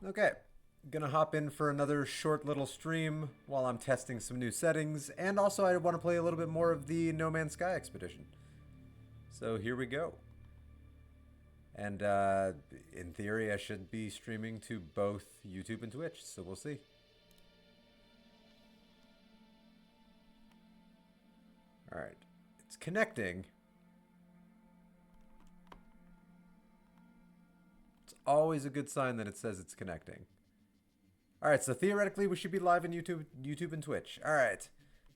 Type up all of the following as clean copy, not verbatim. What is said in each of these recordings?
Okay, gonna hop in for another short little stream while I'm testing some new settings, and also I want to play a little bit more of the No Man's Sky expedition. So here we go. And in theory, I should be streaming to both YouTube and Twitch, so we'll see. Alright, it's connecting. It's always a good sign that it says it's connecting. Alright, so theoretically we should be live on YouTube and Twitch. Alright.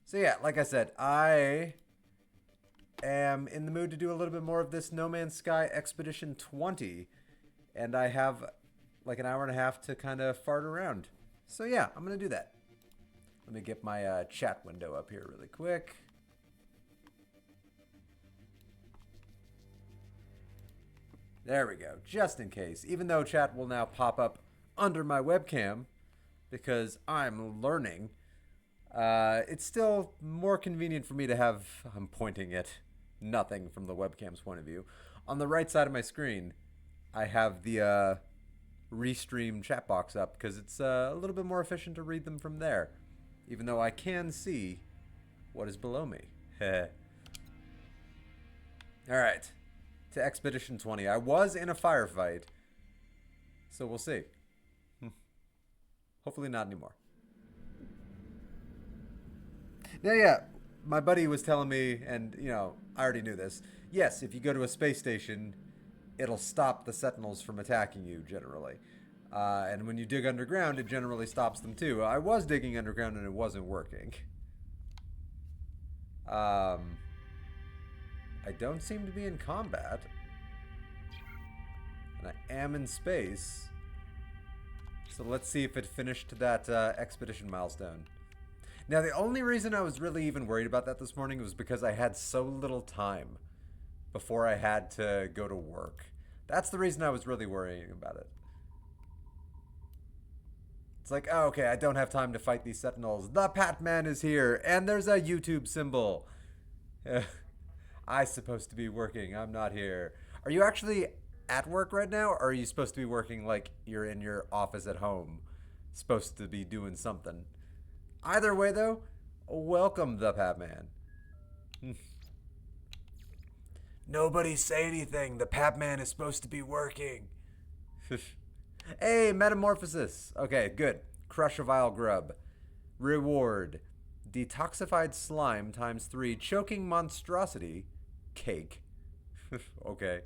So yeah, like I said, I am in the mood to do a little bit more of this No Man's Sky Expedition 20. And I have like an hour and a half to kind of fart around. So yeah, I'm going to do that. Let me get my chat window up here really quick. There we go, just in case. Even though chat will now pop up under my webcam, because I'm learning, it's still more convenient for me to have, I'm pointing at nothing from the webcam's point of view. On the right side of my screen, I have the restream chat box up, because it's a little bit more efficient to read them from there, even though I can see what is below me. Alright. To Expedition 20. I was in a firefight, so we'll see. Hopefully not anymore. Now, yeah, my buddy was telling me, and, you know, I already knew this. Yes, if you go to a space station, it'll stop the Sentinels from attacking you, generally. And when you dig underground, it generally stops them, too. I was digging underground, and it wasn't working. I don't seem to be in combat. And I am in space. So let's see if it finished that expedition milestone. Now, the only reason I was really even worried about that this morning was because I had so little time before I had to go to work. That's the reason I was really worrying about it. It's like, oh, okay, I don't have time to fight these Sentinels. The Patman is here, and there's a YouTube symbol. I'm supposed to be working. I'm not here. Are you actually at work right now, or are you supposed to be working like you're in your office at home? Supposed to be doing something. Either way, though, welcome, the Patman. Nobody say anything. The Patman is supposed to be working. Hey, metamorphosis. Okay, good. Crush a vile grub. Reward. Detoxified slime ×3. Choking monstrosity. Cake. Okay.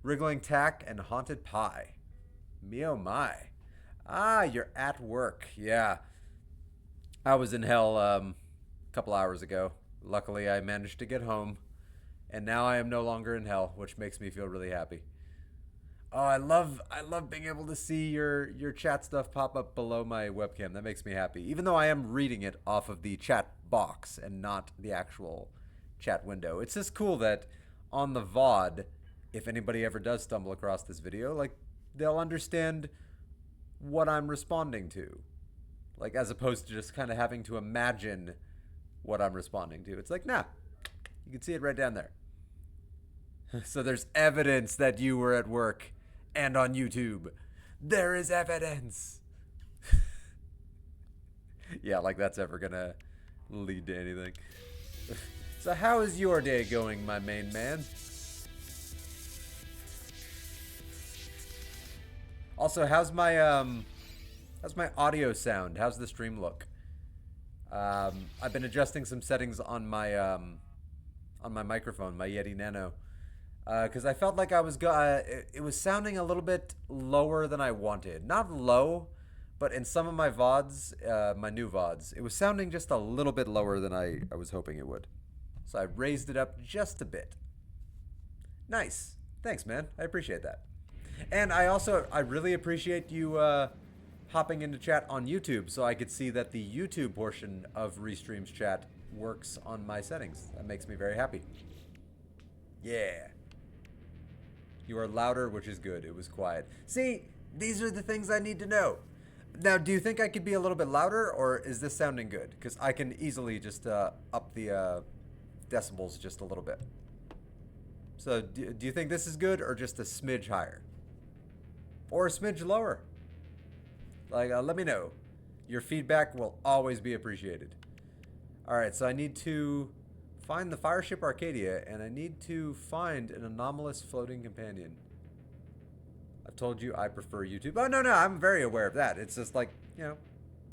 Wriggling tack and haunted pie. Me oh my. Ah, you're at work. Yeah. I was in hell a couple hours ago. Luckily, I managed to get home. And now I am no longer in hell, which makes me feel really happy. Oh, I love being able to see your chat stuff pop up below my webcam. That makes me happy. Even though I am reading it off of the chat box and not the actual chat window. It's just cool that on the VOD, if anybody ever does stumble across this video, like, they'll understand what I'm responding to. Like, as opposed to just kind of having to imagine what I'm responding to. It's like, nah, you can see it right down there. So there's evidence that you were at work and on YouTube. There is evidence. Yeah, like that's ever gonna lead to anything. So how is your day going, my main man? Also, how's my audio sound? How's the stream look? I've been adjusting some settings on my microphone, my Yeti Nano, because I felt like I was it was sounding a little bit lower than I wanted. Not low, but in some of my VODs, my new VODs, it was sounding just a little bit lower than I was hoping it would. So I raised it up just a bit. Nice. Thanks, man. I appreciate that. And I really appreciate you hopping into chat on YouTube so I could see that the YouTube portion of Restream's chat works on my settings. That makes me very happy. Yeah. You are louder, which is good. It was quiet. See, these are the things I need to know. Now, do you think I could be a little bit louder, or is this sounding good? Because I can easily just up the decibels just a little bit. So, do you think this is good, or just a smidge higher? Or a smidge lower? Like, let me know. Your feedback will always be appreciated. All right, so I need to find the Fireship Arcadia, and I need to find an anomalous floating companion. I've told you I prefer YouTube. Oh, no, I'm very aware of that. It's just like,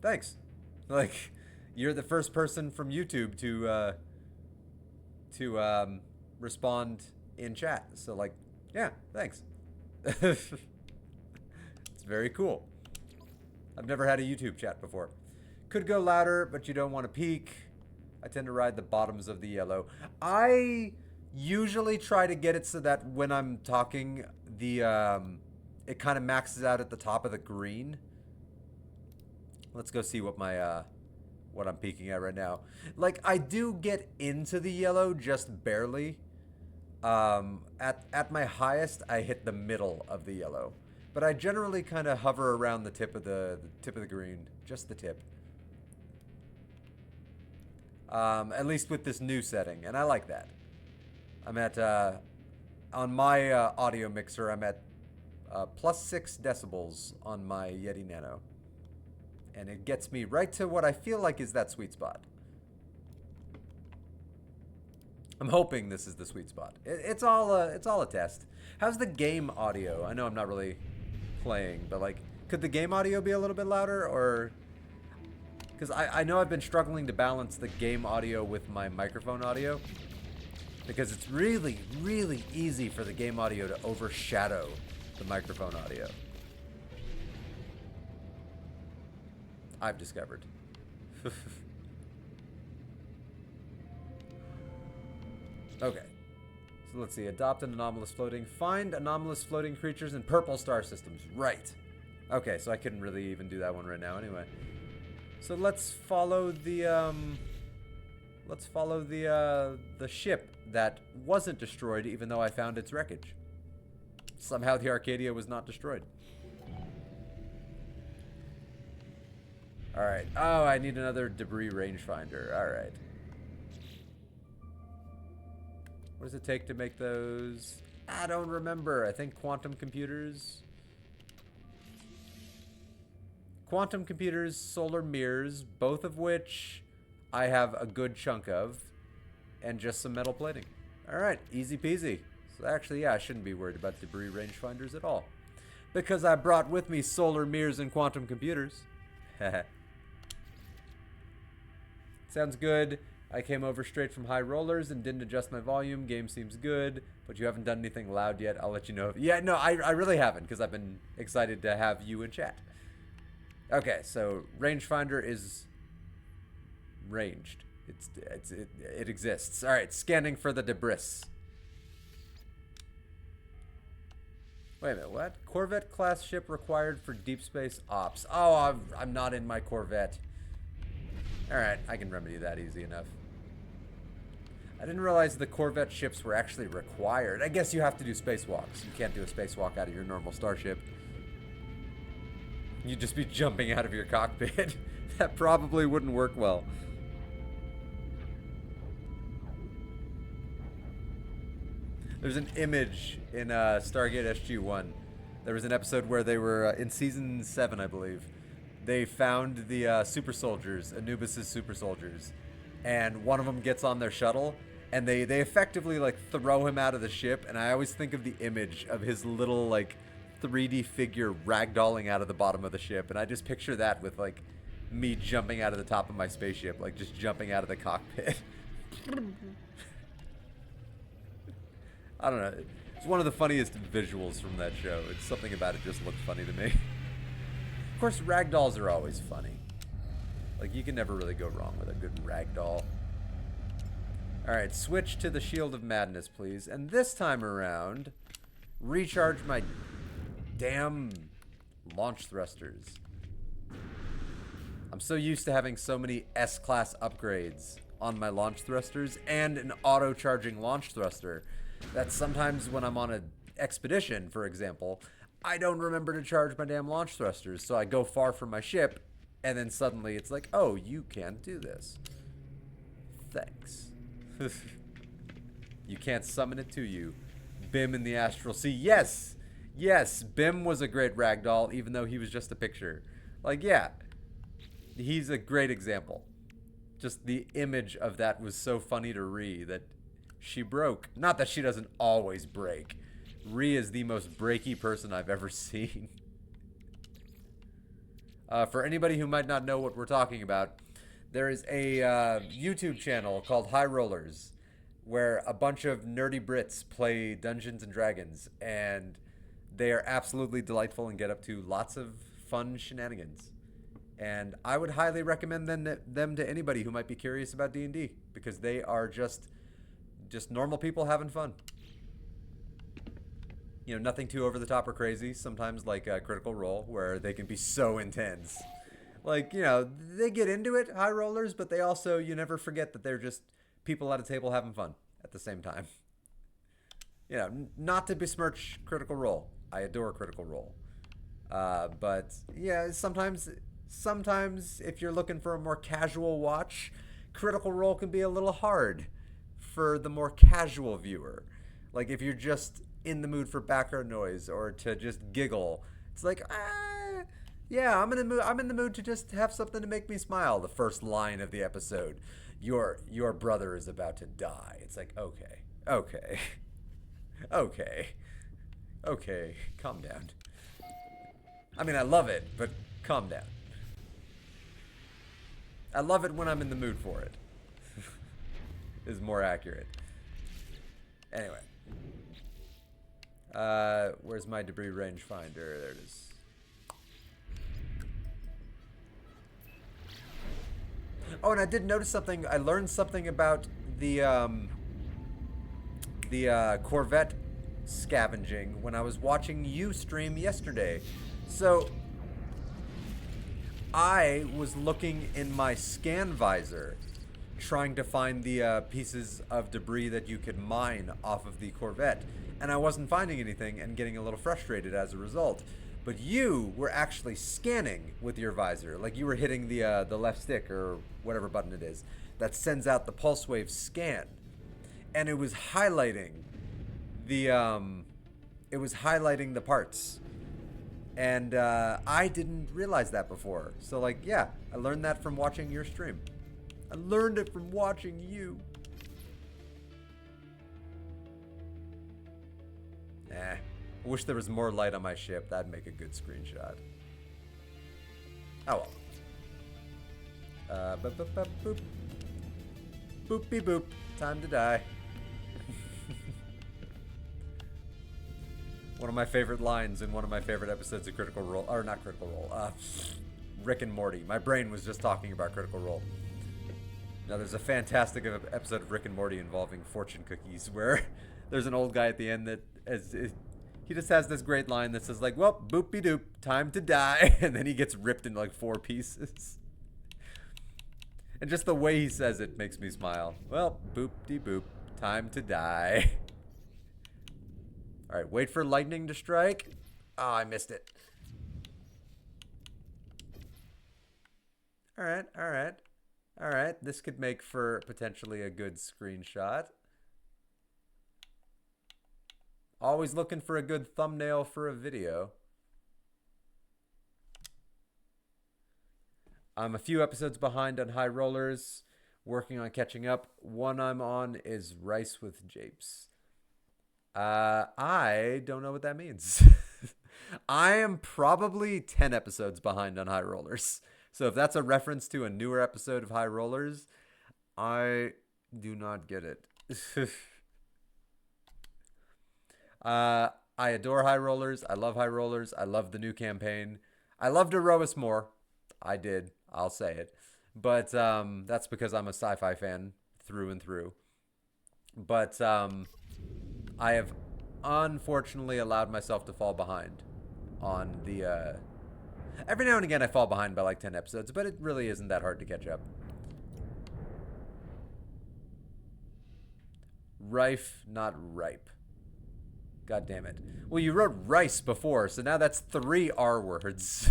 thanks. Like, you're the first person from YouTube to respond in chat. So, like, yeah, thanks. It's very cool. I've never had a YouTube chat before. Could go louder, but you don't want to peak. I tend to ride the bottoms of the yellow. I usually try to get it so that when I'm talking, it kind of maxes out at the top of the green. Let's go see what my what I'm peaking at right now. Like, I do get into the yellow just barely. At my highest, I hit the middle of the yellow, but I generally kind of hover around the tip of the tip of the green, just the tip. At least with this new setting, and I like that. I'm at on my audio mixer. I'm at plus 6 decibels on my Yeti Nano, and it gets me right to what I feel like is that sweet spot. I'm hoping this is the sweet spot. It's all a test. How's the game audio? I know I'm not really playing, but like, could the game audio be a little bit louder, or? Because I know I've been struggling to balance the game audio with my microphone audio, because it's really, really easy for the game audio to overshadow the microphone audio. I've discovered. Okay. So let's see. Adopt an anomalous floating. Find anomalous floating creatures in purple star systems. Right. Okay, so I couldn't really even do that one right now anyway. So let's follow the ship that wasn't destroyed, even though I found its wreckage. Somehow the Arcadia was not destroyed. Alright. Oh, I need another debris rangefinder. Alright. What does it take to make those? I don't remember. I think quantum computers. Quantum computers, solar mirrors, both of which I have a good chunk of, and just some metal plating. Alright, easy peasy. So actually, yeah, I shouldn't be worried about debris rangefinders at all, because I brought with me solar mirrors and quantum computers. Sounds good. I came over straight from high rollers and didn't adjust my volume. Game seems good, but you haven't done anything loud yet. I'll let you know. Yeah, no, I really haven't, because I've been excited to have you in chat. Okay, so rangefinder is ranged. It exists. All right, scanning for the debris. Wait a minute, what? Corvette class ship required for deep space ops. Oh, I'm not in my Corvette. All right, I can remedy that easy enough. I didn't realize the Corvette ships were actually required. I guess you have to do spacewalks. You can't do a spacewalk out of your normal starship. You'd just be jumping out of your cockpit. That probably wouldn't work well. There's an image in Stargate SG-1. There was an episode where they were, in Season 7, I believe, they found the super soldiers, Anubis' super soldiers, and one of them gets on their shuttle, and they effectively, like, throw him out of the ship, and I always think of the image of his little, like, 3D figure ragdolling out of the bottom of the ship, and I just picture that with, like, me jumping out of the top of my spaceship, like, just jumping out of the cockpit. I don't know. It's one of the funniest visuals from that show. It's something about it just looked funny to me. Of course, ragdolls are always funny. Like, you can never really go wrong with a good ragdoll. Alright, switch to the Shield of Madness, please. And this time around, recharge my damn launch thrusters. I'm so used to having so many S-class upgrades on my launch thrusters and an auto-charging launch thruster that sometimes when I'm on an expedition, for example, I don't remember to charge my damn launch thrusters, so I go far from my ship, and then suddenly it's like, oh, you can't do this. Thanks. You can't summon it to you. Bim in the Astral Sea. Yes! Yes, Bim was a great ragdoll, even though he was just a picture. Like, yeah, he's a great example. Just the image of that was so funny to Ree that she broke. Not that she doesn't always break. Ree is the most breaky person I've ever seen. For anybody who might not know what we're talking about, there is a YouTube channel called High Rollers where a bunch of nerdy Brits play Dungeons and Dragons, and they are absolutely delightful and get up to lots of fun shenanigans. And I would highly recommend them to anybody who might be curious about D&D because they are just normal people having fun. You know, nothing too over the top or crazy. Sometimes like a Critical Role where they can be so intense. Like, you know, they get into it, high rollers, but they also, you never forget that they're just people at a table having fun at the same time. You know, not to besmirch Critical Role. I adore Critical Role. But yeah, sometimes if you're looking for a more casual watch, Critical Role can be a little hard for the more casual viewer. Like if you're just in the mood for background noise or to just giggle, it's like, yeah, I'm in the mood to just have something to make me smile. The first line of the episode, your brother is about to die. It's like, okay, okay, okay, okay, calm down. I mean, I love it, but calm down. I love it when I'm in the mood for it. Is more accurate. Anyway. Where's my debris rangefinder? There it is. Oh, and I did notice something. I learned something about the Corvette scavenging when I was watching you stream yesterday. So I was looking in my scan visor trying to find the pieces of debris that you could mine off of the Corvette, and I wasn't finding anything and getting a little frustrated as a result. But you were actually scanning with your visor, like you were hitting the left stick or whatever button it is that sends out the pulse wave scan, and it was highlighting the parts. And I didn't realize that before. So, like, yeah, I learned that from watching your stream. I learned it from watching you. I wish there was more light on my ship. That'd make a good screenshot. Oh well. Boop. Boopy boop. Time to die. One of my favorite lines in one of my favorite episodes of Critical Role, or not Critical Role, Rick and Morty. My brain was just talking about Critical Role. Now, there's a fantastic episode of Rick and Morty involving fortune cookies where there's an old guy at the end that he just has this great line that says like, well, boopy doop, time to die, and then he gets ripped into like 4 pieces. And just the way he says it makes me smile. Well, boop-de-boop, time to die. All right, wait for lightning to strike. Oh, I missed it. All right. This could make for potentially a good screenshot. Always looking for a good thumbnail for a video. I'm a few episodes behind on High Rollers, working on catching up. One I'm on is Rice with Japes. I don't know what that means. I am probably 10 episodes behind on High Rollers. So if that's a reference to a newer episode of High Rollers, I do not get it. I adore High Rollers. I love High Rollers. I love the new campaign. I loved Erois more. I did. I'll say it. But that's because I'm a sci-fi fan through and through. But I have unfortunately allowed myself to fall behind on the... Every now and again I fall behind by like 10 episodes, but it really isn't that hard to catch up. Rife, not ripe. God damn it. Well, you wrote rice before, so now that's 3 R words.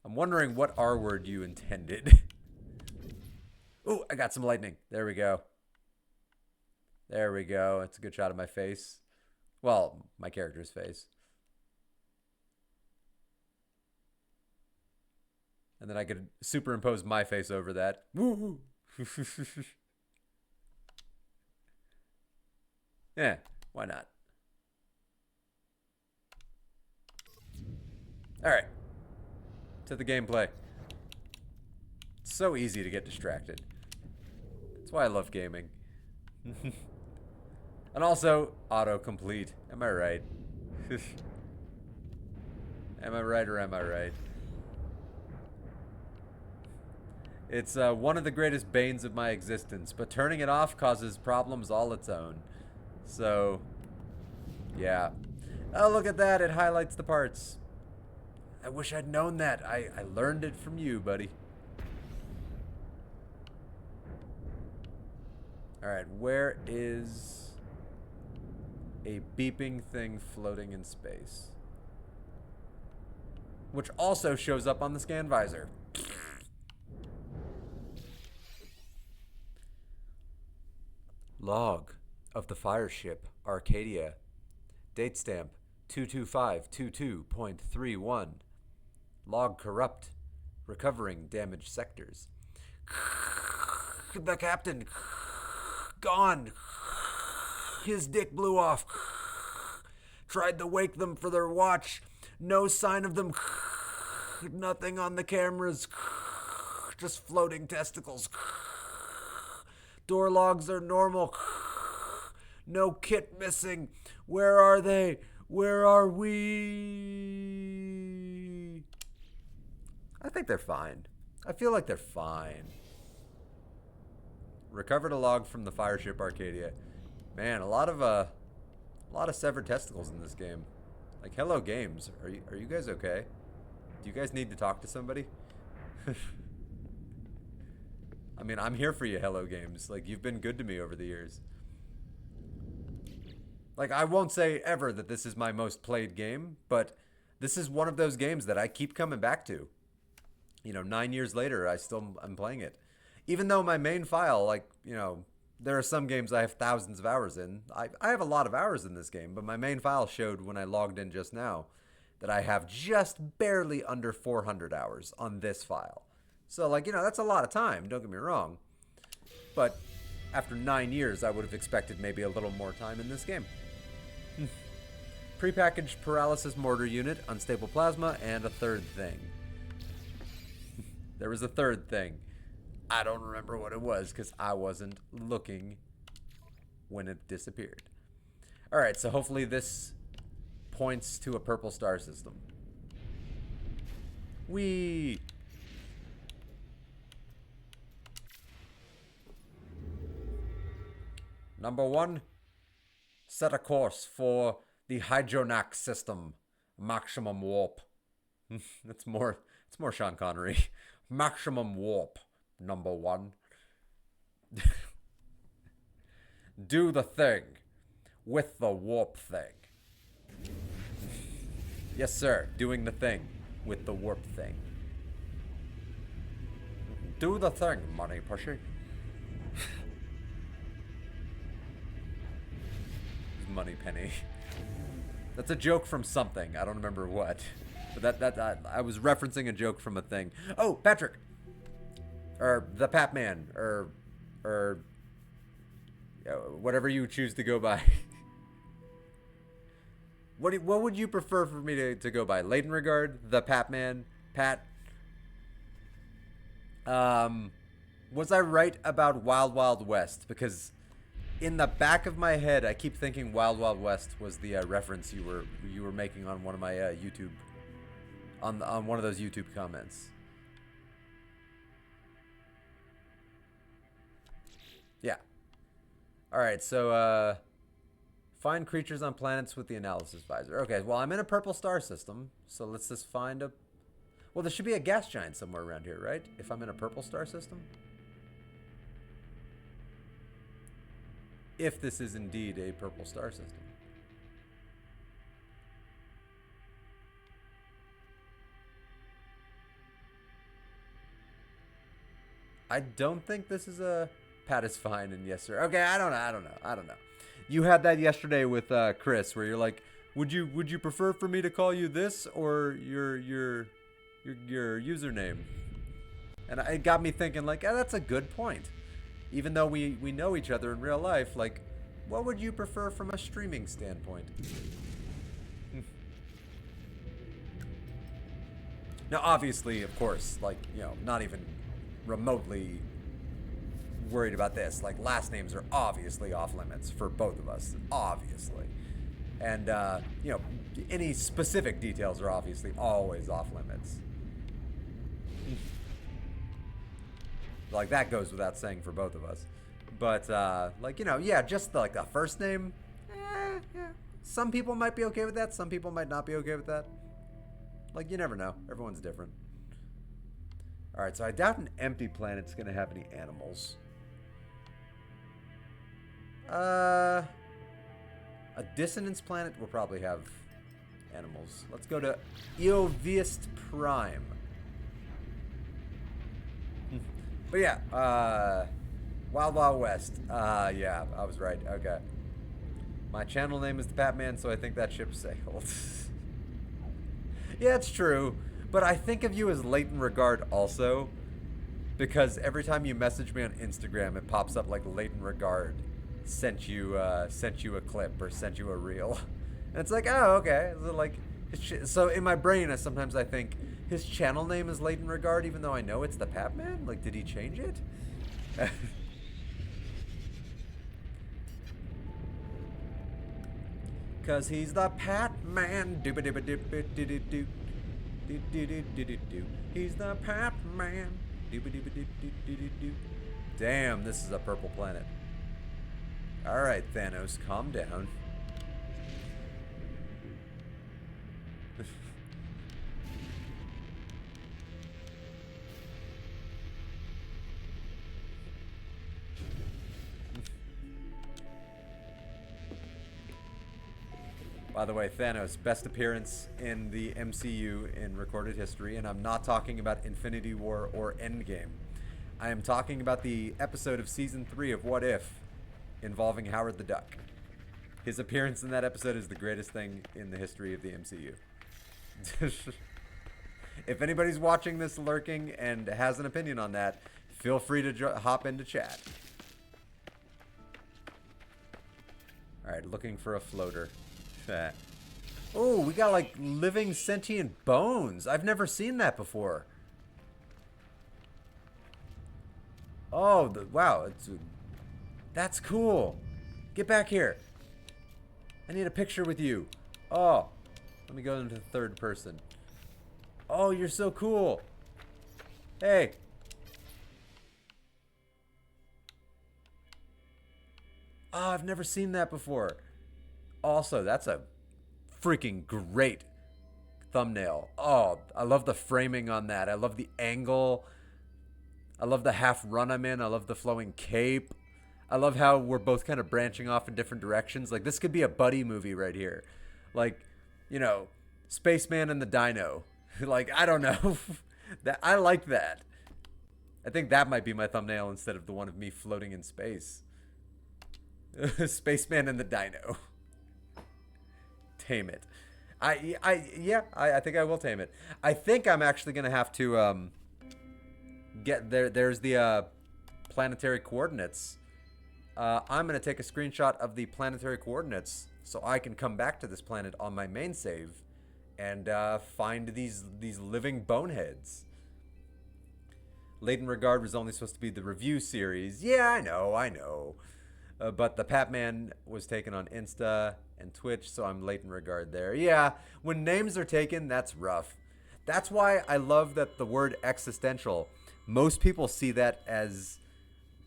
I'm wondering what R word you intended. Ooh, I got some lightning. There we go. There we go. It's a good shot of my face. Well, my character's face. And then I could superimpose my face over that. Woo! Yeah, why not? Alright. To the gameplay. It's so easy to get distracted. That's why I love gaming. And also, autocomplete. Am I right? Am I right or am I right? It's one of the greatest banes of my existence, but turning it off causes problems all its own. So, yeah. Oh, look at that. It highlights the parts. I wish I'd known that. I learned it from you, buddy. Alright, where is a beeping thing floating in space? Which also shows up on the scan visor. Log of the fire ship Arcadia. Date stamp 22522.31. Log corrupt. Recovering damaged sectors. The captain. Gone. His dick blew off. Tried to wake them for their watch. No sign of them. Nothing on the cameras. Just floating testicles. Door logs are normal. No kit missing. Where are they? Where are we? I think they're fine. I feel like they're fine. Recovered a log from the fire ship Arcadia. Man, a lot of severed testicles in this game. Like, hello games. Are you guys okay? Do you guys need to talk to somebody? I mean, I'm here for you, hello games. Like, you've been good to me over the years. Like, I won't say ever that this is my most played game, but this is one of those games that I keep coming back to. You know, 9 years later, I'm playing it. Even though my main file, like, you know, there are some games I have thousands of hours in. I have a lot of hours in this game, but my main file showed when I logged in just now that I have just barely under 400 hours on this file. So, like, you know, that's a lot of time, don't get me wrong. But after 9 years, I would have expected maybe a little more time in this game. Prepackaged paralysis mortar unit, unstable plasma, and a third thing. There was a third thing. I don't remember what it was because I wasn't looking when it disappeared. Alright, so hopefully this points to a purple star system. Whee! Number 1, set a course for the Hydronax system. Maximum warp. It's more Sean Connery. Maximum warp. Number 1. Do the thing with the warp thing. Yes, sir. Doing the thing with the warp thing. Do the thing, money pushy. Money penny. That's a joke from something. I don't remember what. But I was referencing a joke from a thing. Oh, Patrick. Or the Pap Man. Or whatever you choose to go by. What would you prefer for me to go by? Leighton Regard, the Pap Man, Pat. Was I right about Wild Wild West? Because in the back of my head, I keep thinking Wild Wild West was the reference you were making on one of my YouTube, on one of those YouTube comments. Yeah. All right. So find creatures on planets with the analysis visor. Okay. Well, I'm in a purple star system, so let's just find a. Well, there should be a gas giant somewhere around here, right? If I'm in a purple star system. If this is indeed a purple star system. I don't think this is a... Pat is fine and yes, sir. Okay, I don't know. You had that yesterday with Chris, where you're like, would you prefer for me to call you this or your username? And it got me thinking, like, that's a good point. Even though we know each other in real life, like, what would you prefer from a streaming standpoint? Now, obviously, of course, like, you know, not even remotely worried about this. Like, last names are obviously off limits for both of us, obviously. And, you know, any specific details are obviously always off limits. Like, that goes without saying for both of us. But, like, you know, yeah, just like the first name, yeah. Some people might be okay with that. Some people might not be okay with that. Like, you never know. Everyone's different. Alright, so I doubt an empty planet's gonna have any animals. A dissonance planet will probably have animals. Let's go to Eovist Prime. But yeah, Wild Wild West. Yeah, I was right. Okay. My channel name is the Batman, so I think that ship sailed. Yeah, it's true. But I think of you as latent regard also, because every time you message me on Instagram, it pops up like latent regard sent you a clip or sent you a reel, and it's like, oh, okay. So like, so in my brain, sometimes I think his channel name is latent regard, even though I know it's the Patman. Like, did he change it? Cause he's the Patman. He's the Patman. Damn, this is a purple planet. Alright, Thanos, calm down. By the way, Thanos, best appearance in the MCU in recorded history, and I'm not talking about Infinity War or Endgame. I am talking about the episode of Season 3 of What If, involving Howard the Duck. His appearance in that episode is the greatest thing in the history of the MCU. If anybody's watching this lurking and has an opinion on that, feel free to hop into chat. Alright, looking for a floater. Oh, we got like living sentient bones. I've never seen that before. Oh, wow. That's cool. Get back here. I need a picture with you. Oh, let me go into the third person. Oh, you're so cool. Hey. Oh, I've never seen that before. Also, that's a freaking great thumbnail. Oh, I love the framing on that. I love the angle. I love the half run I'm in. I love the flowing cape. I love how we're both kind of branching off in different directions. Like, this could be a buddy movie right here. Like, you know, Spaceman and the Dino. Like, I don't know. I like that. I think that might be my thumbnail instead of the one of me floating in space. Spaceman and the Dino. Tame it. Yeah, I think I will tame it. I think I'm actually gonna have to get there. There's the planetary coordinates. I'm gonna take a screenshot of the planetary coordinates so I can come back to this planet on my main save and find these living boneheads. Latent Regard was only supposed to be the review series. Yeah, I know. But the Patman was taken on Insta and Twitch, so I'm Latent Regard there. Yeah, when names are taken, that's rough. That's why I love that the word existential, most people see that as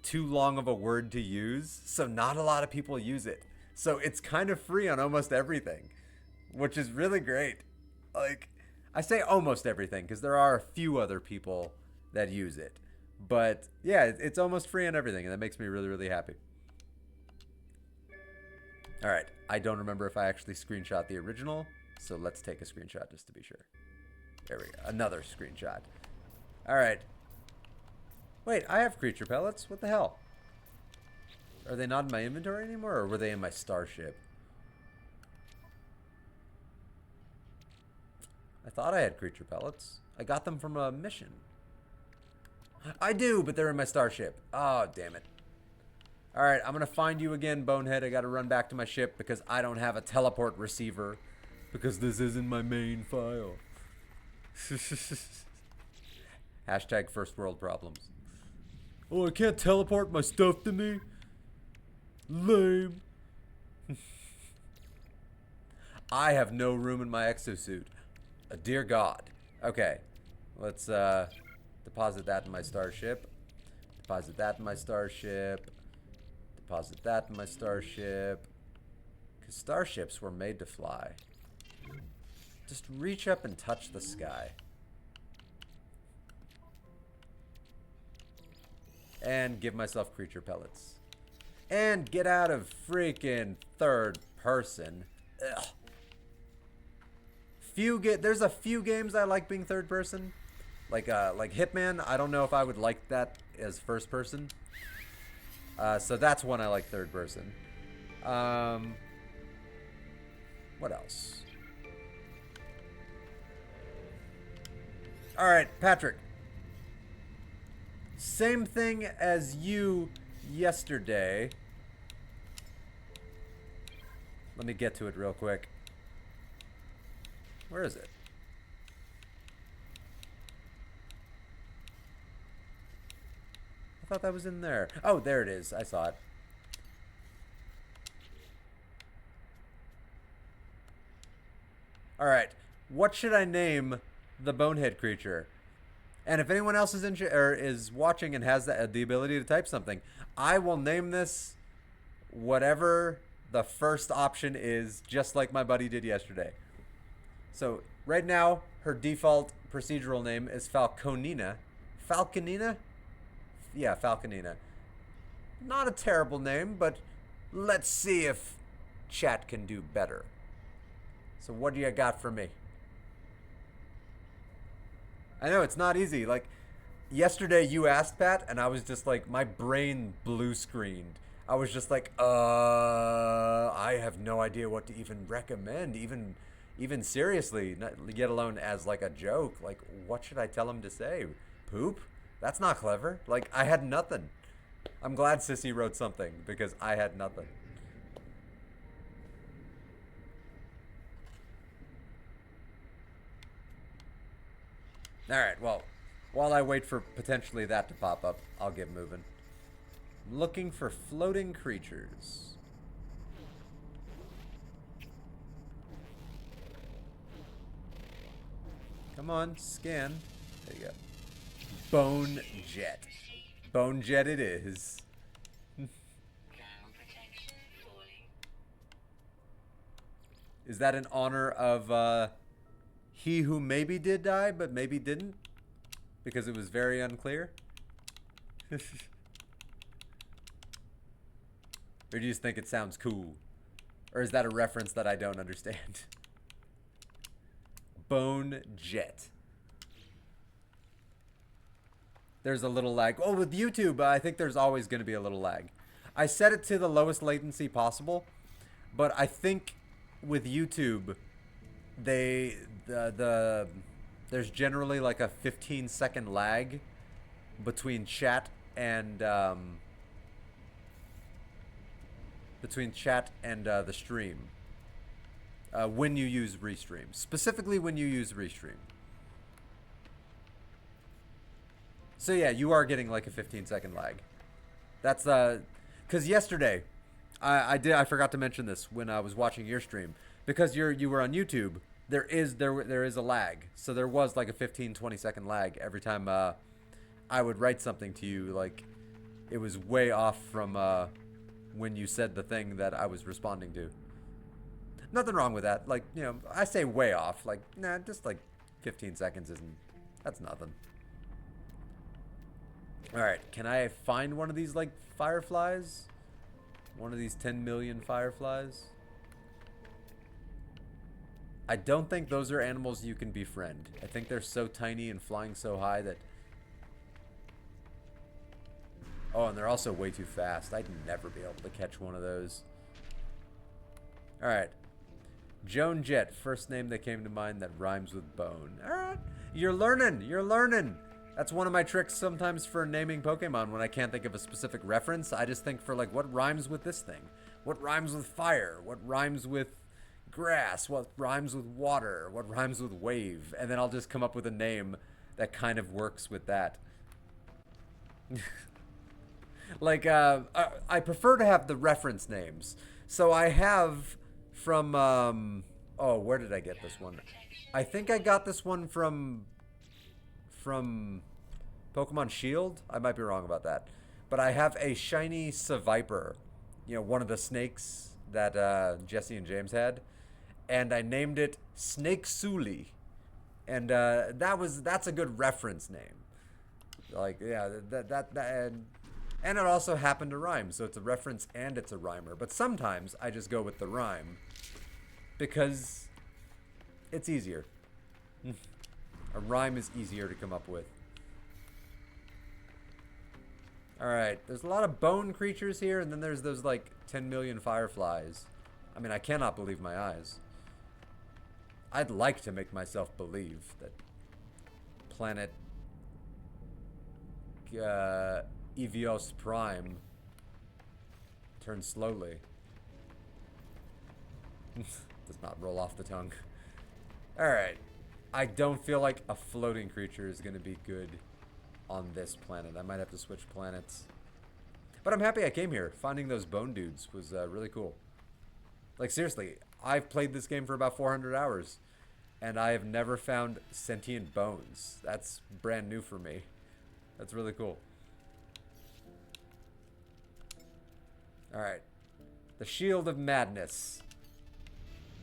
too long of a word to use, so not a lot of people use it. So it's kind of free on almost everything, which is really great. Like, I say almost everything because there are a few other people that use it. But yeah, it's almost free on everything, and that makes me really, really happy. All right, I don't remember if I actually screenshot the original, so let's take a screenshot just to be sure. There we go, another screenshot. All right. Wait, I have creature pellets. What the hell? Are they not in my inventory anymore, or were they in my starship? I thought I had creature pellets. I got them from a mission. I do, but they're in my starship. Oh, damn it. Alright, I'm gonna find you again, Bonehead. I gotta run back to my ship because I don't have a teleport receiver. Because this isn't my main file. Hashtag first world problems. Oh, I can't teleport my stuff to me? Lame. I have no room in my exosuit. Dear God. Okay. Let's deposit that in my starship. Deposit that in my starship. Deposit that in my starship. Because starships were made to fly. Just reach up and touch the sky. And give myself creature pellets. And get out of freaking third person. Ugh. There's a few games I like being third person. Like Hitman, I don't know if I would like that as first person. So that's one I like third person. What else? Alright, Patrick. Same thing as you yesterday. Let me get to it real quick. Where is it? I thought that was in there. Oh, there it is. I saw it. Alright. What should I name the bonehead creature? And if anyone else is watching and has the ability to type something, I will name this whatever the first option is, just like my buddy did yesterday. So right now, her default procedural name is Falconina. Falconina? Yeah, Falconina. Not a terrible name, but let's see if chat can do better. So what do you got for me? I know, it's not easy. Like, yesterday you asked, Pat, and I was just like, my brain blue screened. I was just like, I have no idea what to even recommend, even seriously, not, yet alone as like a joke. Like, what should I tell him to say? Poop? That's not clever. Like, I had nothing. I'm glad Sissy wrote something, because I had nothing. Alright, well, while I wait for potentially that to pop up, I'll get moving. I'm looking for floating creatures. Come on, scan. There you go. Bone Jet. Bone Jet it is. Is that in honor of he who maybe did die, but maybe didn't? Because it was very unclear? Or do you just think it sounds cool? Or is that a reference that I don't understand? Bone Jet. There's a little lag. Oh, with YouTube, I think there's always going to be a little lag. I set it to the lowest latency possible, but I think with YouTube, there's generally like a 15-second lag between chat and the stream when you use Restream. Specifically when you use Restream. So yeah, you are getting like a 15-second lag. That's because yesterday I forgot to mention this when I was watching your stream, because you were on YouTube. There is a lag, so there was like a 15-20 second lag every time I would write something to you. Like, it was way off from when you said the thing that I was responding to. Nothing wrong with that. Like, you know, I say way off. Like, nah, just like 15 seconds that's nothing. Alright, can I find one of these, like, fireflies? One of these 10 million fireflies? I don't think those are animals you can befriend. I think they're so tiny and flying so high that... Oh, and they're also way too fast. I'd never be able to catch one of those. Alright. Joan Jett, first name that came to mind that rhymes with bone. Alright. You're learning. You're learning. That's one of my tricks sometimes for naming Pokemon when I can't think of a specific reference. I just think for like, what rhymes with this thing? What rhymes with fire? What rhymes with grass? What rhymes with water? What rhymes with wave? And then I'll just come up with a name that kind of works with that. Like, I prefer to have the reference names. So I have from, oh, where did I get this one? I think I got this one from Pokemon Shield. I might be wrong about that. But I have a shiny Seviper, you know, one of the snakes that Jesse and James had. And I named it Snake Suli. And that's a good reference name. Like, yeah, and it also happened to rhyme, so it's a reference and it's a rhymer. But sometimes I just go with the rhyme because it's easier. A rhyme is easier to come up with. Alright, there's a lot of bone creatures here, and then there's those like 10 million fireflies. I mean, I cannot believe my eyes. I'd like to make myself believe that planet Evios Prime turns slowly. Does not roll off the tongue. Alright. I don't feel like a floating creature is going to be good on this planet. I might have to switch planets. But I'm happy I came here. Finding those bone dudes was really cool. Like, seriously, I've played this game for about 400 hours. And I have never found sentient bones. That's brand new for me. That's really cool. Alright. The Shield of Madness.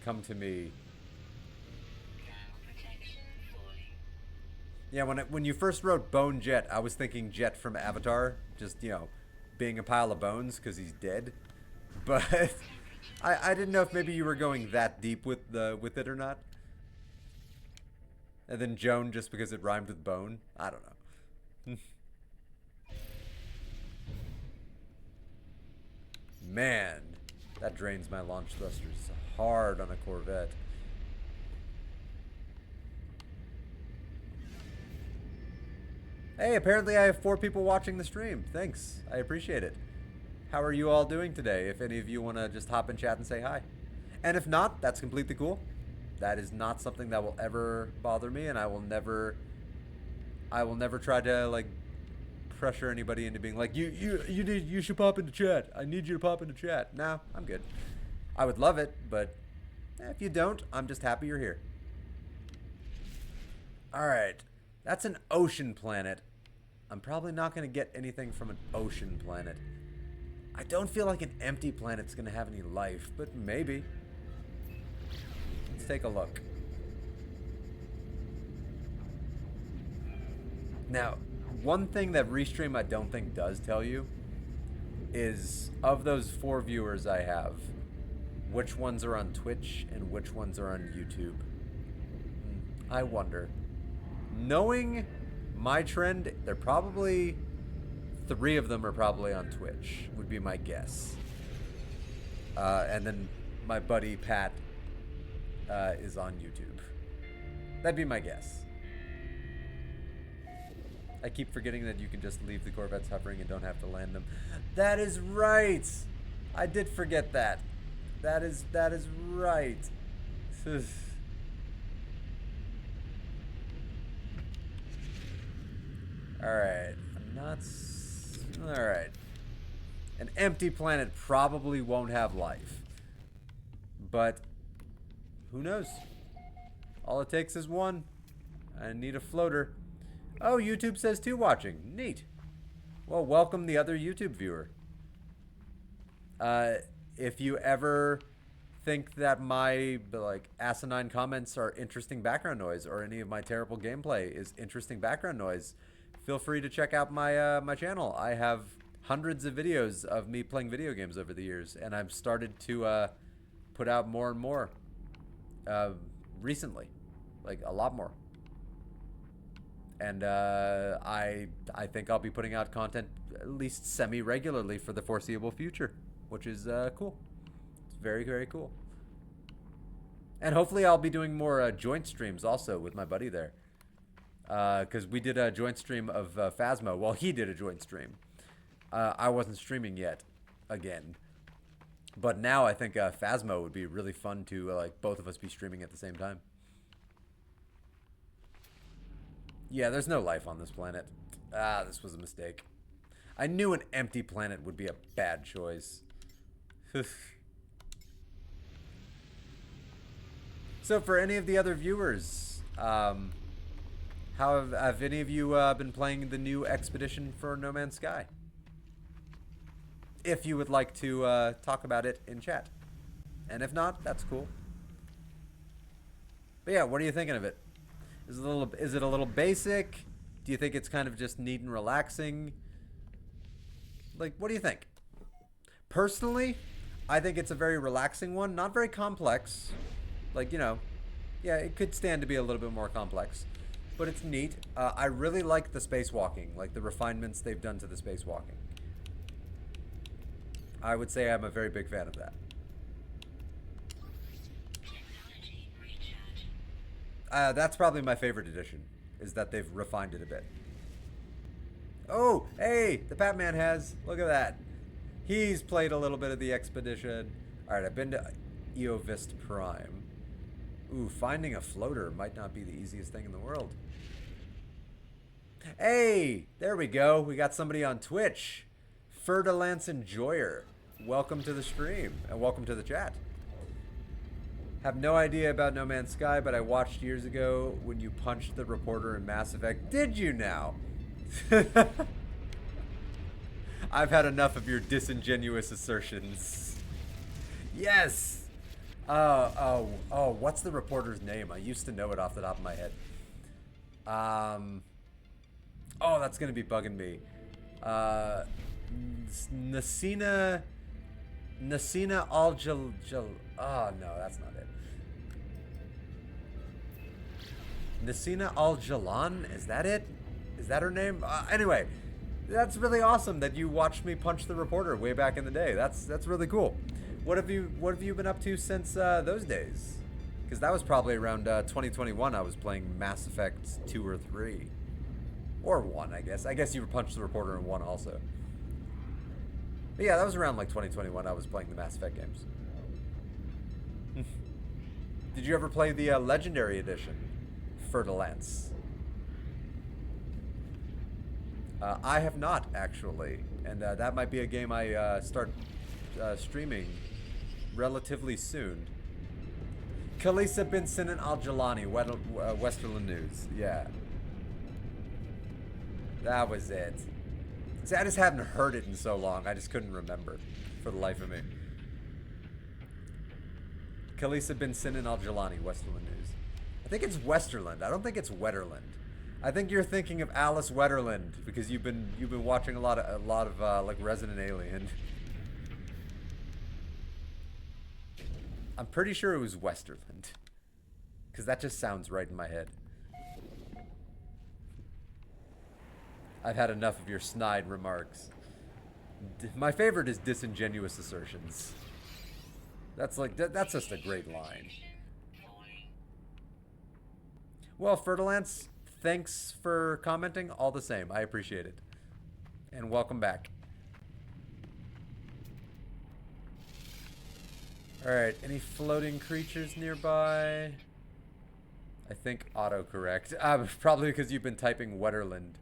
Come to me. Yeah, when you first wrote Bone Jet, I was thinking Jet from Avatar. Just, you know, being a pile of bones because he's dead. But I didn't know if maybe you were going that deep with it or not. And then Joan just because it rhymed with bone. I don't know. Man, that drains my launch thrusters hard on a Corvette. Hey, apparently I have 4 people watching the stream. Thanks. I appreciate it. How are you all doing today? If any of you want to just hop in chat and say hi. And if not, that's completely cool. That is not something that will ever bother me, and I will never try to like pressure anybody into being like, you should pop into chat. I need you to pop into chat. No, I'm good. I would love it, but if you don't, I'm just happy you're here. Alright. That's an ocean planet. I'm probably not going to get anything from an ocean planet. I don't feel like an empty planet's going to have any life, but maybe. Let's take a look. Now, one thing that Restream I don't think does tell you is, of those 4 viewers I have, which ones are on Twitch and which ones are on YouTube. I wonder. Knowing my trend, they're probably 3 of them are probably on Twitch, would be my guess. And then my buddy Pat is on YouTube. That'd be my guess. I keep forgetting that you can just leave the Corvettes hovering and don't have to land them. That is right. I did forget that. That is right. Alright. I'm not... Alright. An empty planet probably won't have life. But who knows? All it takes is one. I need a floater. Oh, YouTube says 2 watching. Neat. Well, welcome the other YouTube viewer. If you ever think that my like asinine comments are interesting background noise, or any of my terrible gameplay is interesting background noise, feel free to check out my my channel. I have hundreds of videos of me playing video games over the years, and I've started to put out more and more recently, like a lot more. And I think I'll be putting out content at least semi-regularly for the foreseeable future, which is cool. It's very, very cool. And hopefully I'll be doing more joint streams also with my buddy there. Because we did a joint stream of Phasmo. Well, he did a joint stream. I wasn't streaming yet, again. But now I think Phasmo would be really fun to like both of us be streaming at the same time. Yeah, there's no life on this planet. Ah, this was a mistake. I knew an empty planet would be a bad choice. So for any of the other viewers, how have any of you been playing the new expedition for No Man's Sky? If you would like to talk about it in chat. And if not, that's cool. But yeah, what are you thinking of it? Is it a little basic? Do you think it's kind of just neat and relaxing? Like, what do you think? Personally, I think it's a very relaxing one. Not very complex. Like, you know, yeah, it could stand to be a little bit more complex. But it's neat. I really like the spacewalking, like the refinements they've done to the spacewalking. I would say I'm a very big fan of that. That's probably my favorite edition, is that they've refined it a bit. Oh, hey, the Batman has. Look at that. He's played a little bit of the expedition. All right, I've been to Eovist Prime. Ooh, finding a floater might not be the easiest thing in the world. Hey, there we go. We got somebody on Twitch. Fer-de-Lance Enjoyer. Welcome to the stream, and welcome to the chat. Have no idea about No Man's Sky, but I watched years ago when you punched the reporter in Mass Effect. Did you now? I've had enough of your disingenuous assertions. Yes! Oh, what's the reporter's name? I used to know it off the top of my head. Oh, that's gonna be bugging me. Nasina Al-Jal... Oh, no, that's not it. Nasina Al-Jalan? Is that it? Is that her name? Anyway, that's really awesome that you watched me punch the reporter way back in the day. That's really cool. What have you been up to since those days? Because that was probably around 2021. I was playing Mass Effect 2 or 3. Or 1, I guess. I guess you punched the reporter in 1 also. But yeah, that was around like 2021. I was playing the Mass Effect games. Did you ever play the Legendary Edition? Fer-de-Lance. I have not, actually. And that might be a game I start streaming relatively soon. Khalisa bin Sinan Al-Jalani, Westerland News. Yeah. That was it. See, I just hadn't heard it in so long. I just couldn't remember for the life of me. Khalisa bin Sinan Al-Jalani, Westerland News. I think it's Westerland. I don't think it's Wetterland. I think you're thinking of Alice Wetterland because you've been watching a lot of like Resident Alien. I'm pretty sure it was Westerland because that just sounds right in my head. I've had enough of your snide remarks. My favorite is disingenuous assertions. That's like that's just a great line. Well, Fer-de-Lance, thanks for commenting. All the same, I appreciate it. And welcome back. Alright, any floating creatures nearby? I think autocorrect. Probably because you've been typing Wetterland.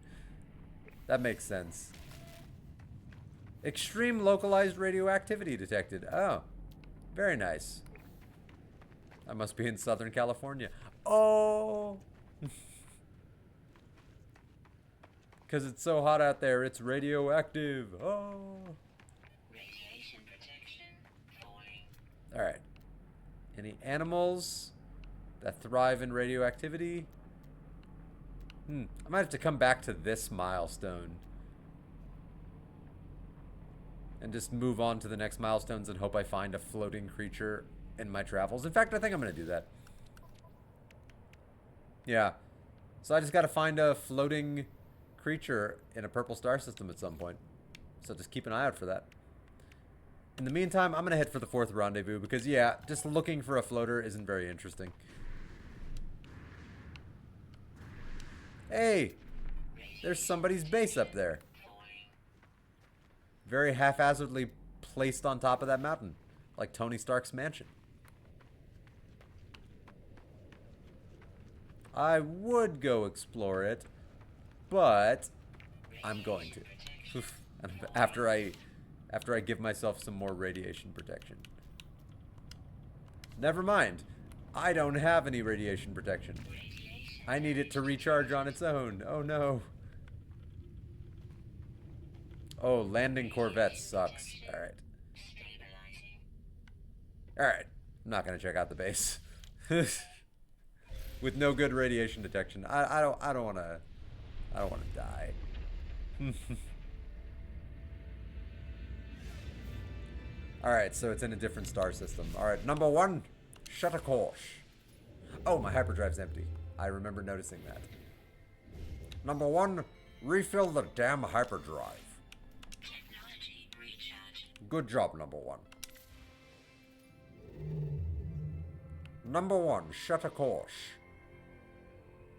That makes sense. Extreme localized radioactivity detected. Oh, very nice. I must be in Southern California. Oh! Because it's so hot out there, it's radioactive. Oh! Radiation protection falling. Alright. Any animals that thrive in radioactivity? I might have to come back to this milestone. And just move on to the next milestones and hope I find a floating creature in my travels. In fact, I think I'm going to do that. Yeah. So I just got to find a floating creature in a purple star system at some point. So just keep an eye out for that. In the meantime, I'm going to head for the 4th rendezvous because, yeah, just looking for a floater isn't very interesting. Hey, there's somebody's base up there. Very haphazardly placed on top of that mountain. Like Tony Stark's mansion. I would go explore it, but I'm going to. after I give myself some more radiation protection. Never mind. I don't have any radiation protection. I need it to recharge on its own. Oh no. Oh, landing Corvettes sucks. Alright. Alright. I'm not gonna check out the base. With no good radiation detection. I don't wanna die. Alright, so it's in a different star system. Alright, number 1, shut a course. Oh, my hyperdrive's empty. I remember noticing that. Number 1, refill the damn hyperdrive. Good job, number 1. Number 1, shut a course.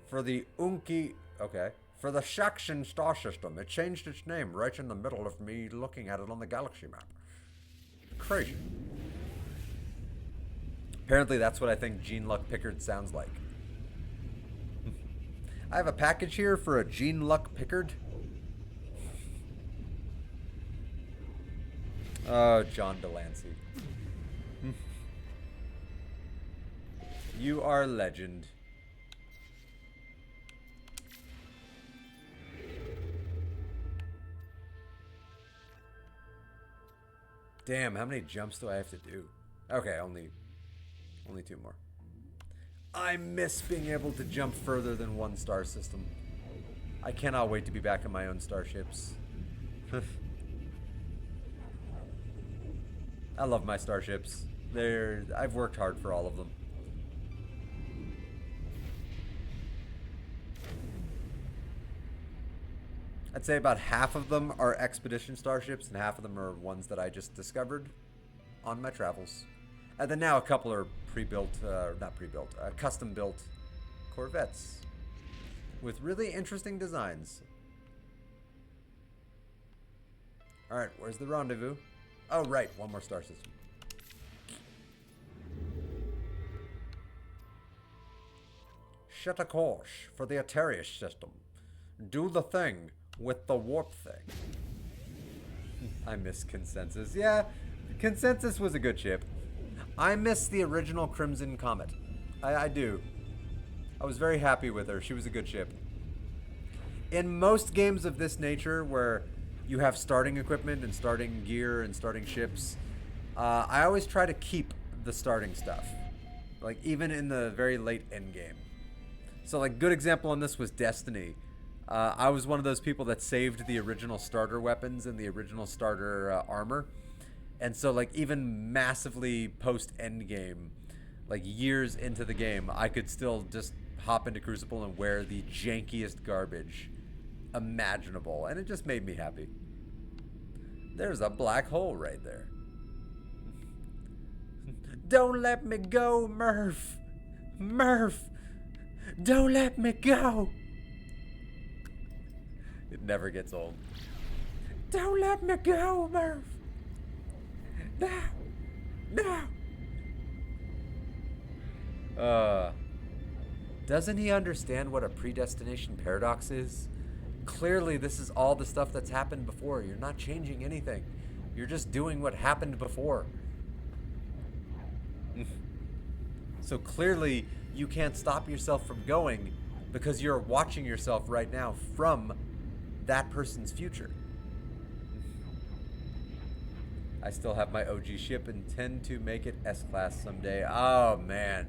For the Unki... Okay. For the Shaxin star system. It changed its name right in the middle of me looking at it on the galaxy map. Crazy. Apparently that's what I think Gene Luck Pickard sounds like. I have a package here for a Gene Luck Pickard. Oh, John Delancey. You are a legend. Damn, how many jumps do I have to do? Okay, only 2 more. I miss being able to jump further than 1 star system. I cannot wait to be back in my own starships. I love my starships. I've worked hard for all of them. I'd say about half of them are expedition starships and half of them are ones that I just discovered on my travels. And then now a couple are pre-built, not pre-built, custom-built Corvettes with really interesting designs. Alright, where's the rendezvous? Oh, right, 1 more star system. Shut a course for the Atarius system. Do the thing with the warp thing. I miss Consensus. Yeah, Consensus was a good ship. I miss the original Crimson Comet. I do. I was very happy with her. She was a good ship. In most games of this nature where you have starting equipment and starting gear and starting ships, I always try to keep the starting stuff. Like, even in the very late end game. So, like, good example on this was Destiny. I was one of those people that saved the original starter weapons and the original starter armor. And so, like, even massively post-endgame, like, years into the game, I could still just hop into Crucible and wear the jankiest garbage imaginable. And it just made me happy. There's a black hole right there. Don't let me go, Murph! Murph! Don't let me go! It never gets old. Don't let me go, Murph! No! No! Doesn't he understand what a predestination paradox is? Clearly, this is all the stuff that's happened before. You're not changing anything. You're just doing what happened before. So clearly, you can't stop yourself from going because you're watching yourself right now from that person's future. I still have my OG ship and intend to make it S-Class someday. Oh, man.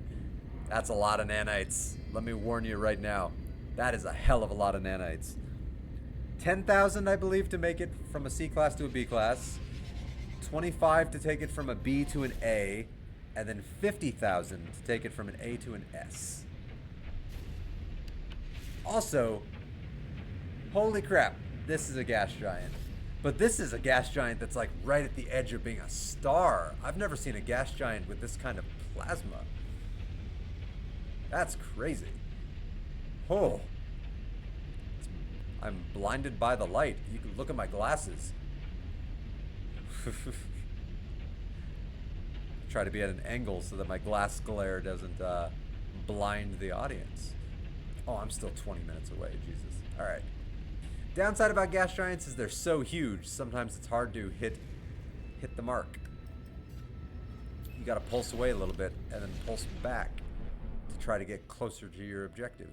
That's a lot of nanites. Let me warn you right now. That is a hell of a lot of nanites. 10,000, I believe, to make it from a C-Class to a B-Class. 25 to take it from a B to an A. And then 50,000 to take it from an A to an S. Also, holy crap, this is a gas giant. But this is a gas giant that's like right at the edge of being a star. I've never seen a gas giant with this kind of plasma. That's crazy. Oh. I'm blinded by the light. You can look at my glasses. Try to be at an angle so that my glass glare doesn't blind the audience. Oh, I'm still 20 minutes away. Jesus. All right. Downside about gas giants is they're so huge. Sometimes it's hard to hit the mark. You got to pulse away a little bit and then pulse back to try to get closer to your objective.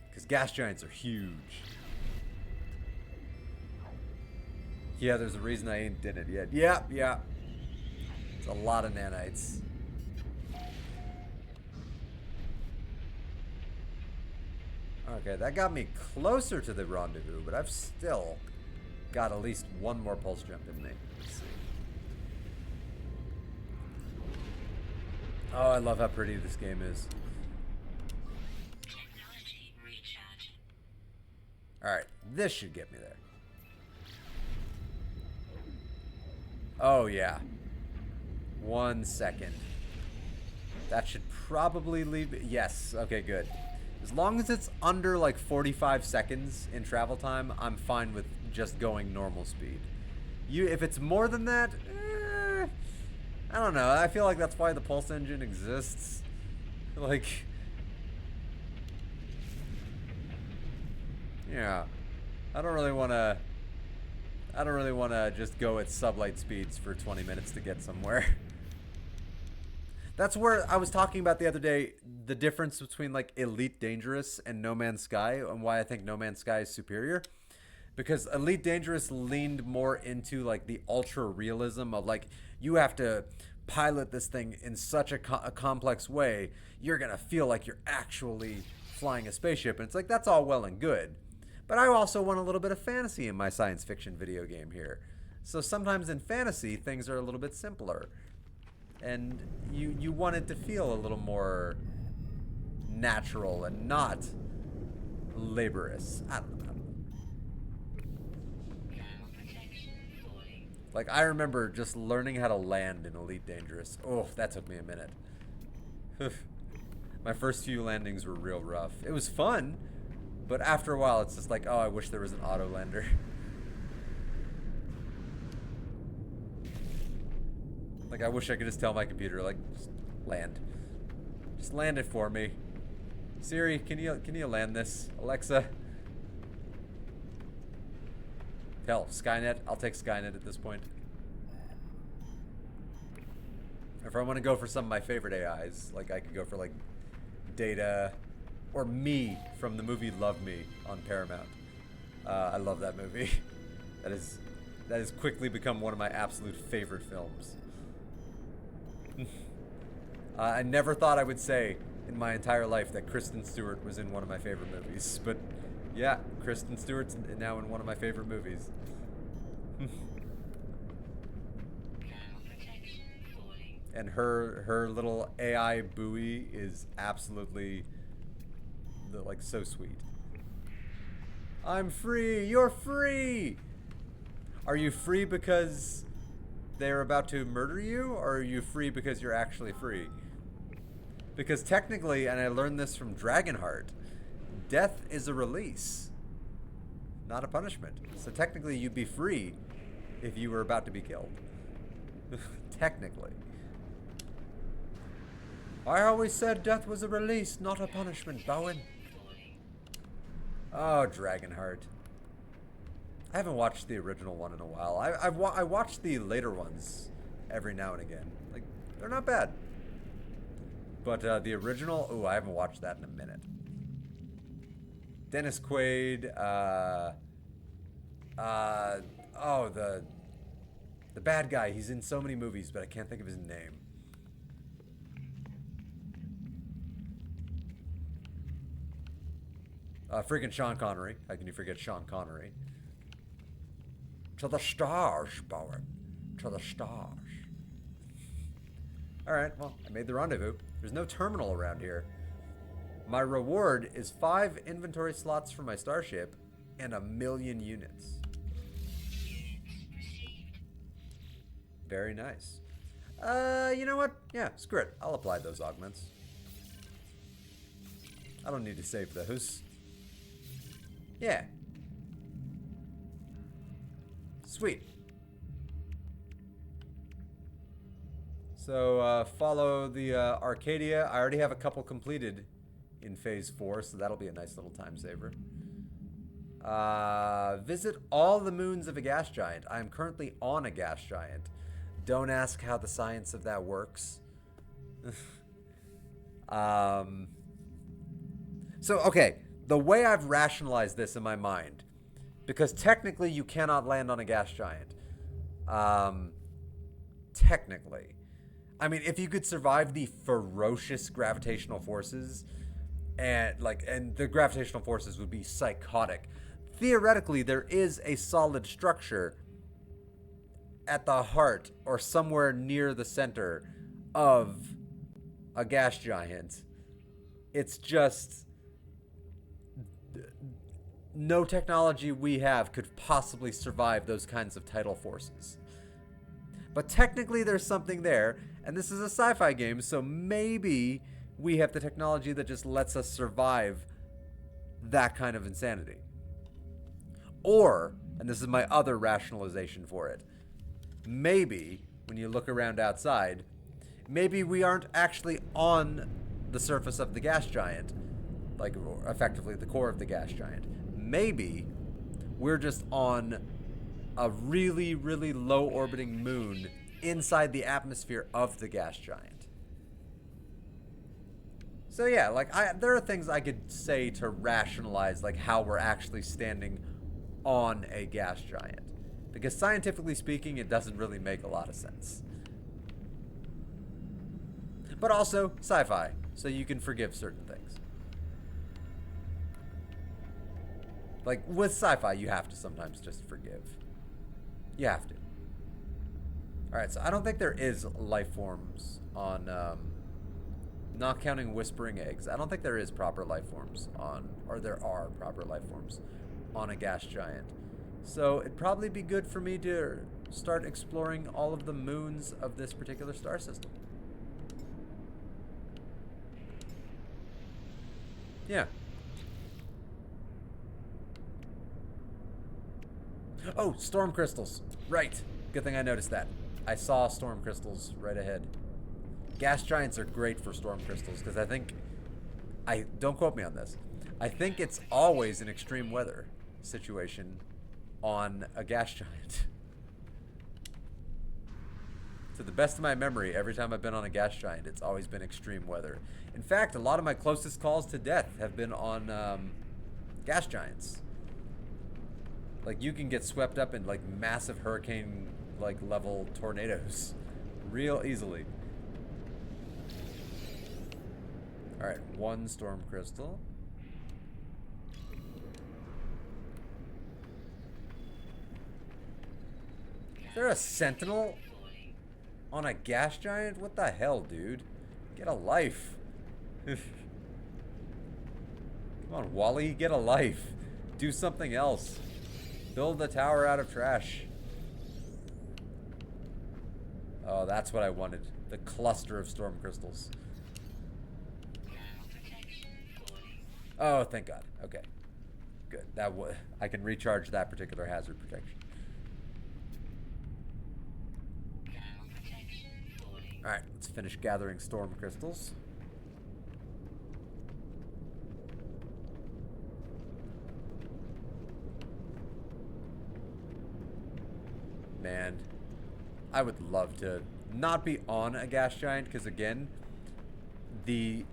Because gas giants are huge. Yeah, there's a reason I ain't did it yet. Yeah. It's a lot of nanites. Okay, that got me closer to the rendezvous, but I've still got at least one more pulse jump in me. Let's see. Oh, I love how pretty this game is. Alright, this should get me there. Oh, yeah. 1 second. That should probably leave it. Yes, okay, good. As long as it's under like 45 seconds in travel time, I'm fine with just going normal speed. If it's more than that, I don't know. I feel like that's why the pulse engine exists. Like, yeah, I don't really want to just go at sublight speeds for 20 minutes to get somewhere. That's where I was talking about the other day, the difference between like Elite Dangerous and No Man's Sky, and why I think No Man's Sky is superior. Because Elite Dangerous leaned more into like the ultra realism of like, you have to pilot this thing in such a complex way, you're gonna feel like you're actually flying a spaceship. And it's like, that's all well and good, but I also want a little bit of fantasy in my science fiction video game here. So sometimes in fantasy, things are a little bit simpler. And you want it to feel a little more natural and not laborious. I don't know. Like, I remember just learning how to land in Elite Dangerous. Oh, that took me a minute. My first few landings were real rough. It was fun, but after a while, it's just like, oh, I wish there was an auto lander. Like, I wish I could just tell my computer, like, just land. Just land it for me. Siri, can you land this? Alexa. Hell, Skynet. I'll take Skynet at this point. If I want to go for some of my favorite AIs, like I could go for like Data or Me from the movie Love Me on Paramount. I love that movie. That has quickly become one of my absolute favorite films. I never thought I would say in my entire life that Kristen Stewart was in one of my favorite movies, but yeah, Kristen Stewart's now in one of my favorite movies. And her little AI buoy is absolutely like so sweet. I'm free. You're free. Are you free because they're about to murder you, or are you free because you're actually free? Because technically, and I learned this from Dragonheart, death is a release, not a punishment. So technically, you'd be free if you were about to be killed. Technically. I always said death was a release, not a punishment, Bowen. Oh, Dragonheart. I haven't watched the original one in a while. I watched the later ones every now and again. Like, they're not bad. But the original, ooh, I haven't watched that in a minute. Dennis Quaid, oh, the bad guy. He's in so many movies, but I can't think of his name. Freaking Sean Connery. How can you forget Sean Connery? To the stars, Bowen. To the stars. Alright, well, I made the rendezvous. There's no terminal around here. My reward is 5 inventory slots for my starship and 1,000,000 units. Very nice. You know what? Yeah, screw it. I'll apply those augments. I don't need to save those. Yeah. Sweet. So follow the Arcadia. I already have a couple completed in phase 4, so that'll be a nice little time saver. Visit all the moons of a gas giant. I am currently on a gas giant. Don't ask how the science of that works. So, okay, the way I've rationalized this in my mind, because technically you cannot land on a gas giant. Technically. I mean, if you could survive the ferocious gravitational forces, and the gravitational forces would be psychotic. Theoretically, there is a solid structure at the heart or somewhere near the center of a gas giant. It's just no technology we have could possibly survive those kinds of tidal forces. But technically there's something there, and this is a sci-fi game, so maybe we have the technology that just lets us survive that kind of insanity. Or, and this is my other rationalization for it, maybe when you look around outside, maybe we aren't actually on the surface of the gas giant, like effectively the core of the gas giant. Maybe we're just on a really, really low orbiting moon inside the atmosphere of the gas giant. So yeah, there are things I could say to rationalize like how we're actually standing on a gas giant. Because scientifically speaking, it doesn't really make a lot of sense. But also sci-fi, so you can forgive certain things. Like with sci-fi, you have to sometimes just forgive. You have to. Alright, so I don't think there is life forms on, not counting whispering eggs, I don't think there is proper life forms on, or there are proper life forms on a gas giant. So it'd probably be good for me to start exploring all of the moons of this particular star system. Yeah. Oh, storm crystals. Right. Good thing I noticed that. I saw storm crystals right ahead. Gas giants are great for storm crystals because don't quote me on this. I think it's always an extreme weather situation on a gas giant. To the best of my memory, every time I've been on a gas giant, it's always been extreme weather. In fact, a lot of my closest calls to death have been on gas giants. Like, you can get swept up in, like, massive hurricane, like, level tornadoes real easily. Alright, one storm crystal. Is there a sentinel on a gas giant? What the hell, dude? Get a life. Come on, Wally, get a life. Do something else. Build the tower out of trash. Oh, that's what I wanted. The cluster of storm crystals. Oh, thank God. Okay. Good. I can recharge that particular hazard protection. Alright, let's finish gathering storm crystals. Man, I would love to not be on a gas giant, because again, the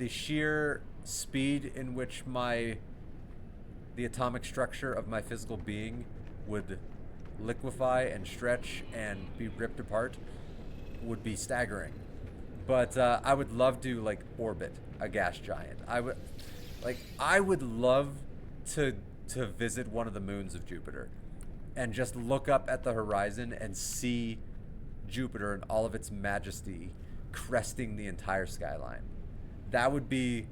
sheer speed in which the atomic structure of my physical being would liquefy and stretch and be ripped apart would be staggering. But I would love to like orbit a gas giant. I would love to visit one of the moons of Jupiter and just look up at the horizon and see Jupiter in all of its majesty cresting the entire skyline. That would be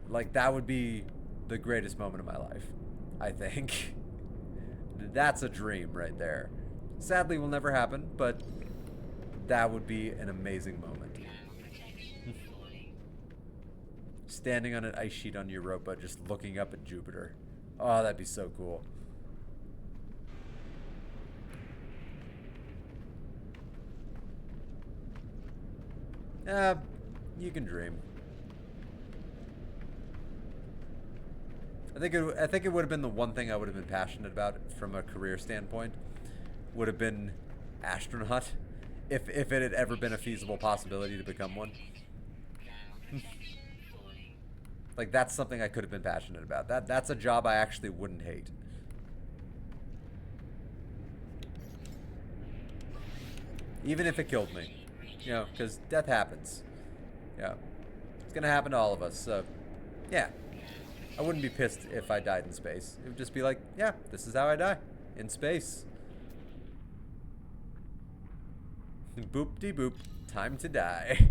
the greatest moment of my life, I think. That's a dream right there. Sadly, will never happen, but that would be an amazing moment. Standing on an ice sheet on Europa, just looking up at Jupiter. Oh, that'd be so cool. Uh, you can dream. I think it would have been the one thing I would have been passionate about from a career standpoint. Would have been astronaut, if it had ever been a feasible possibility to become one. Like that's something I could have been passionate about. That's a job I actually wouldn't hate. Even if it killed me. You know, because death happens. Yeah. It's gonna happen to all of us, so yeah. I wouldn't be pissed if I died in space. It would just be like, yeah, this is how I die. In space. Boop de boop. Time to die.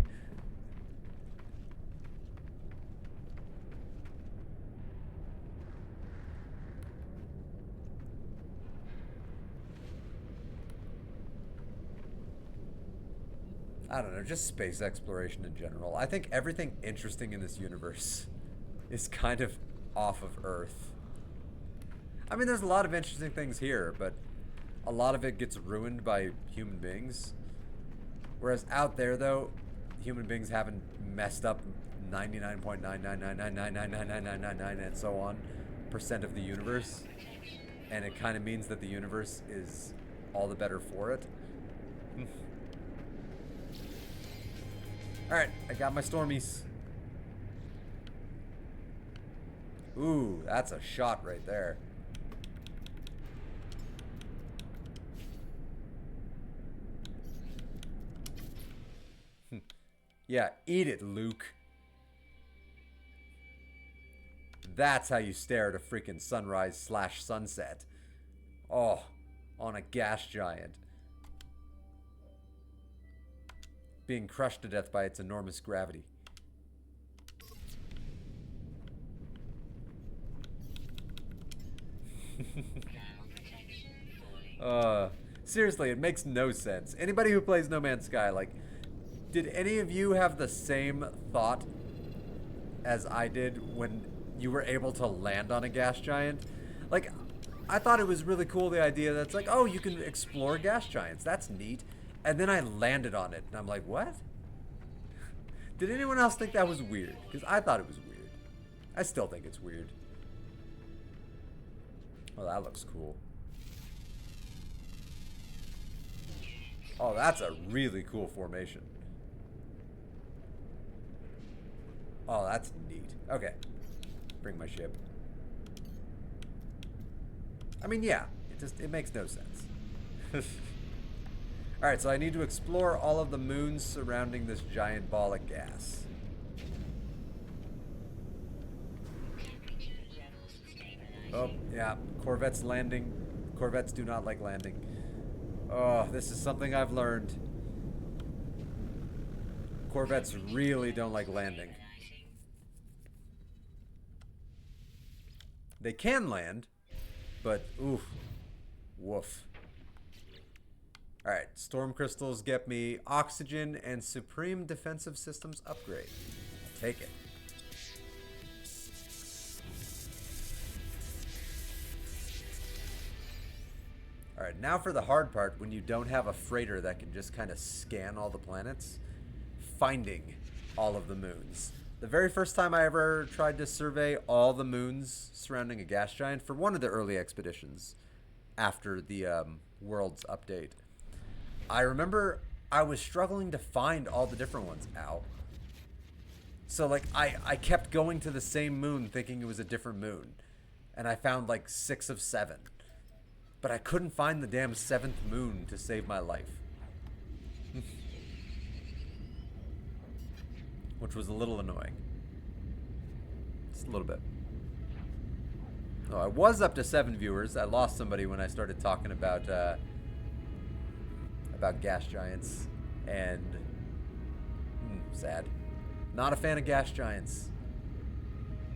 I don't know, just space exploration in general. I think everything interesting in this universe is kind of off of Earth. I mean, there's a lot of interesting things here, but a lot of it gets ruined by human beings. Whereas out there, though, human beings haven't messed up 99.999999999 and so on percent of the universe, and it kind of means that the universe is all the better for it. Alright, I got my stormies. Ooh, that's a shot right there. Yeah, eat it, Luke. That's how you stare at a freaking sunrise slash sunset. Oh, on a gas giant. Being crushed to death by its enormous gravity. Seriously, it makes no sense. Anybody who plays No Man's Sky, like, did any of you have the same thought as I did when you were able to land on a gas giant? Like, I thought it was really cool, the idea that's like, oh, you can explore gas giants. That's neat. And then I landed on it, and I'm like, what? Did anyone else think that was weird? Because I thought it was weird. I still think it's weird. Oh, that looks cool. Oh, that's a really cool formation. Oh, that's neat. Okay. Bring my ship. I mean, yeah. It makes no sense. Alright, so I need to explore all of the moons surrounding this giant ball of gas. Oh, yeah. Corvette's landing. Corvettes do not like landing. Oh, this is something I've learned. Corvettes really don't like landing. They can land, but oof. Woof. Alright, storm crystals get me oxygen and supreme defensive systems upgrade. I'll take it. Alright, now for the hard part, when you don't have a freighter that can just kind of scan all the planets. Finding all of the moons. The very first time I ever tried to survey all the moons surrounding a gas giant for one of the early expeditions after the world's update, I remember I was struggling to find all the different ones. Ow. So, like, I kept going to the same moon thinking it was a different moon. And I found, like, 6 of 7. But I couldn't find the damn 7th moon to save my life. Which was a little annoying. Just a little bit. Oh, I was up to 7 viewers. I lost somebody when I started talking about gas giants. And sad. Not a fan of gas giants.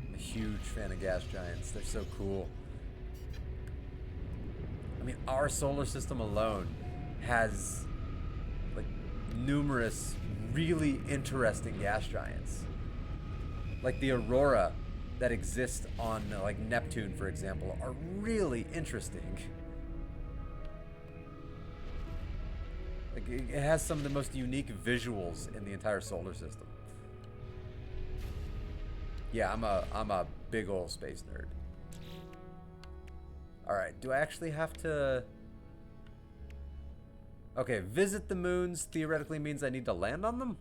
I'm a huge fan of gas giants. They're so cool. I mean, our solar system alone has like numerous really interesting gas giants. Like the Aurora that exist on like Neptune, for example, are really interesting. Like it has some of the most unique visuals in the entire solar system. Yeah, I'm a big ol' space nerd. All right, do I actually have to? Okay, visit the moons theoretically means I need to land on them.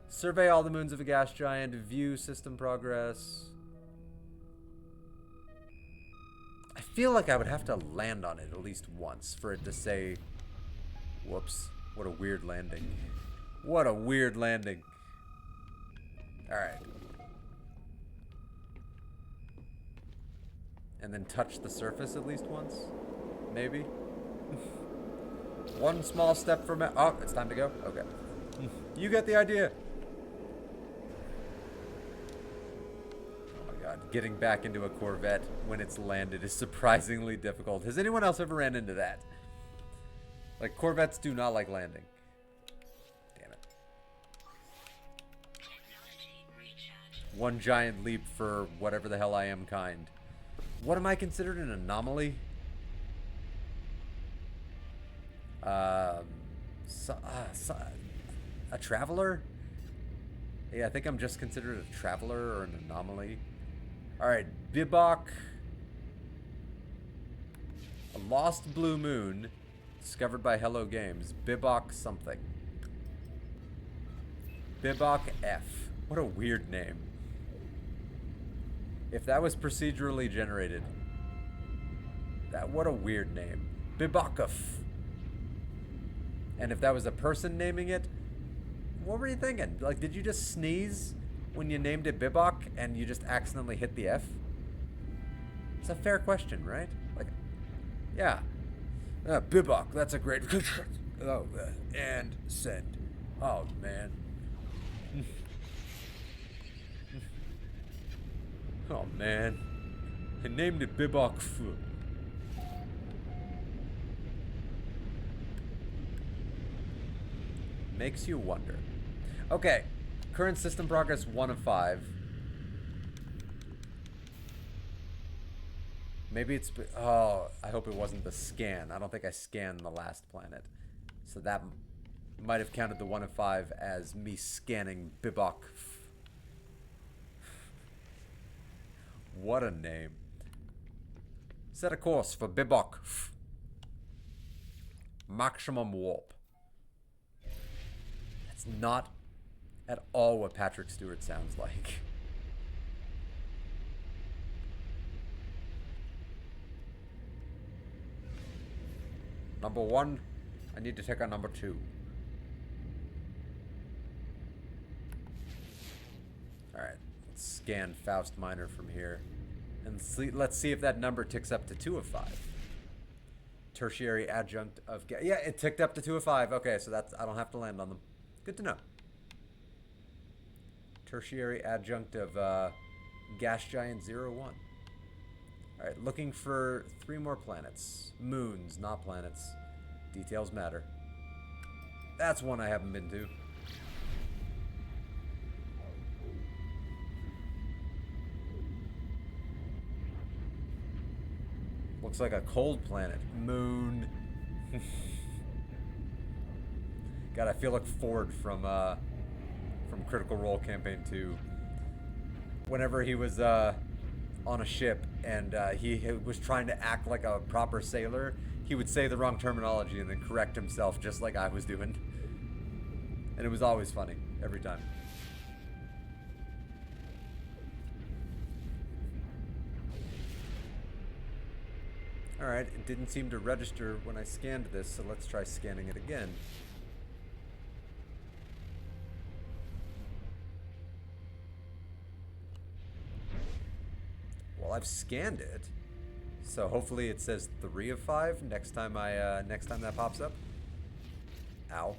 Survey all the moons of a gas giant. View system progress. I feel like I would have to land on it at least once for it to say, whoops, what a weird landing. What a weird landing. Alright. And then touch the surface at least once? Maybe? One small step for me. Oh, it's time to go? Okay. You get the idea. Oh my god. Getting back into a Corvette when it's landed is surprisingly difficult. Has anyone else ever ran into that? Like, Corvettes do not like landing. Damn it. One giant leap for whatever the hell I am kind. What am I considered an anomaly? A traveler? Yeah, I think I'm just considered a traveler or an anomaly. Alright, Bibok. A lost blue moon discovered by Hello Games. Bibok something. Bibok F. What a weird name. If that was procedurally generated, what a weird name. Bibokov. And if that was a person naming it, what were you thinking? Like, did you just sneeze when you named it Bibok and you just accidentally hit the F? It's a fair question, right? Like, yeah. Bibok, that's a great... Oh, and send. Oh, man. Oh, man. I named it Bibok. Makes you wonder. Okay. Current system progress 1 of 5. Maybe it's... Oh, I hope it wasn't the scan. I don't think I scanned the last planet. So that might have counted the 1 of 5 as me scanning Bibok. What a name. Set a course for Bibok. Maximum warp. That's not at all what Patrick Stewart sounds like. Number 1, I need to take on number 2. Alright, let's scan Faust Minor from here. And let's see if that number ticks up to 2 of 5. Tertiary adjunct of... Yeah, it ticked up to 2 of 5. Okay, so that's... I don't have to land on them. Good to know. Tertiary adjunct of gas giant 01. Alright, looking for 3 more planets. Moons, not planets. Details matter. That's one I haven't been to. Looks like a cold planet. Moon. God, I feel like Ford from Critical Role Campaign 2. Whenever he was on a ship and he was trying to act like a proper sailor, he would say the wrong terminology and then correct himself just like I was doing. And it was always funny, every time. Alright, it didn't seem to register when I scanned this, so let's try scanning it again. Well, I've scanned it, so hopefully it says 3 of 5 next time that pops up. Ow.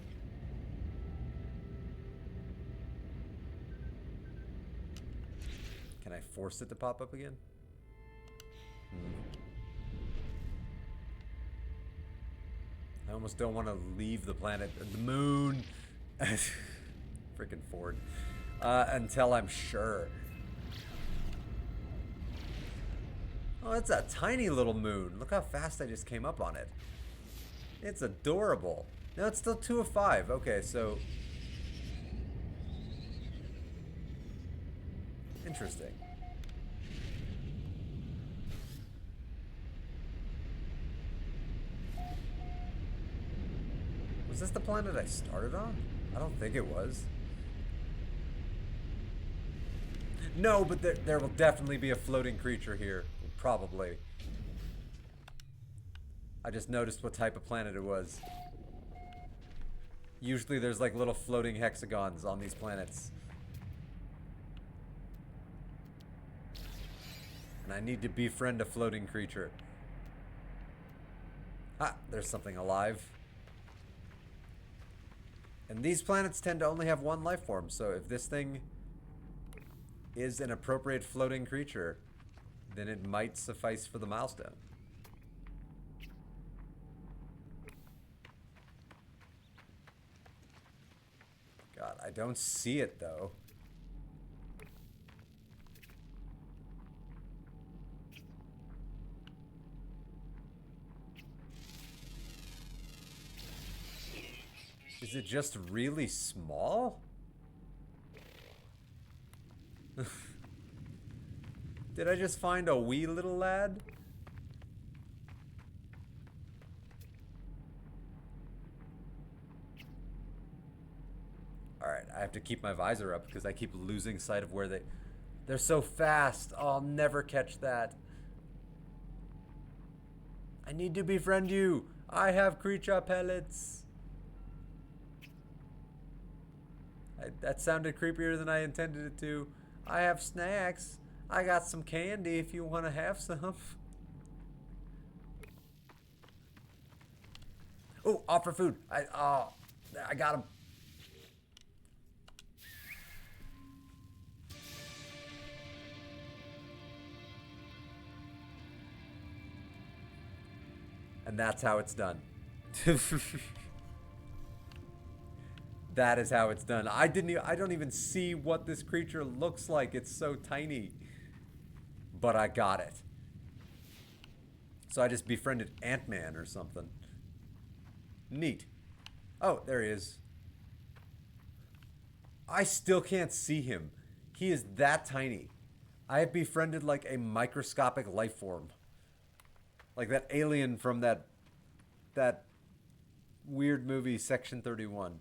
Can I force it to pop up again? I almost don't want to leave the planet, the moon. Freaking Ford. until I'm sure. Oh, it's a tiny little moon. Look how fast I just came up on it. It's adorable. No, it's still 2 of 5. Okay, so... Interesting. Was this the planet I started on? I don't think it was. No, but there will definitely be a floating creature here. Probably. I just noticed what type of planet it was. Usually there's like little floating hexagons on these planets. And I need to befriend a floating creature. Ah, there's something alive. And these planets tend to only have one life form, so if this thing is an appropriate floating creature, then it might suffice for the milestone. God, I don't see it though. Is it just really small? Did I just find a wee little lad? Alright, I have to keep my visor up because I keep losing sight of where they're so fast. Oh, I'll never catch that. I need to befriend you. I have creature pellets. That sounded creepier than I intended it to. I have snacks. I got some candy if you want to have some. Oh, offer food. I got him. And that's how it's done. That is how it's done. I don't even see what this creature looks like. It's so tiny. But I got it. So I just befriended Ant-Man or something. Neat. Oh, there he is. I still can't see him. He is that tiny. I have befriended like a microscopic life form. Like that alien from that weird movie, Section 31.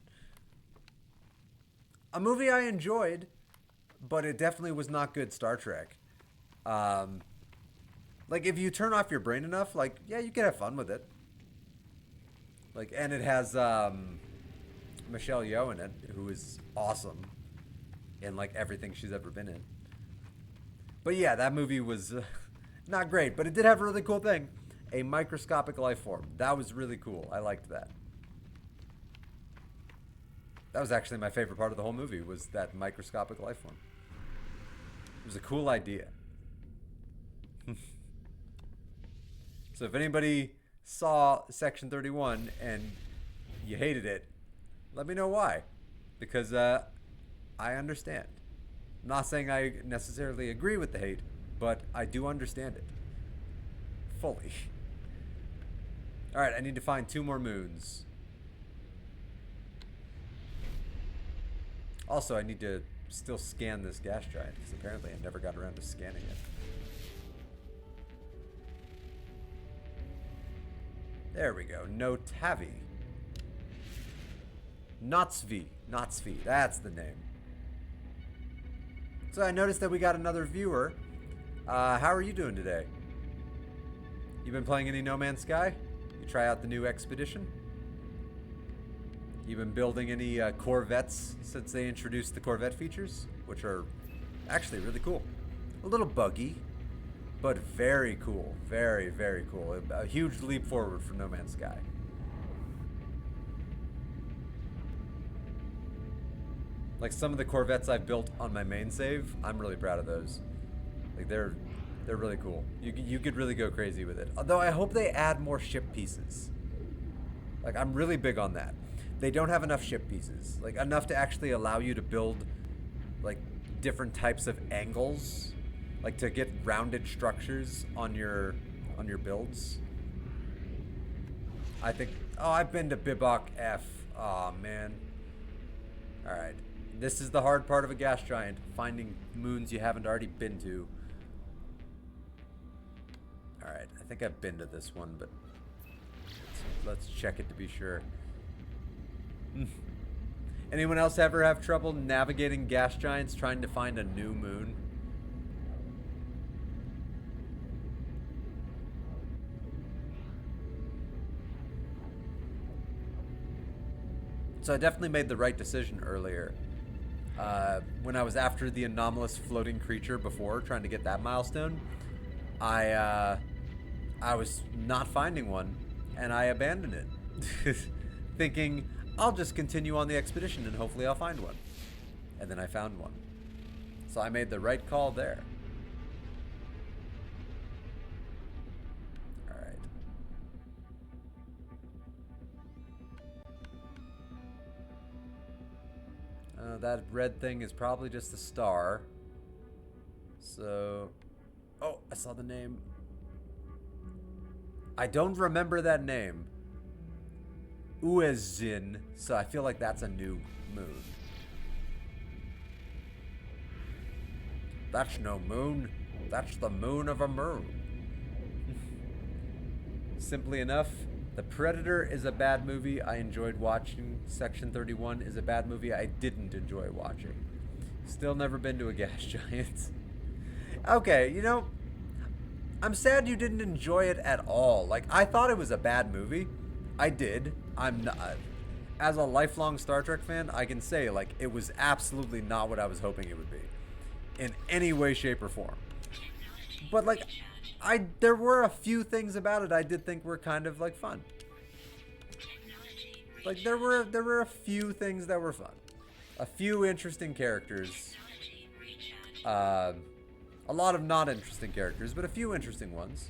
A movie I enjoyed, but it definitely was not good Star Trek. Like, if you turn off your brain enough, like, yeah, you can have fun with it. Like, and it has Michelle Yeoh in it, who is awesome in, like, everything she's ever been in. But yeah, that movie was not great, but it did have a really cool thing. A microscopic life form. That was really cool. I liked that. That was actually my favorite part of the whole movie, was that microscopic life form. It was a cool idea. So if anybody saw Section 31 and you hated it, let me know why. Because I understand. I'm not saying I necessarily agree with the hate, but I do understand it. Fully. Alright, I need to find 2 more moons. Also, I need to still scan this gas giant, because apparently I never got around to scanning it. There we go. Notavi. Notsvi. Notsvi. That's the name. So I noticed that we got another viewer. How are you doing today? You been playing any No Man's Sky? You try out the new Expedition? You been building any Corvettes since they introduced the Corvette features? Which are actually really cool. A little buggy, but very cool. Very, very cool. A huge leap forward for No Man's Sky. Like some of the Corvettes I've built on my main save, I'm really proud of those. Like they're really cool. You could really go crazy with it. Although I hope they add more ship pieces. Like I'm really big on that. They don't have enough ship pieces. Like enough to actually allow you to build like different types of angles, like to get rounded structures on your builds. I think. Oh, I've been to Bibok F. Oh man. All right. This is the hard part of a gas giant: finding moons you haven't already been to. All right. I think I've been to this one, but let's check it to be sure. Anyone else ever have trouble navigating gas giants trying to find a new moon? So I definitely made the right decision earlier. When I was after the anomalous floating creature before, trying to get that milestone, I was not finding one, and I abandoned it, thinking I'll just continue on the expedition and hopefully I'll find one. And then I found one. So I made the right call there. All right. That red thing is probably just a star. So, oh, I saw the name. I don't remember that name. Uezin. So I feel like that's a new moon. That's no moon. That's the moon of a moon. Simply enough, The Predator is a bad movie I enjoyed watching. Section 31 is a bad movie I didn't enjoy watching. Still never been to a gas giant. Okay, you know, I'm sad you didn't enjoy it at all. Like, I thought it was a bad movie. I did. I'm not. As a lifelong Star Trek fan, I can say, like, it was absolutely not what I was hoping it would be. In any way, shape, or form. But, like, there were a few things about it I did think were kind of, like, fun. Like, there were a few things that were fun. A few interesting characters. A lot of not interesting characters, but a few interesting ones.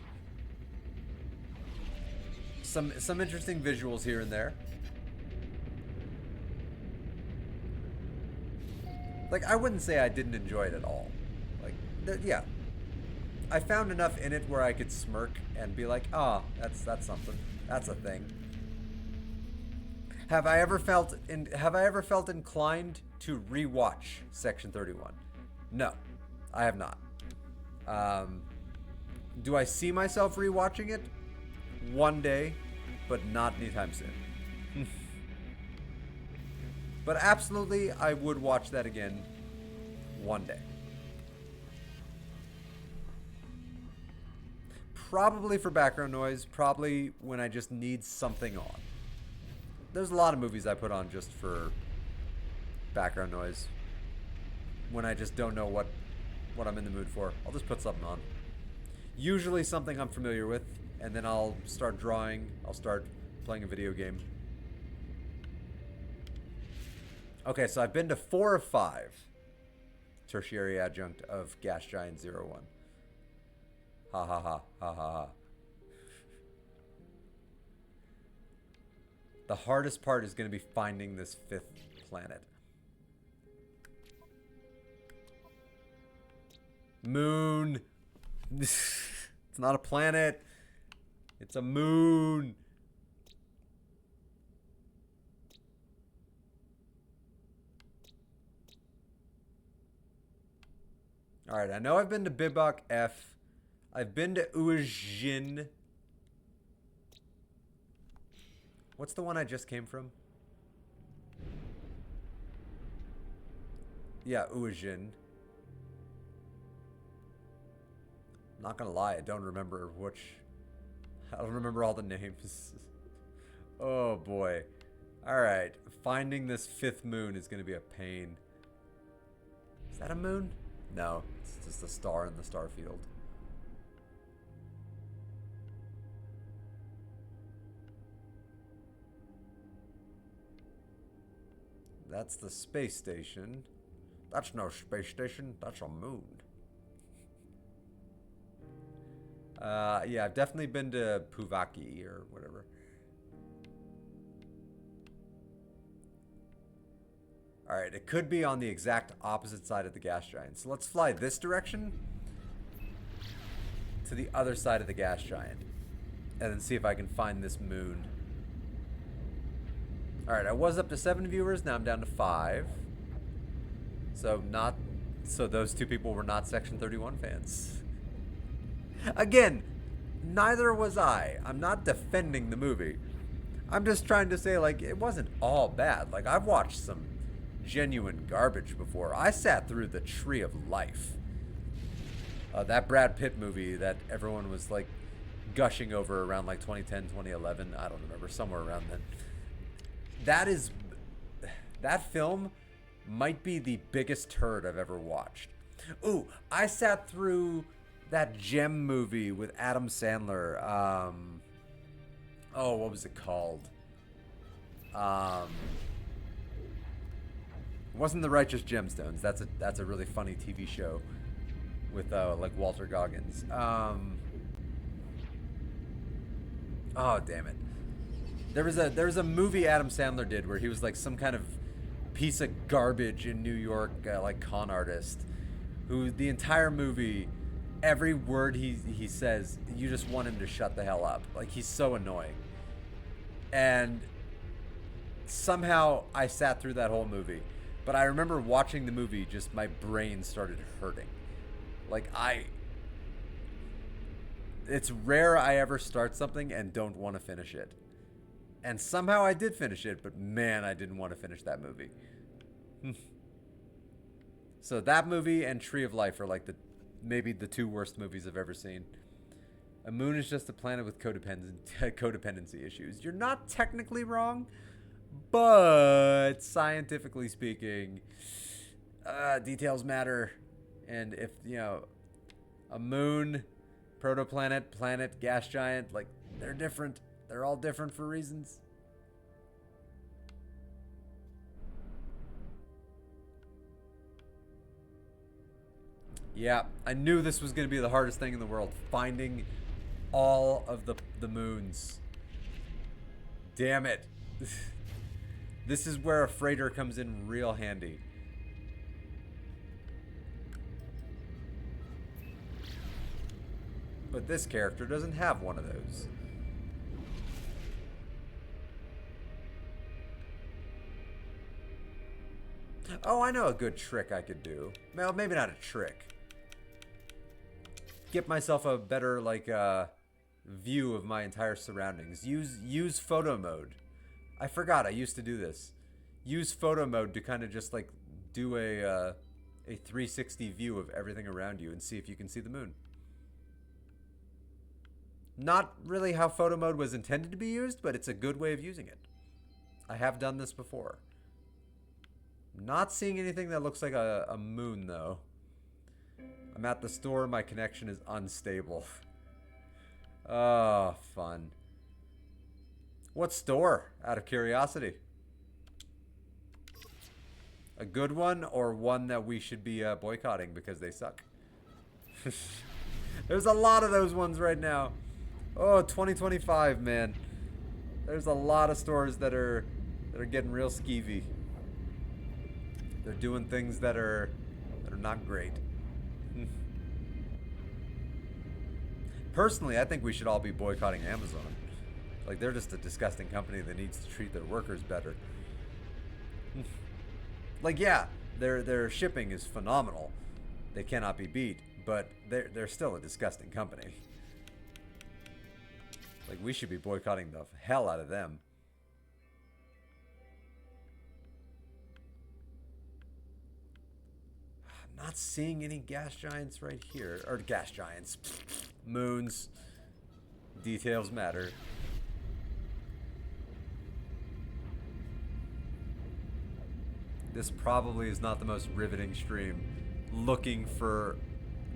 Some interesting visuals here and there. Like, I wouldn't say I didn't enjoy it at all. Like, yeah. I found enough in it where I could smirk and be like, ah, oh, that's something. That's a thing. Have I ever felt inclined to rewatch Section 31? No, I have not. Do I see myself rewatching it? One day, but not anytime soon. But absolutely, I would watch that again one day. Probably for background noise, probably when I just need something on. There's a lot of movies I put on just for background noise. When I just don't know what I'm in the mood for. I'll just put something on. Usually something I'm familiar with, and then I'll start drawing, I'll start playing a video game. Okay, so I've been to 4 of 5 tertiary adjunct of Gas Giant 01. Ha ha ha ha ha ha. The hardest part is going to be finding this 5th planet. Moon. It's not a planet. It's a moon. Alright, I know I've been to Bibok F. I've been to Uajin. What's the one I just came from? Yeah, Uajin. Not gonna lie, I don't remember which. I don't remember all the names. Oh boy. Alright, finding this 5th moon is gonna be a pain. Is that a moon? No, it's just a star in the star field. That's the space station. That's no space station, that's a moon. Yeah, I've definitely been to Puvaki or whatever. Alright, it could be on the exact opposite side of the gas giant. So let's fly this direction to the other side of the gas giant. And then see if I can find this moon. Alright, I was up to 7 viewers, now I'm down to 5. So those two people were not Section 31 fans. Again, neither was I. I'm not defending the movie. I'm just trying to say, like, it wasn't all bad. Like, I've watched some genuine garbage before. I sat through The Tree of Life. That Brad Pitt movie that everyone was, like, gushing over around, like, 2010, 2011. I don't remember. Somewhere around then. That film might be the biggest turd I've ever watched. Ooh, I sat through that Gem movie with Adam Sandler. Oh, what was it called? It wasn't The Righteous Gemstones. That's a really funny TV show with like Walter Goggins. Oh, damn it. There was a movie Adam Sandler did where he was like some kind of piece of garbage in New York, like con artist, who the entire movie, every word he says, you just want him to shut the hell up. Like, he's so annoying. And somehow I sat through that whole movie. But I remember watching the movie, just my brain started hurting. Like, it's rare I ever start something and don't want to finish it. And somehow I did finish it, but man, I didn't want to finish that movie. So that movie and Tree of Life are like maybe the two worst movies I've ever seen. A moon is just a planet with codependency issues. You're not technically wrong, but scientifically speaking, details matter. And if, a moon, protoplanet, planet, gas giant, like, they're different. They're all different for reasons. Yeah, I knew this was going to be the hardest thing in the world. Finding all of the moons. Damn it. This is where a freighter comes in real handy. But this character doesn't have one of those. Oh, I know a good trick I could do. Well, maybe not a trick. Get myself a better, like, view of my entire surroundings. Use photo mode. I forgot I used to do this. Use photo mode to kind of just, like, do a 360 view of everything around you and see if you can see the moon. Not really how photo mode was intended to be used, but it's a good way of using it. I have done this before. Not seeing anything that looks like a moon, though. I'm at the store. My connection is unstable. Oh, fun. What store, out of curiosity? A good one, or one that we should be boycotting because they suck? There's a lot of those ones right now. Oh, 2025, man. There's a lot of stores that are getting real skeevy. They're doing things that are not great. Personally, I think we should all be boycotting Amazon. Like, they're just a disgusting company that needs to treat their workers better. Like, yeah, their shipping is phenomenal. They cannot be beat, but they're still a disgusting company. Like, we should be boycotting the hell out of them. I'm not seeing any gas giants right here. Or gas giants. Moons. Details matter. This probably is not the most riveting stream. Looking for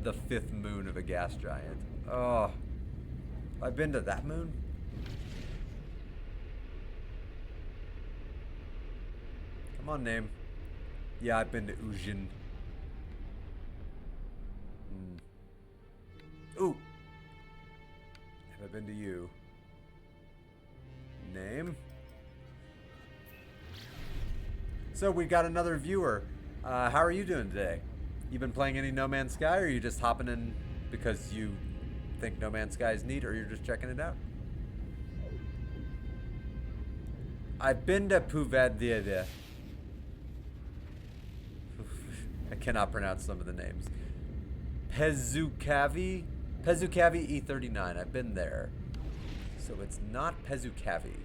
the 5th moon of a gas giant. Oh. I've been to that moon? Come on, name. Yeah, I've been to Ujin. Ooh. Have I been to you? Name? So we got another viewer. How are you doing today? You been playing any No Man's Sky, or are you just hopping in because you think No Man's Sky is neat, or you're just checking it out? I've been to Puvadiada. I cannot pronounce some of the names. Pezukavi? Pezukavi E39. I've been there. So it's not Pezukavi.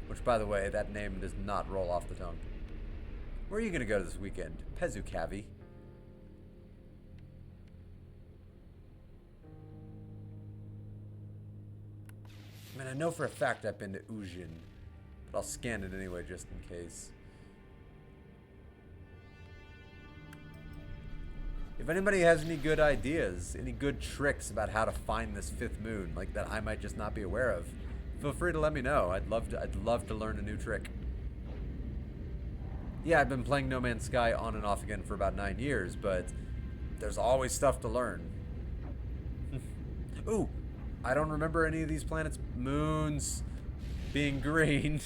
Which, by the way, that name does not roll off the tongue. Where are you going to go this weekend? Pezukavi. I mean, I know for a fact I've been to Ujin, but I'll scan it anyway just in case. If anybody has any good ideas, any good tricks about how to find this fifth moon, like that I might just not be aware of, feel free to let me know. I'd love to learn a new trick. Yeah, I've been playing No Man's Sky on and off again for about 9 years, but there's always stuff to learn. Ooh, I don't remember any of these planets' moons being green.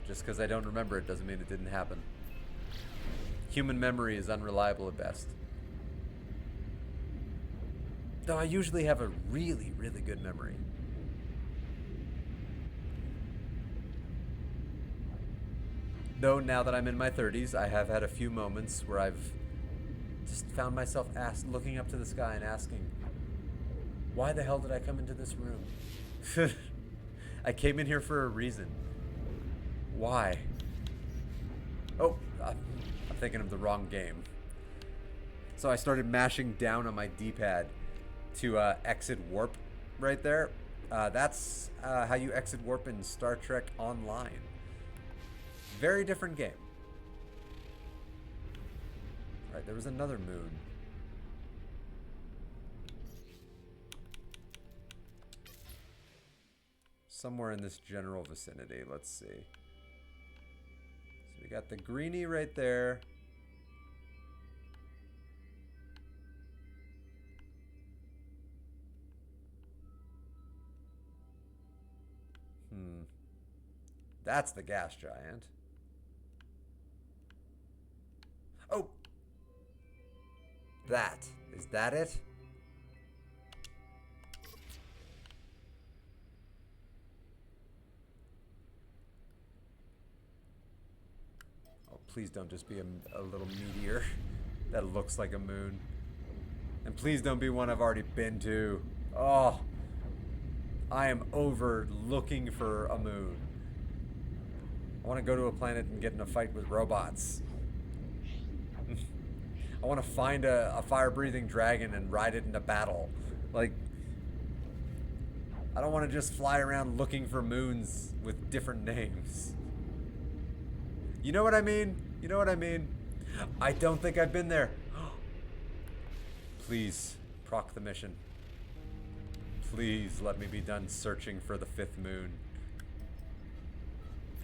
Just because I don't remember it doesn't mean it didn't happen. Human memory is unreliable at best. Though I usually have a really, really good memory. Though now that I'm in my 30s, I have had a few moments where I've just found myself looking up to the sky and asking, why the hell did I come into this room? I came in here for a reason. Why? Oh, I'm thinking of the wrong game. So I started mashing down on my D-pad to exit warp right there. That's how you exit warp in Star Trek Online. Very different game. Right, there was another moon. Somewhere in this general vicinity. Let's see. So we got the greenie right there. That's the gas giant. Oh! Is that it? Oh, please don't just be a little meteor that looks like a moon. And please don't be one I've already been to. Oh, I am over looking for a moon. I want to go to a planet and get in a fight with robots. I want to find a fire-breathing dragon and ride it into battle. Like, I don't want to just fly around looking for moons with different names. You know what I mean? You know what I mean? I don't think I've been there. Please, proc the mission. Please let me be done searching for the fifth moon.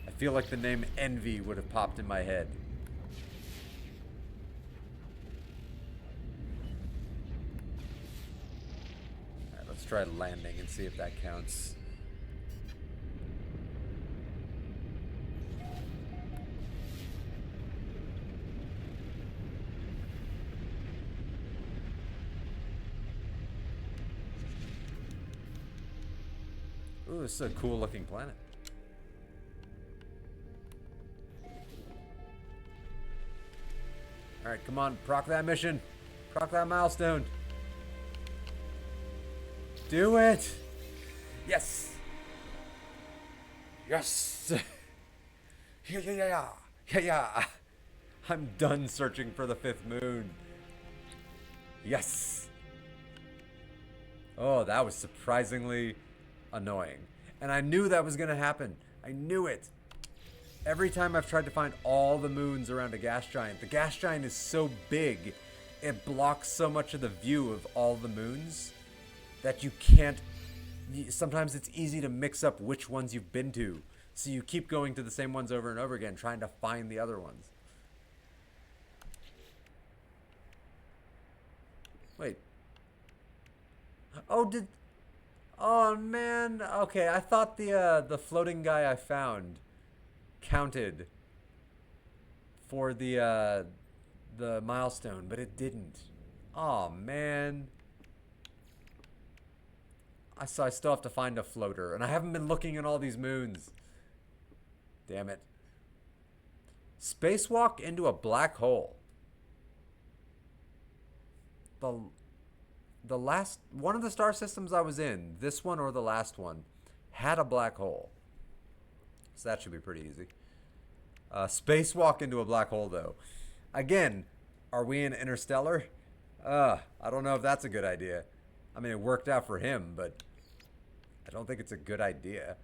I feel like the name Envy would have popped in my head. Alright, let's try landing and see if that counts. Ooh, this is a cool looking planet. Alright, come on, proc that mission. Proc that milestone. Do it! Yes! Yes! Yeah. I'm done searching for the fifth moon. Yes! Oh, that was surprisingly annoying. And I knew that was going to happen. I knew it. Every time I've tried to find all the moons around a gas giant, the gas giant is so big, it blocks so much of the view of all the moons that you can't. Sometimes it's easy to mix up which ones you've been to. So you keep going to the same ones over and over again, trying to find the other ones. Wait. Oh, Oh man. Okay, I thought the floating guy I found counted for the milestone, but it didn't. Oh man. I still have to find a floater, and I haven't been looking at all these moons. Damn it. Spacewalk into a black hole. The the last one of the star systems I was in, this one or the last one, had a black hole. So that should be pretty easy. Spacewalk into a black hole, though. Again, are we in Interstellar? I don't know if that's a good idea. I mean, it worked out for him, but I don't think it's a good idea.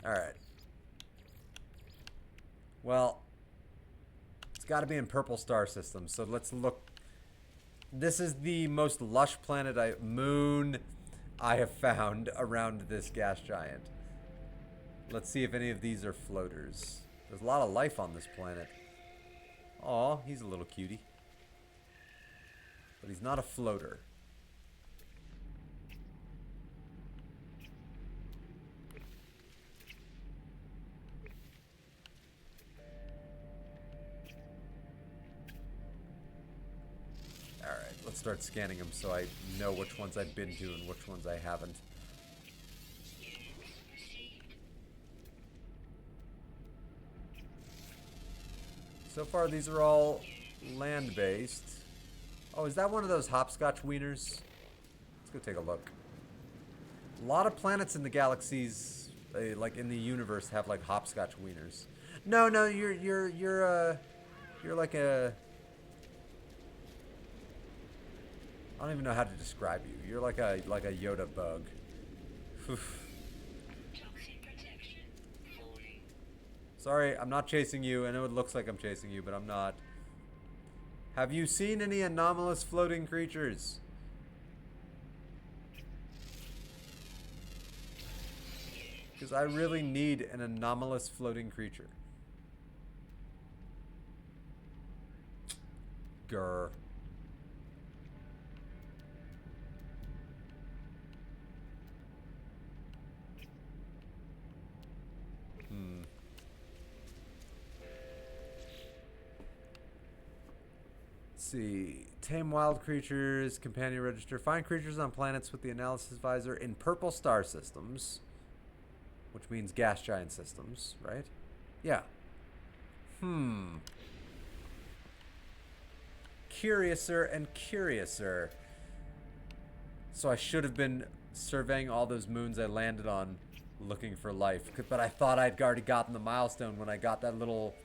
Alright. Well, it's got to be in purple star system, so let's look. This is the most lush moon I have found around this gas giant. Let's see if any of these are floaters. There's a lot of life on this planet. Aw, he's a little cutie. But he's not a floater. Alright, let's start scanning them so I know which ones I've been to and which ones I haven't. So far, these are all land-based. Oh, is that one of those hopscotch wieners? Let's go take a look. A lot of planets in the galaxies, like in the universe, have like hopscotch wieners. No, you're like a. I don't even know how to describe you. You're like a Yoda bug. Sorry, I'm not chasing you. I know it looks like I'm chasing you, but I'm not. Have you seen any anomalous floating creatures? Because I really need an anomalous floating creature. Grr. See, tame wild creatures, companion register, find creatures on planets with the analysis visor in purple star systems, which means gas giant systems, right? Yeah. Curiouser and curiouser. So I should have been surveying all those moons I landed on looking for life, but I thought I'd already gotten the milestone when I got that little,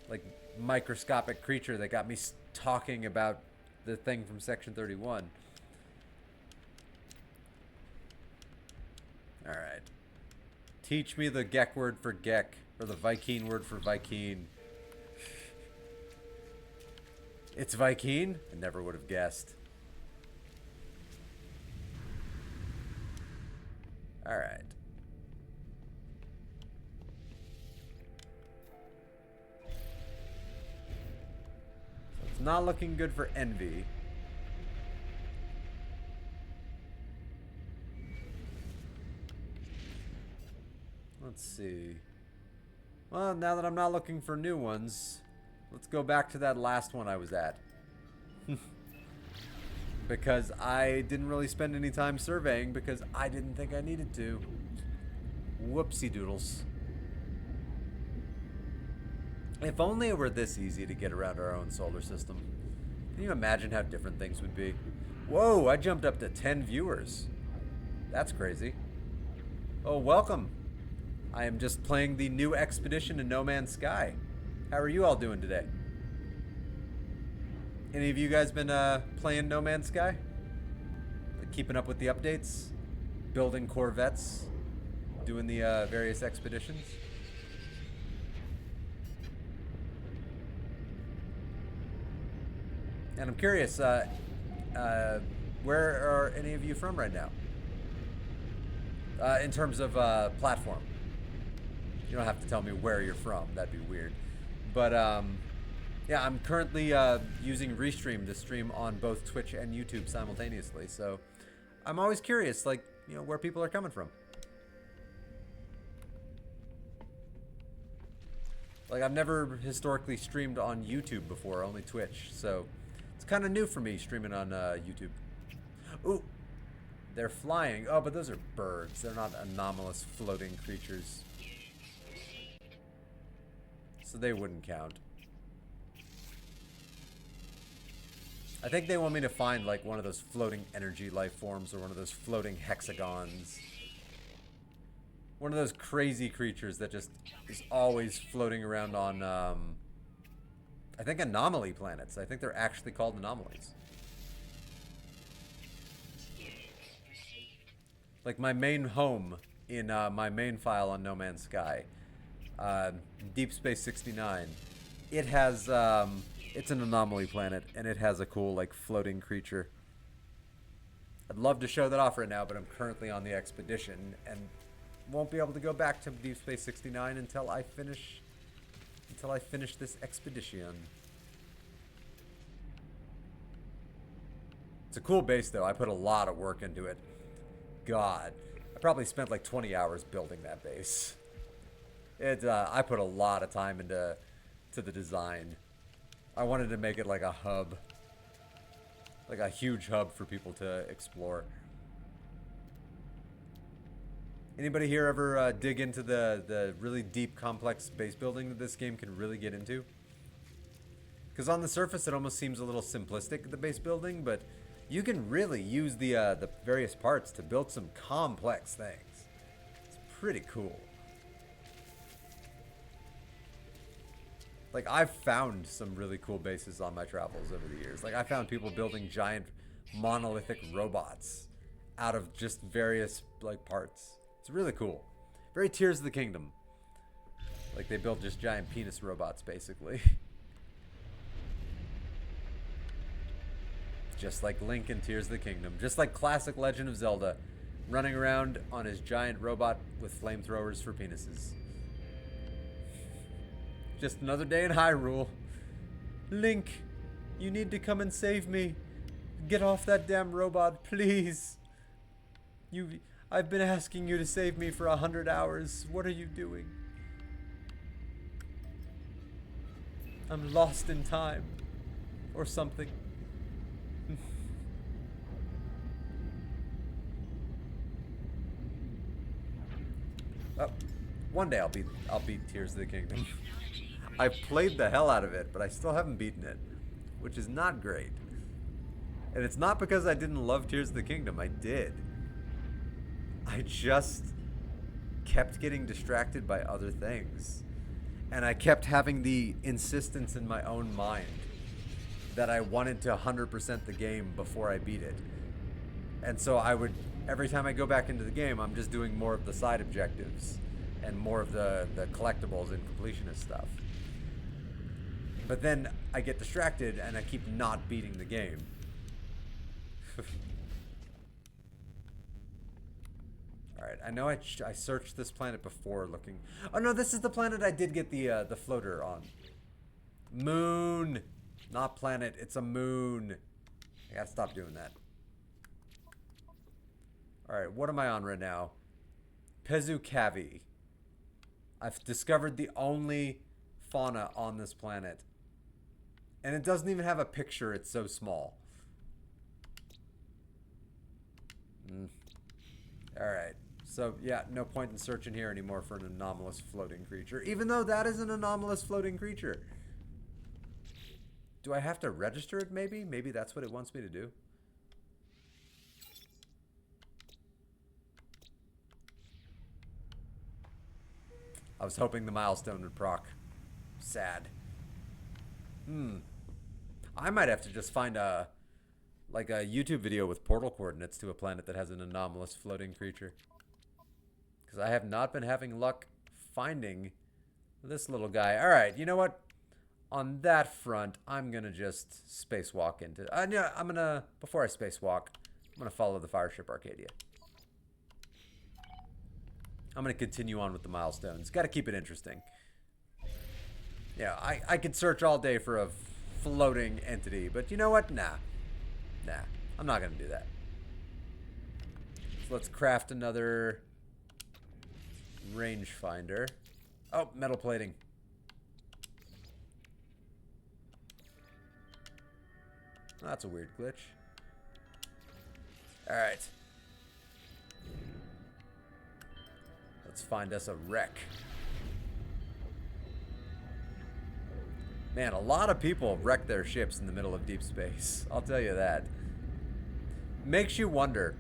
like, microscopic creature that got me talking about the thing from section 31. Alright. Teach me the Gek word for Gek, or the Vy'keen word for Vy'keen. It's Vy'keen? I never would have guessed. Alright. Not looking good for envy. Let's see. Well, now that I'm not looking for new ones, let's go back to that last one I was at. Because I didn't really spend any time surveying because I didn't think I needed to. Whoopsie doodles. If only it were this easy to get around our own solar system. Can you imagine how different things would be? Whoa, I jumped up to 10 viewers. That's crazy. Oh, welcome. I am just playing the new expedition in No Man's Sky. How are you all doing today? Any of you guys been playing No Man's Sky? Keeping up with the updates? Building corvettes? Doing the various expeditions? And I'm curious, where are any of you from right now? In terms of platform. You don't have to tell me where you're from. That'd be weird. But, Yeah, I'm currently using Restream to stream on both Twitch and YouTube simultaneously. So I'm always curious, like, where people are coming from. Like, I've never historically streamed on YouTube before, only Twitch. So it's kind of new for me streaming on YouTube. Ooh, they're flying. Oh, but those are birds. They're not anomalous floating creatures. So they wouldn't count. I think they want me to find like one of those floating energy life forms or one of those floating hexagons. One of those crazy creatures that just is always floating around on, I think, anomaly planets. I think they're actually called anomalies. Like my main home in my main file on No Man's Sky, uh, Deep Space 69. It has, it's an anomaly planet, and it has a cool, like, floating creature. I'd love to show that off right now, but I'm currently on the expedition, and won't be able to go back to Deep Space 69 until I finish this expedition. It's a cool base, though. I put a lot of work into it. God, I probably spent like 20 hours building that base. I put a lot of time into the design. I wanted to make it like a hub, like a huge hub for people to explore. Anybody here ever dig into the really deep, complex base building that this game can really get into? Because on the surface, it almost seems a little simplistic, the base building, but you can really use the various parts to build some complex things. It's pretty cool. Like, I've found some really cool bases on my travels over the years. Like, I found people building giant monolithic robots out of just various, like, parts. It's really cool. Very Tears of the Kingdom. Like, they built just giant penis robots, basically. Just like Link in Tears of the Kingdom. Just like classic Legend of Zelda. Running around on his giant robot with flamethrowers for penises. Just another day in Hyrule. Link, you need to come and save me. Get off that damn robot, please. I've been asking you to save me for 100 hours. What are you doing? I'm lost in time. Or something. Oh, one day I'll beat Tears of the Kingdom. I've played the hell out of it, but I still haven't beaten it, which is not great. And it's not because I didn't love Tears of the Kingdom. I did. I just kept getting distracted by other things. And I kept having the insistence in my own mind that I wanted to 100% the game before I beat it. And so every time I go back into the game, I'm just doing more of the side objectives and more of the collectibles and completionist stuff. But then I get distracted and I keep not beating the game. Alright, I know I searched this planet before looking... Oh no, this is the planet I did get the floater on. Moon! Not planet, it's a moon. I gotta stop doing that. Alright, what am I on right now? Pezucavi. I've discovered the only fauna on this planet. And it doesn't even have a picture, it's so small. Alright. So, yeah, no point in searching here anymore for an anomalous floating creature. Even though that is an anomalous floating creature. Do I have to register it, maybe? Maybe that's what it wants me to do. I was hoping the milestone would proc. Sad. I might have to just find a YouTube video with portal coordinates to a planet that has an anomalous floating creature. Because I have not been having luck finding this little guy. Alright, you know what? On that front, I'm going to just spacewalk into... yeah, I'm going to... Before I spacewalk, I'm going to follow the Fireship Arcadia. I'm going to continue on with the milestones. Got to keep it interesting. Yeah, I could search all day for a floating entity, but you know what? Nah, I'm not gonna do that. So let's craft another rangefinder. Oh, metal plating. That's a weird glitch. Alright. Let's find us a wreck. Man, a lot of people wreck their ships in the middle of deep space. I'll tell you that. Makes you wonder,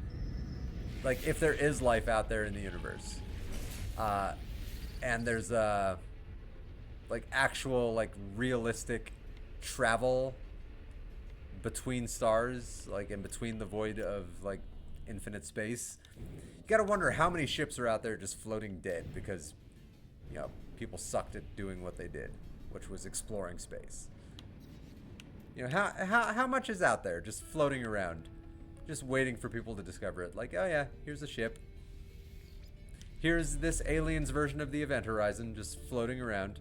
like, if there is life out there in the universe. And there's, like, actual, like, realistic travel between stars, like, in between the void of, like, infinite space. You gotta wonder how many ships are out there just floating dead because, you know, people sucked at doing what they did, which was exploring space. You know, how much is out there just floating around, just waiting for people to discover it? Like, oh yeah, here's a ship. Here's this aliens version of the event horizon just floating around.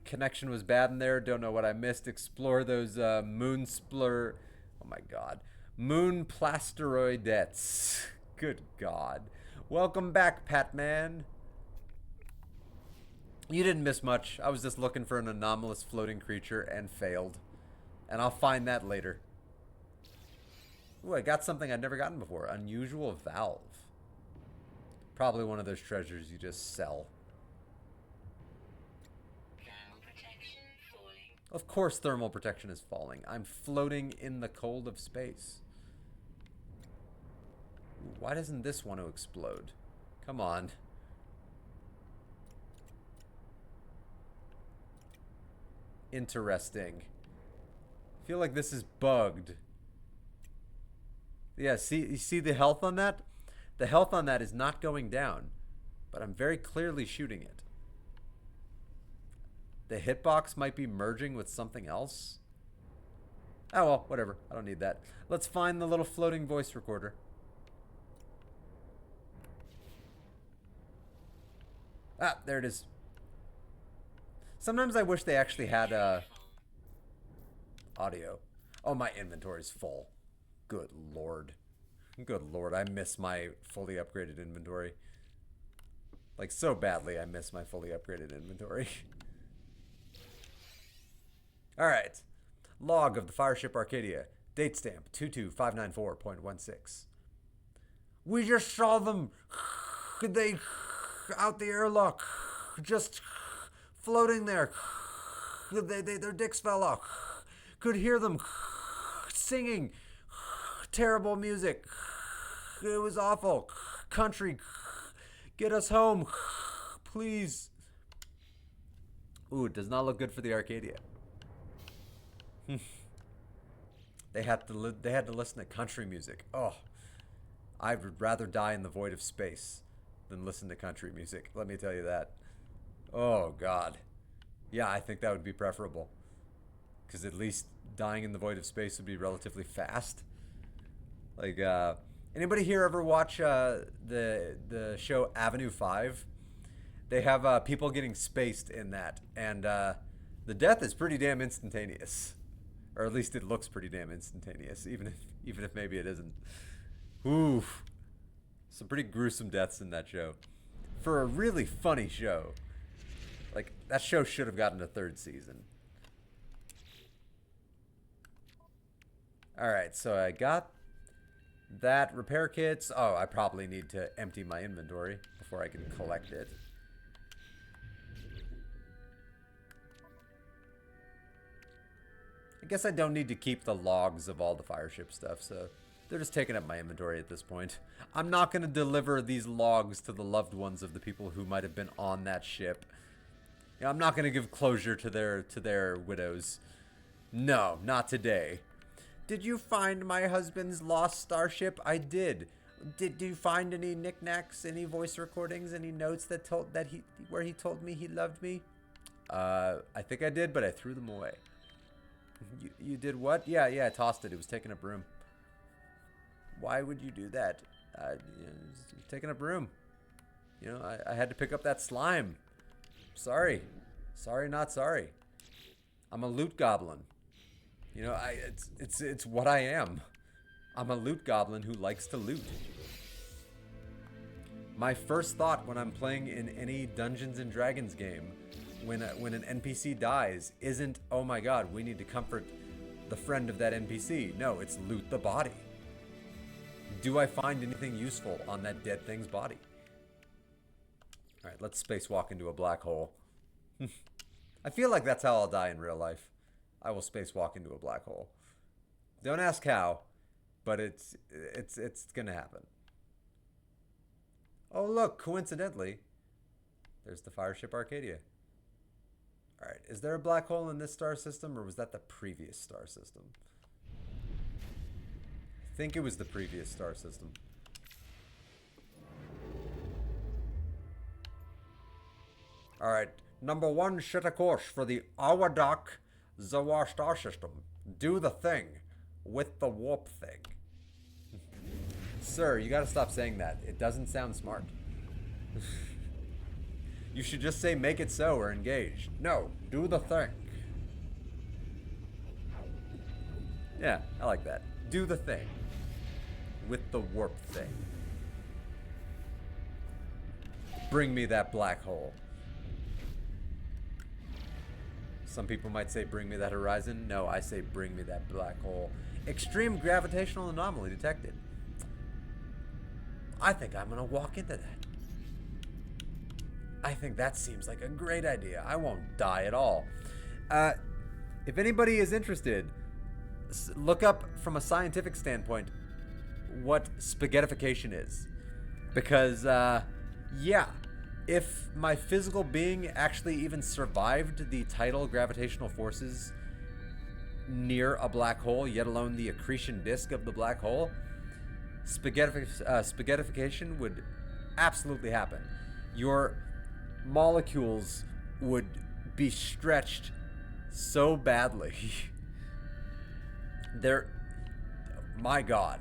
Connection was bad in there. Don't know what I missed. Explore those moon splur. Oh my god. Moon plasteroidettes. Good god. Welcome back, Patman. You didn't miss much. I was just looking for an anomalous floating creature and failed. And I'll find that later. Ooh, I got something I'd never gotten before. Unusual valve. Probably one of those treasures you just sell. Of course thermal protection is falling. I'm floating in the cold of space. Ooh, why doesn't this want to explode? Come on. Interesting. I feel like this is bugged. Yeah, see, you see the health on that? The health on that is not going down, but I'm very clearly shooting it. The hitbox might be merging with something else. Oh well, whatever. I don't need that. Let's find the little floating voice recorder. Ah, there it is. Sometimes I wish they actually had audio. Oh, my inventory's full. Good lord. Good lord, I miss my fully upgraded inventory. Like, so badly I miss my fully upgraded inventory. Alright. Log of the Fireship Arcadia. Date stamp 22594.16. We just saw them. They out the airlock. Just floating there. Their dicks fell off. Could hear them singing. Terrible music. It was awful. Country. Get us home. Please. Ooh, it does not look good for the Arcadia. They had to listen to country music. Oh, I would rather die in the void of space than listen to country music. Let me tell you that. Oh god. Yeah, I think that would be preferable. Because at least dying in the void of space would be relatively fast. Like, anybody here ever watch the show Avenue 5? They have people getting spaced in that, and the death is pretty damn instantaneous, or at least it looks pretty damn instantaneous, even if maybe it isn't. Oof, some pretty gruesome deaths in that show, for a really funny show. Like, that show should have gotten a third season. All right, so I got that repair kits. Oh, I probably need to empty my inventory before I can collect it. I guess I don't need to keep the logs of all the fireship stuff, so they're just taking up my inventory at this point. I'm not going to deliver these logs to the loved ones of the people who might have been on that ship. You know, I'm not going to give closure to their widows. No, not today. Did you find my husband's lost starship? I did. Did you find any knickknacks, any voice recordings, any notes where he told me he loved me? I think I did, but I threw them away. You did what? Yeah, I tossed it. It was taking up room. Why would you do that? You know, taking up room. You know, I had to pick up that slime. Sorry. Sorry, not sorry. I'm a loot goblin. You know, it's what I am. I'm a loot goblin who likes to loot. My first thought when I'm playing in any Dungeons and Dragons game, when an NPC dies, isn't, oh my god, we need to comfort the friend of that NPC. No, it's loot the body. Do I find anything useful on that dead thing's body? All right, let's spacewalk into a black hole. I feel like that's how I'll die in real life. I will spacewalk into a black hole. Don't ask how, but it's gonna happen. Oh look, coincidentally, there's the Fireship Arcadia. All right, is there a black hole in this star system, or was that the previous star system? I think it was the previous star system. All right, number one, set a course for the Awadak Zawar star system. Do the thing with the warp thing. Sir, you gotta stop saying that. It doesn't sound smart. You should just say make it so or engage. No, do the thing. Yeah, I like that. Do the thing with the warp thing. Bring me that black hole. Some people might say bring me that horizon. No, I say bring me that black hole. Extreme gravitational anomaly detected. I think I'm gonna walk into that. I think that seems like a great idea. I won't die at all. If anybody is interested, look up from a scientific standpoint what spaghettification is. Because, yeah, if my physical being actually even survived the tidal gravitational forces near a black hole, yet alone the accretion disk of the black hole, spaghettification would absolutely happen. Your molecules would be stretched so badly. My god,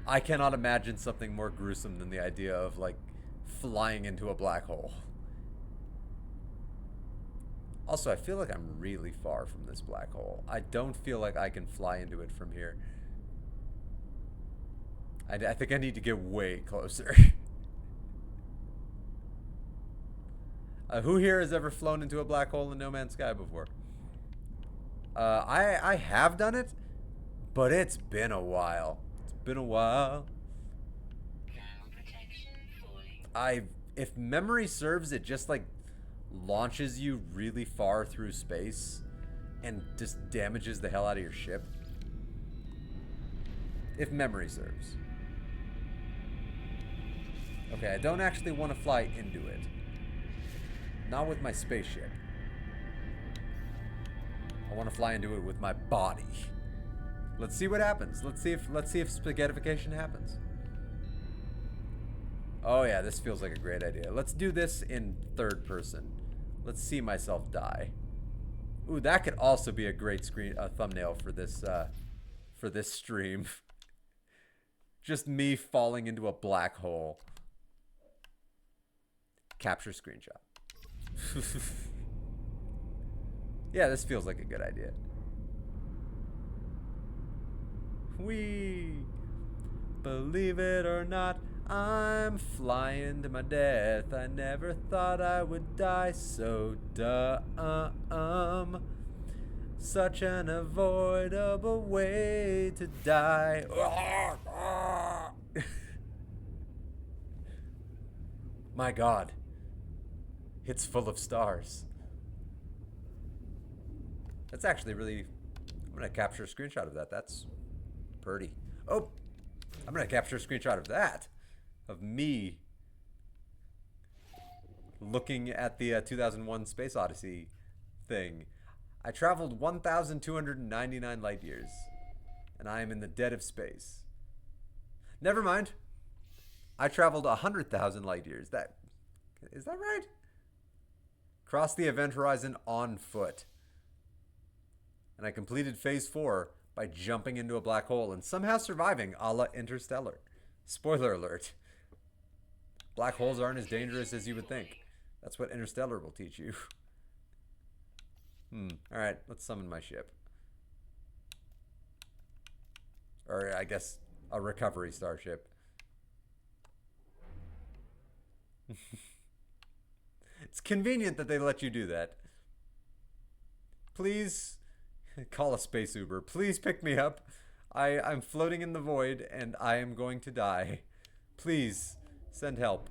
I cannot imagine something more gruesome than the idea of like flying into a black hole. Also, I feel like I'm really far from this black hole. I don't feel like I can fly into it from here. I think I need to get way closer. Who here has ever flown into a black hole in No Man's Sky before? I have done it, but it's been a while. It's been a while. If memory serves, it just like launches you really far through space and just damages the hell out of your ship. If memory serves. Okay, I don't actually want to fly into it. Not with my spaceship. I want to fly into it with my body. Let's see what happens. Let's see if spaghettification happens. Oh yeah, this feels like a great idea. Let's do this in third person. Let's see myself die. Ooh, that could also be a great thumbnail for this stream. Just me falling into a black hole. Capture screenshot. Yeah, this feels like a good idea. Whee! Believe it or not, I'm flying to my death. I never thought I would die so dumb. Such an avoidable way to die. My god. It's full of stars. That's actually really... I'm going to capture a screenshot of that. That's pretty. Oh! I'm going to capture a screenshot of that. Of me looking at the 2001 Space Odyssey thing. I traveled 1,299 light years. And I am in the dead of space. Never mind. I traveled 100,000 light years. Is that right? Crossed the event horizon on foot. And I completed phase 4 by jumping into a black hole and somehow surviving, a la Interstellar. Spoiler alert. Black holes aren't as dangerous as you would think. That's what Interstellar will teach you. Alright, let's summon my ship. Or I guess a recovery starship. It's convenient that they let you do that. Please call a space Uber. Please pick me up. I'm floating in the void and I am going to die. Please send help.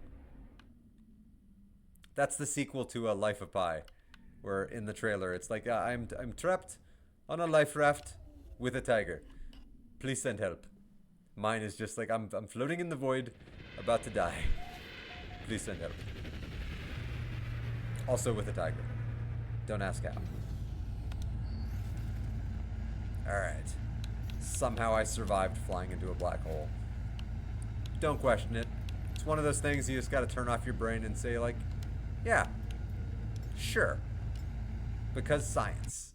That's the sequel to A Life of Pi, where in the trailer it's like I'm trapped on a life raft with a tiger. Please send help. Mine is just like I'm floating in the void, about to die. Please send help. Also with a tiger. Don't ask how. Alright. Somehow I survived flying into a black hole. Don't question it. It's one of those things you just gotta turn off your brain and say like, yeah, sure. Because science.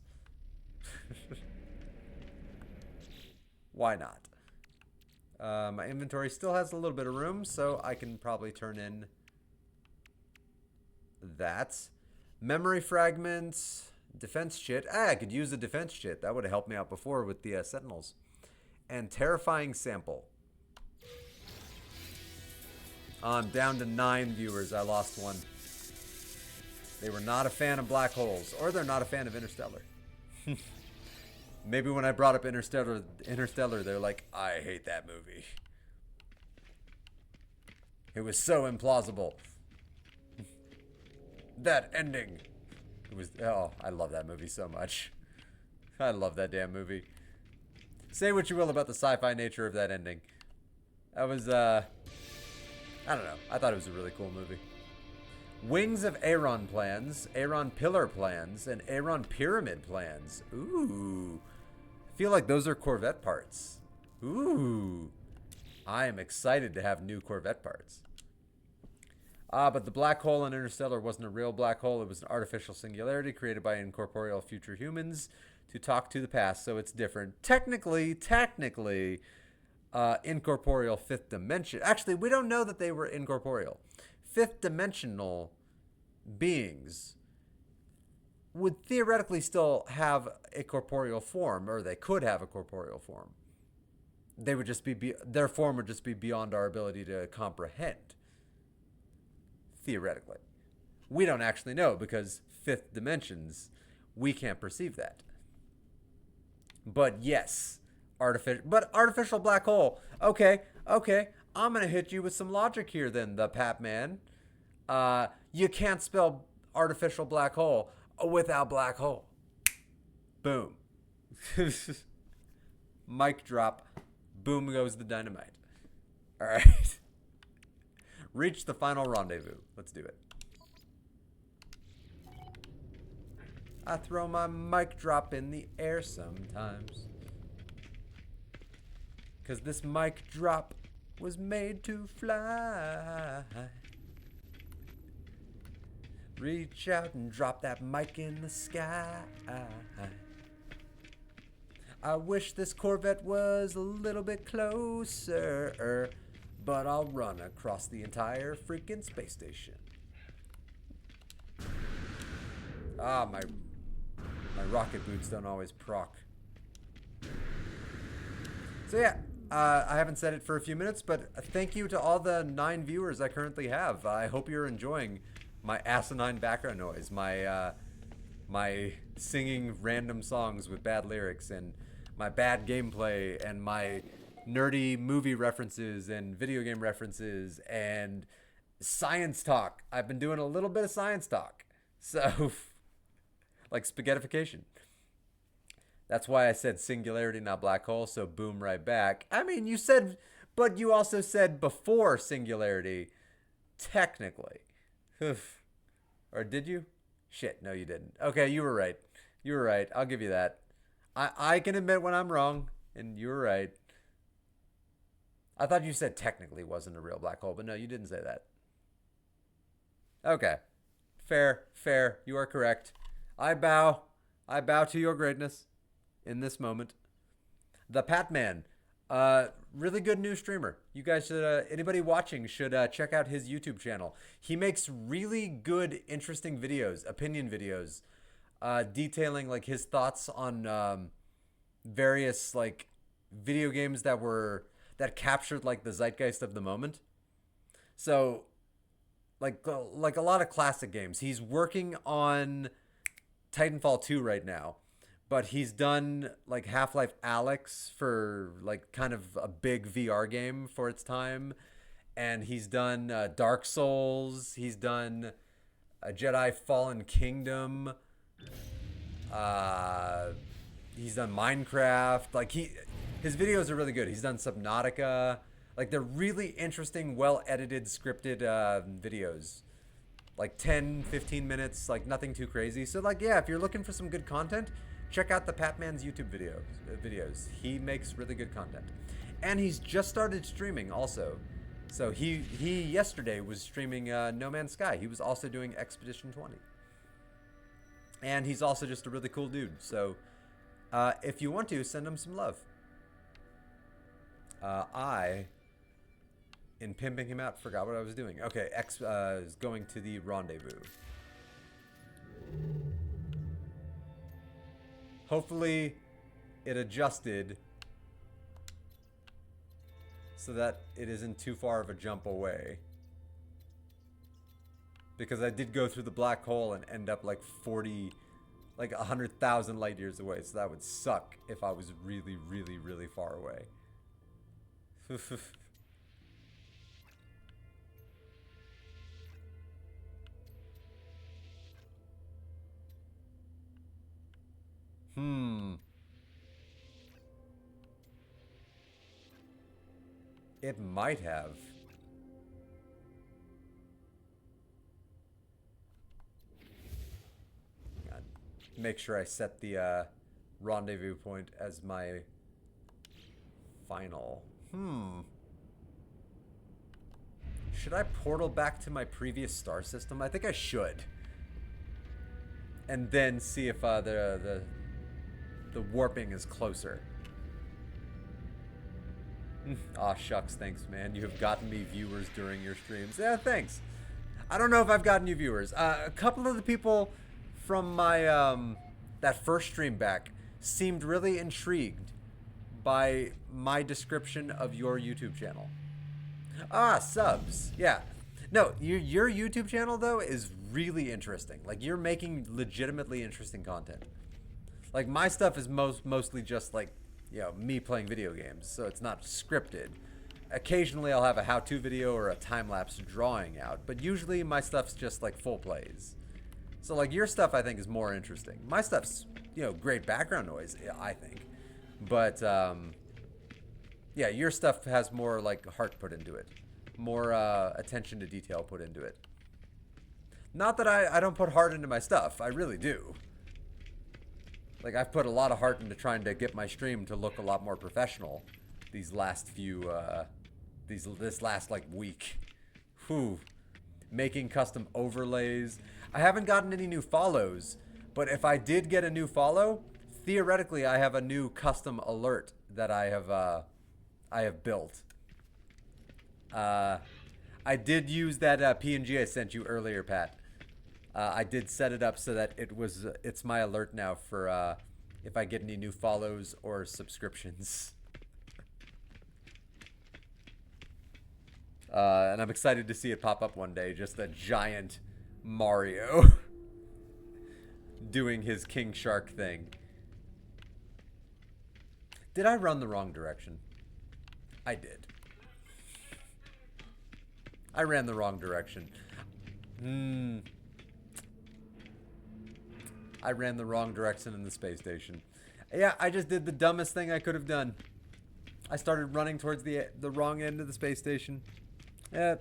Why not? My inventory still has a little bit of room, so I can probably turn in that. Memory fragments, defense chit. I could use the defense chit. That would have helped me out before with the Sentinels. And terrifying sample. I'm down to 9 viewers. I lost one. They were not a fan of black holes, or they're not a fan of Interstellar. Maybe when I brought up Interstellar, they're like, I hate that movie. It was so implausible. That ending. It was, oh, I love that movie so much. I love that damn movie. Say what you will about the sci-fi nature of that ending. That was, I don't know. I thought it was a really cool movie. Wings of Aaron plans, Aaron pillar plans, and Aaron pyramid plans. Ooh. I feel like those are Corvette parts. Ooh. I am excited to have new Corvette parts. But the black hole in Interstellar wasn't a real black hole. It was an artificial singularity created by incorporeal future humans to talk to the past, so it's different. Technically, incorporeal fifth dimension. Actually, we don't know that they were incorporeal. Fifth dimensional beings would theoretically still have a corporeal form, or they could have a corporeal form. They would just be their form would just be beyond our ability to comprehend. Theoretically. We don't actually know because fifth dimensions, we can't perceive that. But yes, artificial black hole. Okay. I'm going to hit you with some logic here then, the Pap Man. You can't spell artificial black hole without black hole. Boom. Mic drop. Boom goes the dynamite. All right. Reach the final rendezvous. Let's do it. I throw my mic drop in the air sometimes. 'Cause this mic drop was made to fly. Reach out and drop that mic in the sky. I wish this Corvette was a little bit closer, but I'll run across the entire freaking space station. My rocket boots don't always proc. So yeah, I haven't said it for a few minutes, but thank you to all the 9 viewers I currently have. I hope you're enjoying my asinine background noise, my singing random songs with bad lyrics, and my bad gameplay, and my nerdy movie references and video game references and science talk. I've been doing a little bit of science talk. So, like spaghettification. That's why I said singularity, not black hole, so boom right back. I mean, you said, but you also said before singularity, technically. Or did you? Shit, no you didn't. Okay, you were right. You were right. I'll give you that. I can admit when I'm wrong, and you were right. I thought you said technically wasn't a real black hole, but no, you didn't say that. Okay. Fair. You are correct. I bow to your greatness in this moment. The Pat Man. Really good new streamer. You guys should, anybody watching should check out his YouTube channel. He makes really good, interesting videos, opinion videos, detailing like his thoughts on various like video games that captured like the zeitgeist of the moment. So like a lot of classic games. He's working on Titanfall 2 right now, but he's done like Half-Life Alyx for like kind of a big VR game for its time, and he's done Dark Souls. He's done a Jedi Fallen Kingdom. Uh, he's done Minecraft. His videos are really good. He's done Subnautica. Like they're really interesting, well edited, scripted videos. Like 10, 15 minutes, like nothing too crazy. So like yeah, if you're looking for some good content, check out the Patman's YouTube videos. He makes really good content. And he's just started streaming also. So he yesterday was streaming No Man's Sky. He was also doing Expedition 20. And he's also just a really cool dude. So if you want to, send him some love. In pimping him out, forgot what I was doing. Okay, X is going to the rendezvous. Hopefully it adjusted so that it isn't too far of a jump away. Because I did go through the black hole and end up like 100,000 light years away. So that would suck if I was really, really, really far away. It might have. God. Make sure I set the rendezvous point as my final. Should I portal back to my previous star system? I think I should. And then see if the warping is closer. Aw, shucks, thanks, man. You have gotten me viewers during your streams. Yeah, thanks. I don't know if I've gotten you viewers. A couple of the people from my that first stream back seemed really intrigued by my description of your YouTube channel. Ah, subs. Yeah. No, your YouTube channel, though, is really interesting. Like, you're making legitimately interesting content. Like, my stuff is mostly just, like, you know, me playing video games, so it's not scripted. Occasionally, I'll have a how-to video or a time-lapse drawing out, but usually my stuff's just, like, full plays. So, like, your stuff, I think, is more interesting. My stuff's, you know, great background noise, I think. But, yeah, your stuff has more, like, heart put into it. More attention to detail put into it. Not that I don't put heart into my stuff. I really do. Like, I've put a lot of heart into trying to get my stream to look a lot more professional these last few, this last, like, week. Whew. Making custom overlays. I haven't gotten any new follows, but if I did get a new follow, theoretically I have a new custom alert that I have built. I did use that PNG I sent you earlier, Pat. I did set it up so that it's my alert now for if I get any new follows or subscriptions. And I'm excited to see it pop up one day. Just a giant Mario doing his King Shark thing. Did I run the wrong direction? I did. I ran the wrong direction. I ran the wrong direction in the space station. Yeah, I just did the dumbest thing I could have done. I started running towards the wrong end of the space station. I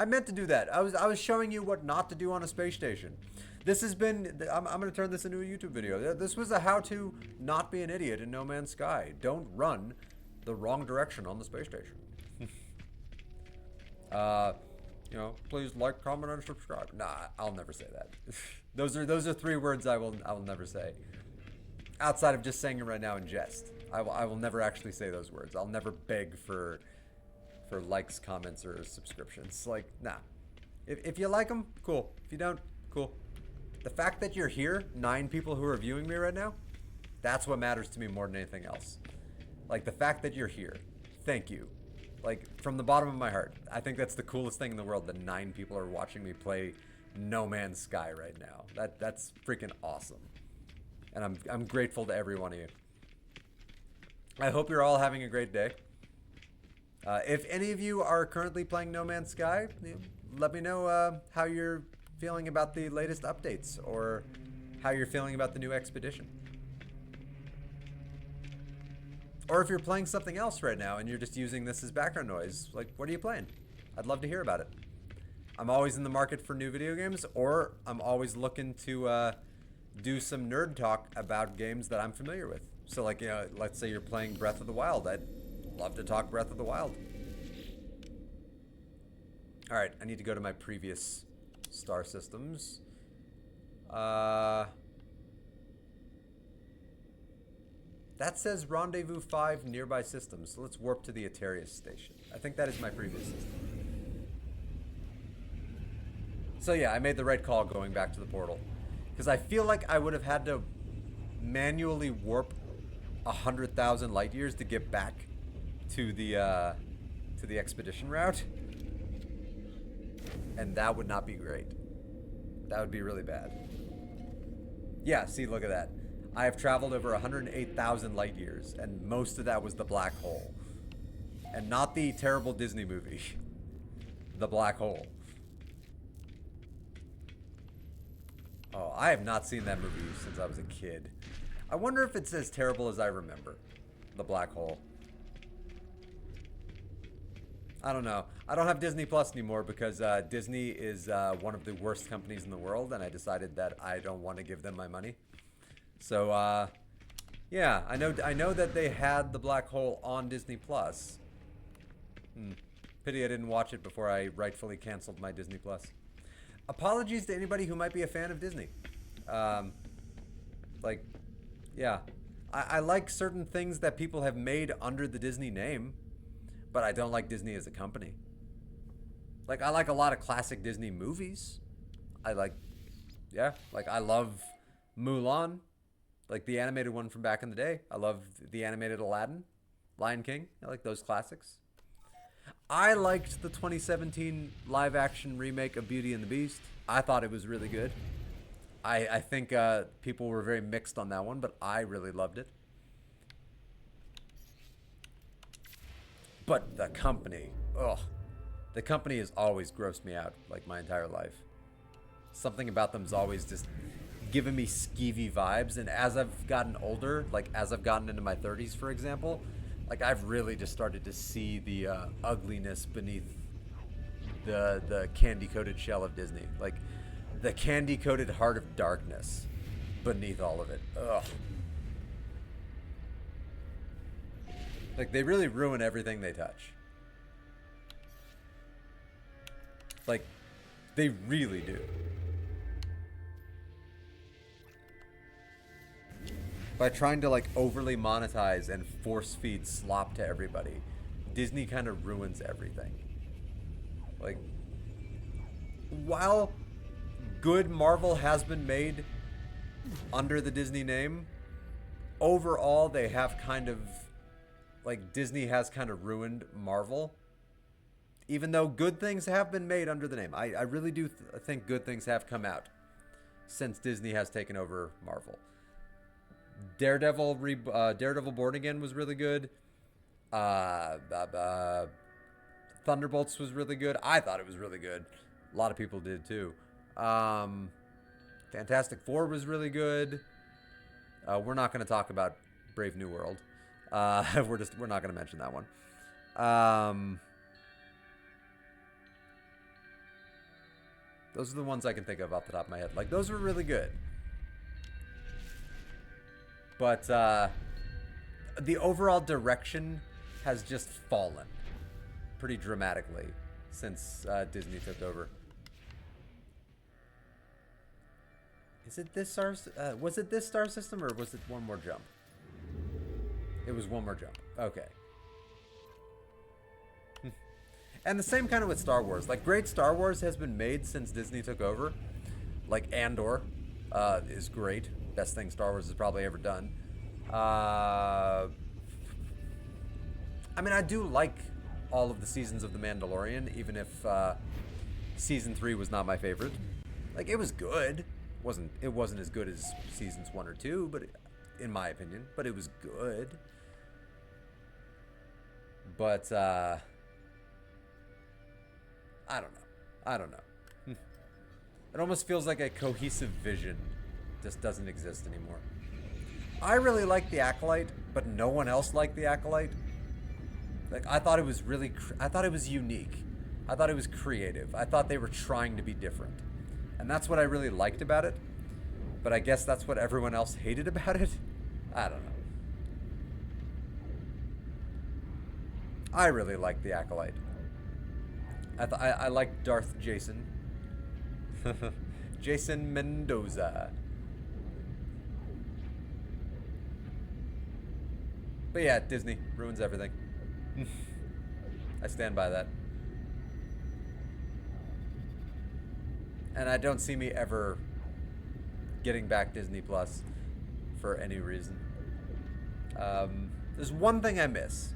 meant to do that. I was showing you what not to do on a space station. This has been. I'm going to turn this into a YouTube video. This was a how to not be an idiot in No Man's Sky. Don't run the wrong direction on the space station. You know, please like, comment, and subscribe. Nah, I'll never say that. those are 3 words I will never say. Outside of just saying it right now in jest. I will never actually say those words. I'll never beg for likes, comments, or subscriptions. Like, nah. If you like them, cool. If you don't, cool. The fact that you're here, 9 people who are viewing me right now, that's what matters to me more than anything else. Like, the fact that you're here, thank you. Like, from the bottom of my heart, I think that's the coolest thing in the world that 9 people are watching me play No Man's Sky right now. That's freaking awesome. And I'm grateful to every one of you. I hope you're all having a great day. If any of you are currently playing No Man's Sky, let me know how you're feeling about the latest updates or how you're feeling about the new expedition. Or if you're playing something else right now and you're just using this as background noise, like, what are you playing? I'd love to hear about it. I'm always in the market for new video games, or I'm always looking to do some nerd talk about games that I'm familiar with. So, like, you know, let's say you're playing Breath of the Wild. I'd love to talk Breath of the Wild. All right, I need to go to my previous star systems. That says Rendezvous 5 nearby systems, so let's warp to the Atarius station. I think that is my previous system. So yeah, I made the right call going back to the portal. Because I feel like I would have had to manually warp 100,000 light years to get back to the expedition route. And that would not be great. That would be really bad. Yeah, see, look at that. I have traveled over 108,000 light years, and most of that was the black hole. And not the terrible Disney movie. The black hole. Oh, I have not seen that movie since I was a kid. I wonder if it's as terrible as I remember. The black hole. I don't know. I don't have Disney Plus anymore because Disney is one of the worst companies in the world, and I decided that I don't want to give them my money. So, yeah, I know that they had the black hole on Disney Plus. Pity I didn't watch it before I rightfully canceled my Disney Plus. Apologies to anybody who might be a fan of Disney. Like, yeah, I like certain things that people have made under the Disney name, but I don't like Disney as a company. Like, I like a lot of classic Disney movies. I love Mulan. Like the animated one from back in the day. I love the animated Aladdin, Lion King. I like those classics. I liked the 2017 live action remake of Beauty and the Beast. I thought it was really good. I think people were very mixed on that one, but I really loved it. But the company, the company has always grossed me out, like my entire life. Something about them's always just giving me skeevy vibes, and as I've gotten older, like as I've gotten into my 30s, for example, like I've really just started to see the ugliness beneath the candy-coated shell of Disney, like the candy-coated heart of darkness beneath all of it. Ugh. Like they really ruin everything they touch. Like they really do. By trying to like overly monetize and force feed slop to everybody, Disney kind of ruins everything. Like, while good Marvel has been made under the Disney name, overall they have kind of, like, Disney has kind of ruined Marvel. Even though good things have been made under the name. I really do think good things have come out since Disney has taken over Marvel. Daredevil Born Again was really good. Thunderbolts was really good. I thought it was really good. A lot of people did too. Fantastic Four was really good. We're not going to talk about Brave New World. We're not going to mention that one. Those are the ones I can think of off the top of my head. Like, those were really good. But the overall direction has just fallen pretty dramatically since Disney took over. Is it this star? Was it this star system or was it one more jump? It was one more jump. Okay. And the same kind of with Star Wars. Like, great Star Wars has been made since Disney took over. Like, Andor is great. Best thing Star Wars has probably ever done. I mean, I do like all of the seasons of The Mandalorian, even if season 3 was not my favorite. Like, it was good. It wasn't as good as seasons 1 or 2, but in my opinion, but it was good. But I don't know. It almost feels like a cohesive vision just doesn't exist anymore. I really like The Acolyte, but no one else liked The Acolyte. Like, I thought it was I thought it was unique. I thought it was creative. I thought they were trying to be different. And that's what I really liked about it. But I guess that's what everyone else hated about it. I don't know. I really liked The Acolyte. I liked Darth Jason. Jason Mendoza. But yeah, Disney ruins everything. I stand by that. And I don't see me ever getting back Disney Plus for any reason. There's one thing I miss.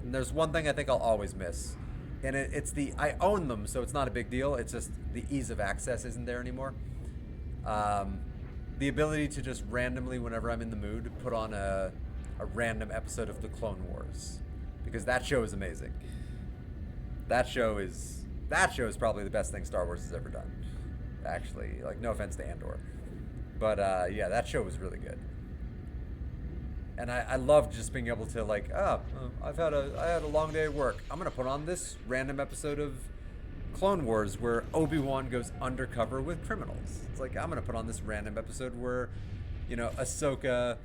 And there's one thing I think I'll always miss. And it's I own them, so it's not a big deal. It's just the ease of access isn't there anymore. The ability to just randomly, whenever I'm in the mood, put on a random episode of The Clone Wars. Because that show is amazing. That show is probably the best thing Star Wars has ever done. Actually, like, no offense to Andor. But yeah, that show was really good. And I loved just being able to, like, I had a long day at work. I'm gonna put on this random episode of Clone Wars where Obi-Wan goes undercover with criminals. It's like, I'm gonna put on this random episode where, Ahsoka,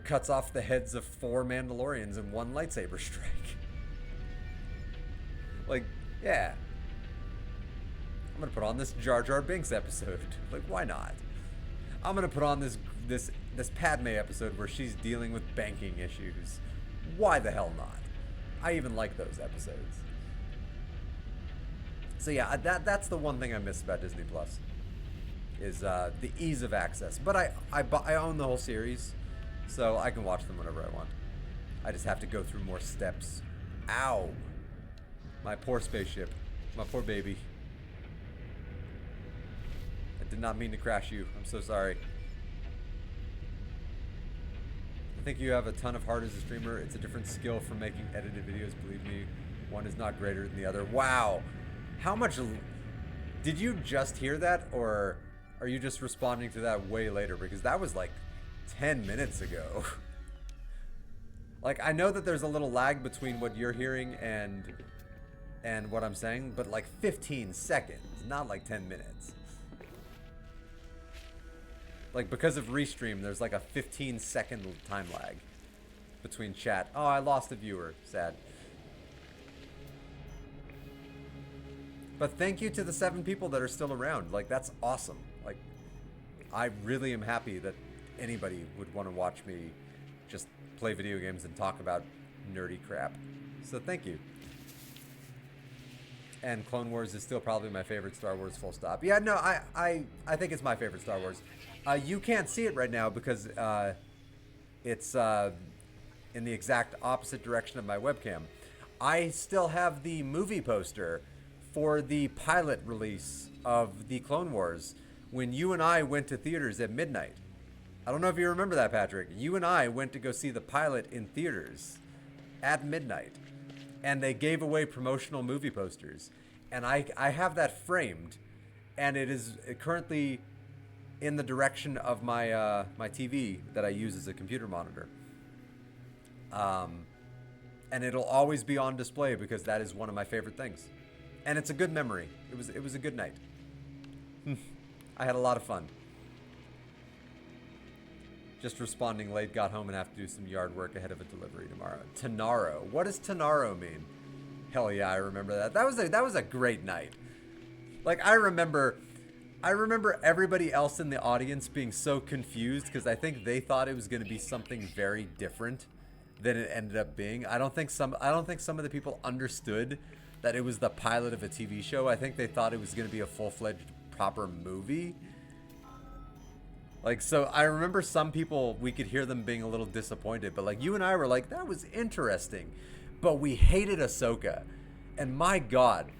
cuts off the heads of 4 Mandalorians in one lightsaber strike. Like, yeah. I'm gonna put on this Jar Jar Binks episode. Like, why not? I'm gonna put on this Padme episode where she's dealing with banking issues. Why the hell not? I even like those episodes. So yeah, that's the one thing I miss about Disney Plus is the ease of access. But I own the whole series, so I can watch them whenever I want. I just have to go through more steps. Ow! My poor spaceship. My poor baby. I did not mean to crash you. I'm so sorry. I think you have a ton of heart as a streamer. It's a different skill for making edited videos. Believe me, one is not greater than the other. Wow. How much... Did you just hear that? Or are you just responding to that way later? Because that was like 10 minutes ago. Like, I know that there's a little lag between what you're hearing and what I'm saying, but like 15 seconds, not like 10 minutes. Like, because of Restream, there's like a 15-second time lag between chat. Oh, I lost a viewer. Sad. But thank you to the 7 people that are still around. Like, that's awesome. Like, I really am happy that anybody would want to watch me just play video games and talk about nerdy crap. So thank you. And Clone Wars is still probably my favorite Star Wars, full stop. Yeah, no, I think it's my favorite Star Wars. You can't see it right now because it's in the exact opposite direction of my webcam. I still have the movie poster for the pilot release of the Clone Wars when you and I went to theaters at midnight. I don't know if you remember that, Patrick. You and I went to go see the pilot in theaters at midnight. And they gave away promotional movie posters. And I have that framed. And it is currently in the direction of my my TV that I use as a computer monitor. And it'll always be on display because that is one of my favorite things. And it's a good memory. It was a good night. I had a lot of fun. Just responding late, got home and have to do some yard work ahead of a delivery tomorrow. Tonaro. What does Tonaro mean? Hell yeah, I remember that. That was a great night. Like, I remember everybody else in the audience being so confused because I think they thought it was going to be something very different. than it ended up being. I don't think some of the people understood that it was the pilot of a TV show. I think they thought it was going to be a full-fledged proper movie. Like, so I remember some people, we could hear them being a little disappointed, but like you and I were like, that was interesting. But we hated Ahsoka. And my God,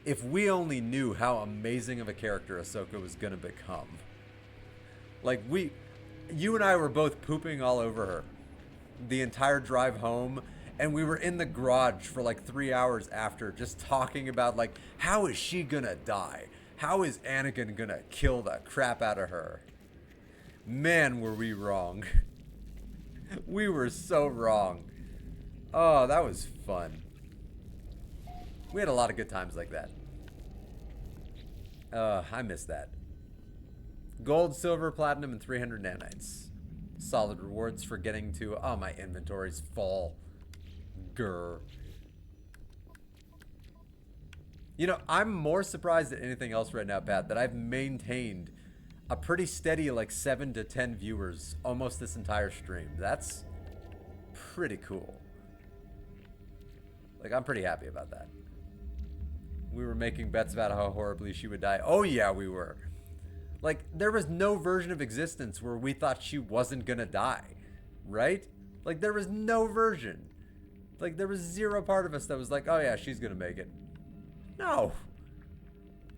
if we only knew how amazing of a character Ahsoka was going to become. Like, you and I were both pooping all over her the entire drive home. And we were in the garage for like 3 hours after, just talking about like, how is she going to die? How is Anakin going to kill the crap out of her? Man, were we wrong. We were so wrong. Oh, that was fun. We had a lot of good times like that. I miss that. Gold, silver, platinum, and 300 nanites. Solid rewards for getting to... Oh, my inventory's full. Grr. You know, I'm more surprised than anything else right now, Pat, that I've maintained a pretty steady, like, 7 to 10 viewers almost this entire stream. That's pretty cool. Like, I'm pretty happy about that. We were making bets about how horribly she would die. Oh, yeah, we were. Like, there was no version of existence where we thought she wasn't gonna die, right? Like, there was no version. Like, there was zero part of us that was like, oh, yeah, she's gonna make it. No.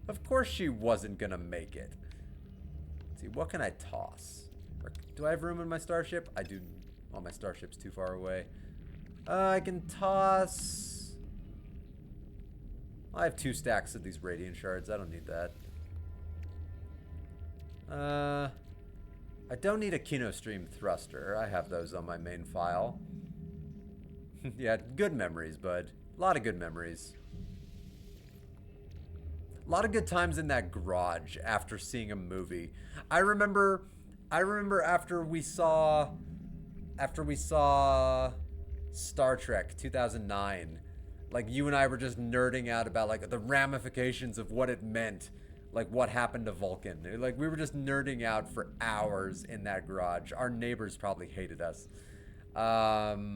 Of course she wasn't gonna make it. Let's see, what can I toss? Or, do I have room in my starship? I do. Oh, my starship's too far away. I can toss... I have 2 stacks of these radiant shards. I don't need that. I don't need a Kino Stream thruster. I have those on my main file. Yeah, good memories, bud. A lot of good memories. A lot of good times in that garage after seeing a movie. I remember after we saw Star Trek 2009, like you and I were just nerding out about like the ramifications of what it meant, like what happened to Vulcan. Like we were just nerding out for hours in that garage. Our neighbors probably hated us. I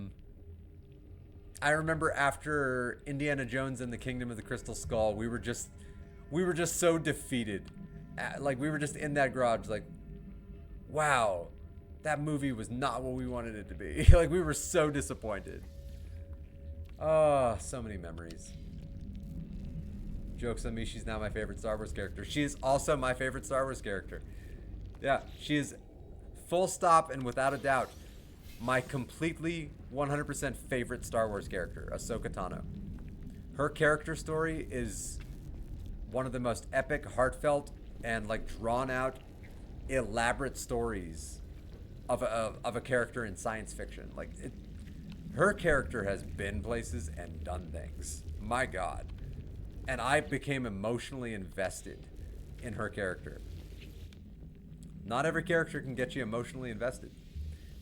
remember after Indiana Jones and the Kingdom of the Crystal Skull, we were just so defeated. Like we were just in that garage like, wow, that movie was not what we wanted it to be. Like we were so disappointed. Oh, so many memories. Joke's on me, she's now my favorite Star Wars character. She is also my favorite Star Wars character. Yeah, she is full stop and without a doubt my completely 100% favorite Star Wars character, Ahsoka Tano. Her character story is one of the most epic, heartfelt, and like drawn out, elaborate stories of a character in science fiction. Like her character has been places and done things. My God. And I became emotionally invested in her character. Not every character can get you emotionally invested.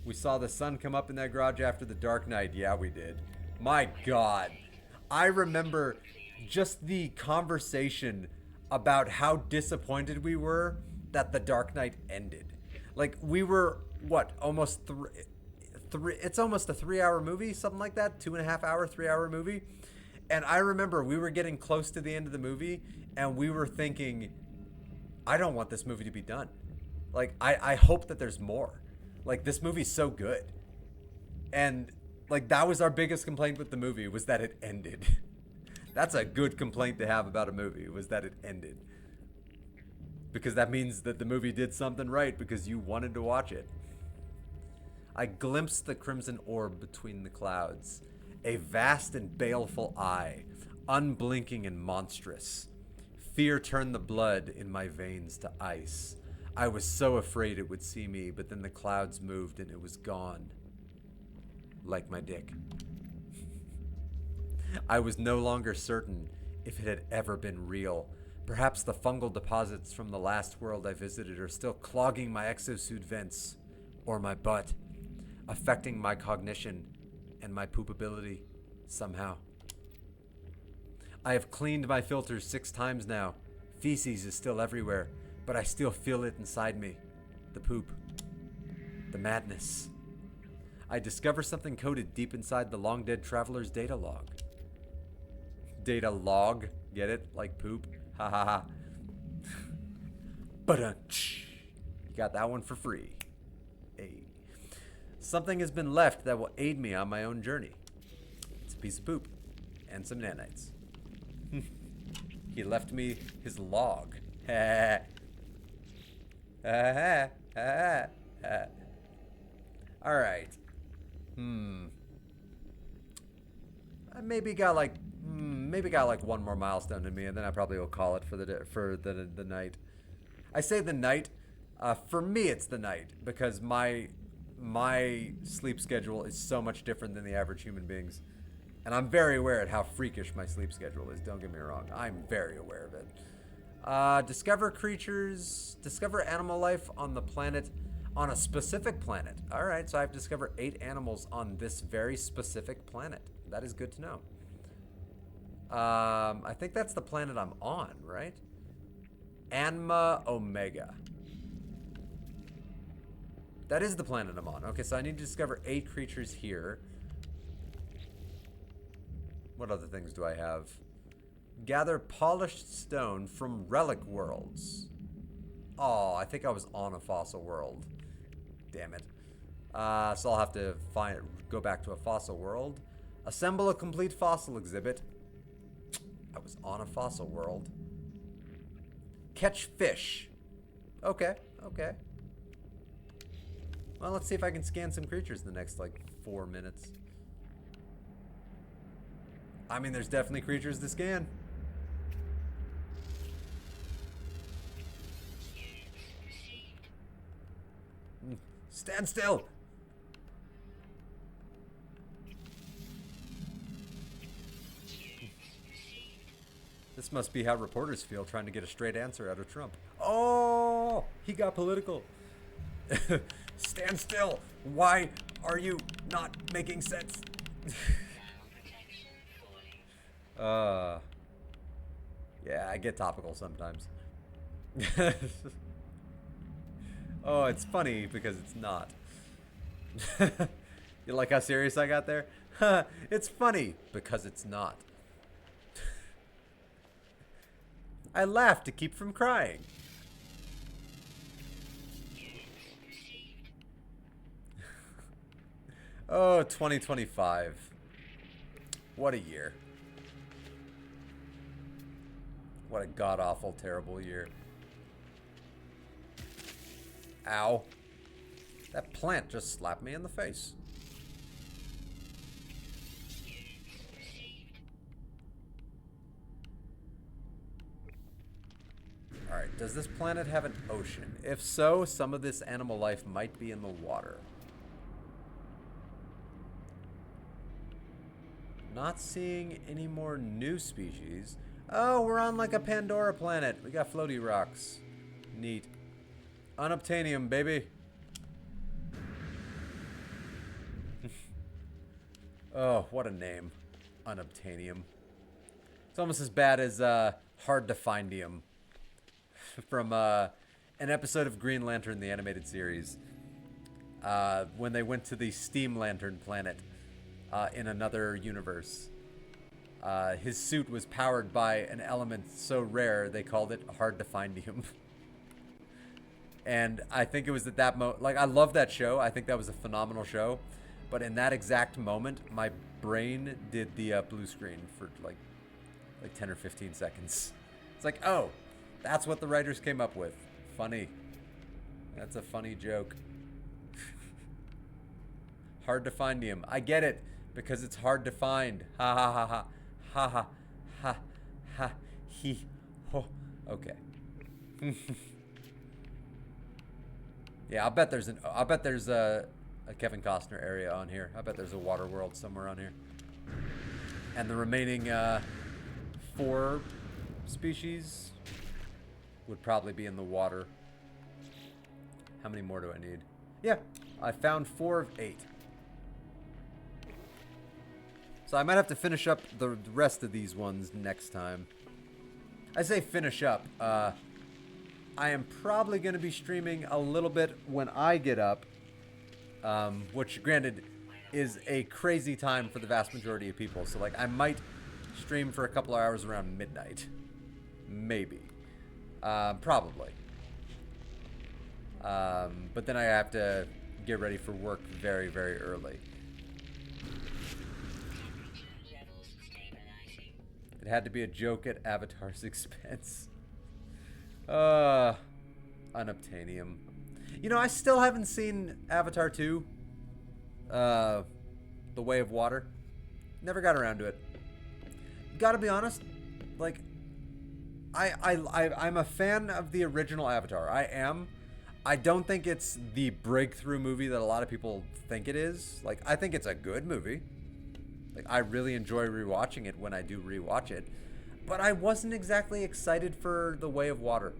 We saw the sun come up in that garage after the Dark Knight. Yeah, we did. My God. I remember just the conversation about how disappointed we were that the Dark Knight ended. Like, we were, what, almost it's almost a 3-hour movie, something like that? 2.5 hour, 3-hour movie. And I remember we were getting close to the end of the movie, and we were thinking, I don't want this movie to be done. Like, I hope that there's more. Like, this movie's so good. And, like, that was our biggest complaint with the movie, was that it ended. That's a good complaint to have about a movie, was that it ended. Because that means that the movie did something right, because you wanted to watch it. I glimpsed the crimson orb between the clouds. A vast and baleful eye, unblinking and monstrous. Fear turned the blood in my veins to ice. I was so afraid it would see me, but then the clouds moved and it was gone. Like my dick. I was no longer certain if it had ever been real. Perhaps the fungal deposits from the last world I visited are still clogging my exosuit vents, or my butt, affecting my cognition and my poopability somehow. I have cleaned my filters 6 times now. Feces is still everywhere, but I still feel it inside me. The poop. The madness. I discover something coded deep inside the long dead traveler's data log. Data log? Get it? Like poop? Ha ha ha. Ba-dun-ch. You got that one for free. Hey. Something has been left that will aid me on my own journey. It's a piece of poop. And some nanites. He left me his log. Alright. I maybe got like one more milestone in me, and then I probably will call it for the night. I say the night. For me, it's the night because my sleep schedule is so much different than the average human being's, and I'm very aware of how freakish my sleep schedule is. Don't get me wrong. I'm very aware of it. Discover creatures. Discover animal life on the planet. On a specific planet. Alright, so I've discovered 8 animals on this very specific planet. That is good to know. I think that's the planet I'm on, right? Anma Omega. That is the planet I'm on. Okay, so I need to discover 8 creatures here. What other things do I have? Gather polished stone from relic worlds. Oh, I think I was on a fossil world. Damn it. So I'll have to go back to a fossil world. Assemble a complete fossil exhibit. I was on a fossil world. Catch fish. Okay, okay. Well, let's see if I can scan some creatures in the next, like, 4 minutes. I mean, there's definitely creatures to scan. Stand still! This must be how reporters feel trying to get a straight answer out of Trump. Oh! He got political. Stand still! Why are you not making sense? Yeah, I get topical sometimes. Oh, it's funny because it's not. You like how serious I got there? It's funny because it's not. I laugh to keep from crying. Oh, 2025. What a year. What a god-awful, terrible year. Ow. That plant just slapped me in the face. Alright, does this planet have an ocean? If so, some of this animal life might be in the water. Not seeing any more new species. Oh, we're on like a Pandora planet. We got floaty rocks. Neat. Unobtainium, baby. Oh, what a name. Unobtainium. It's almost as bad as hard to findium from an episode of Green Lantern, the animated series. When they went to the Steam Lantern planet in another universe. His suit was powered by an element so rare they called it hard to findium. And I think it was at that moment, like, I love that show. I think that was a phenomenal show. But in that exact moment, my brain did the blue screen for like 10 or 15 seconds. It's like, oh, that's what the writers came up with. Funny. That's a funny joke. Hard to find him. I get it, because it's hard to find. Ha ha ha ha. Ha ha ha ha. He ho. Okay. Yeah, I bet there's a Kevin Costner area on here. I bet there's a water world somewhere on here. And the remaining 4 species would probably be in the water. How many more do I need? Yeah, I found 4 of 8. So I might have to finish up the rest of these ones next time. I say finish up. I am probably going to be streaming a little bit when I get up. Which, granted, is a crazy time for the vast majority of people. So like I might stream for a couple of hours around midnight. Maybe. Probably. But then I have to get ready for work very, very early. It had to be a joke at Avatar's expense. Unobtainium. You know, I still haven't seen Avatar 2. The Way of Water. Never got around to it. Gotta be honest, like, I'm a fan of the original Avatar. I am. I don't think it's the breakthrough movie that a lot of people think it is. Like, I think it's a good movie. Like, I really enjoy rewatching it when I do rewatch it. But I wasn't exactly excited for The Way of Water.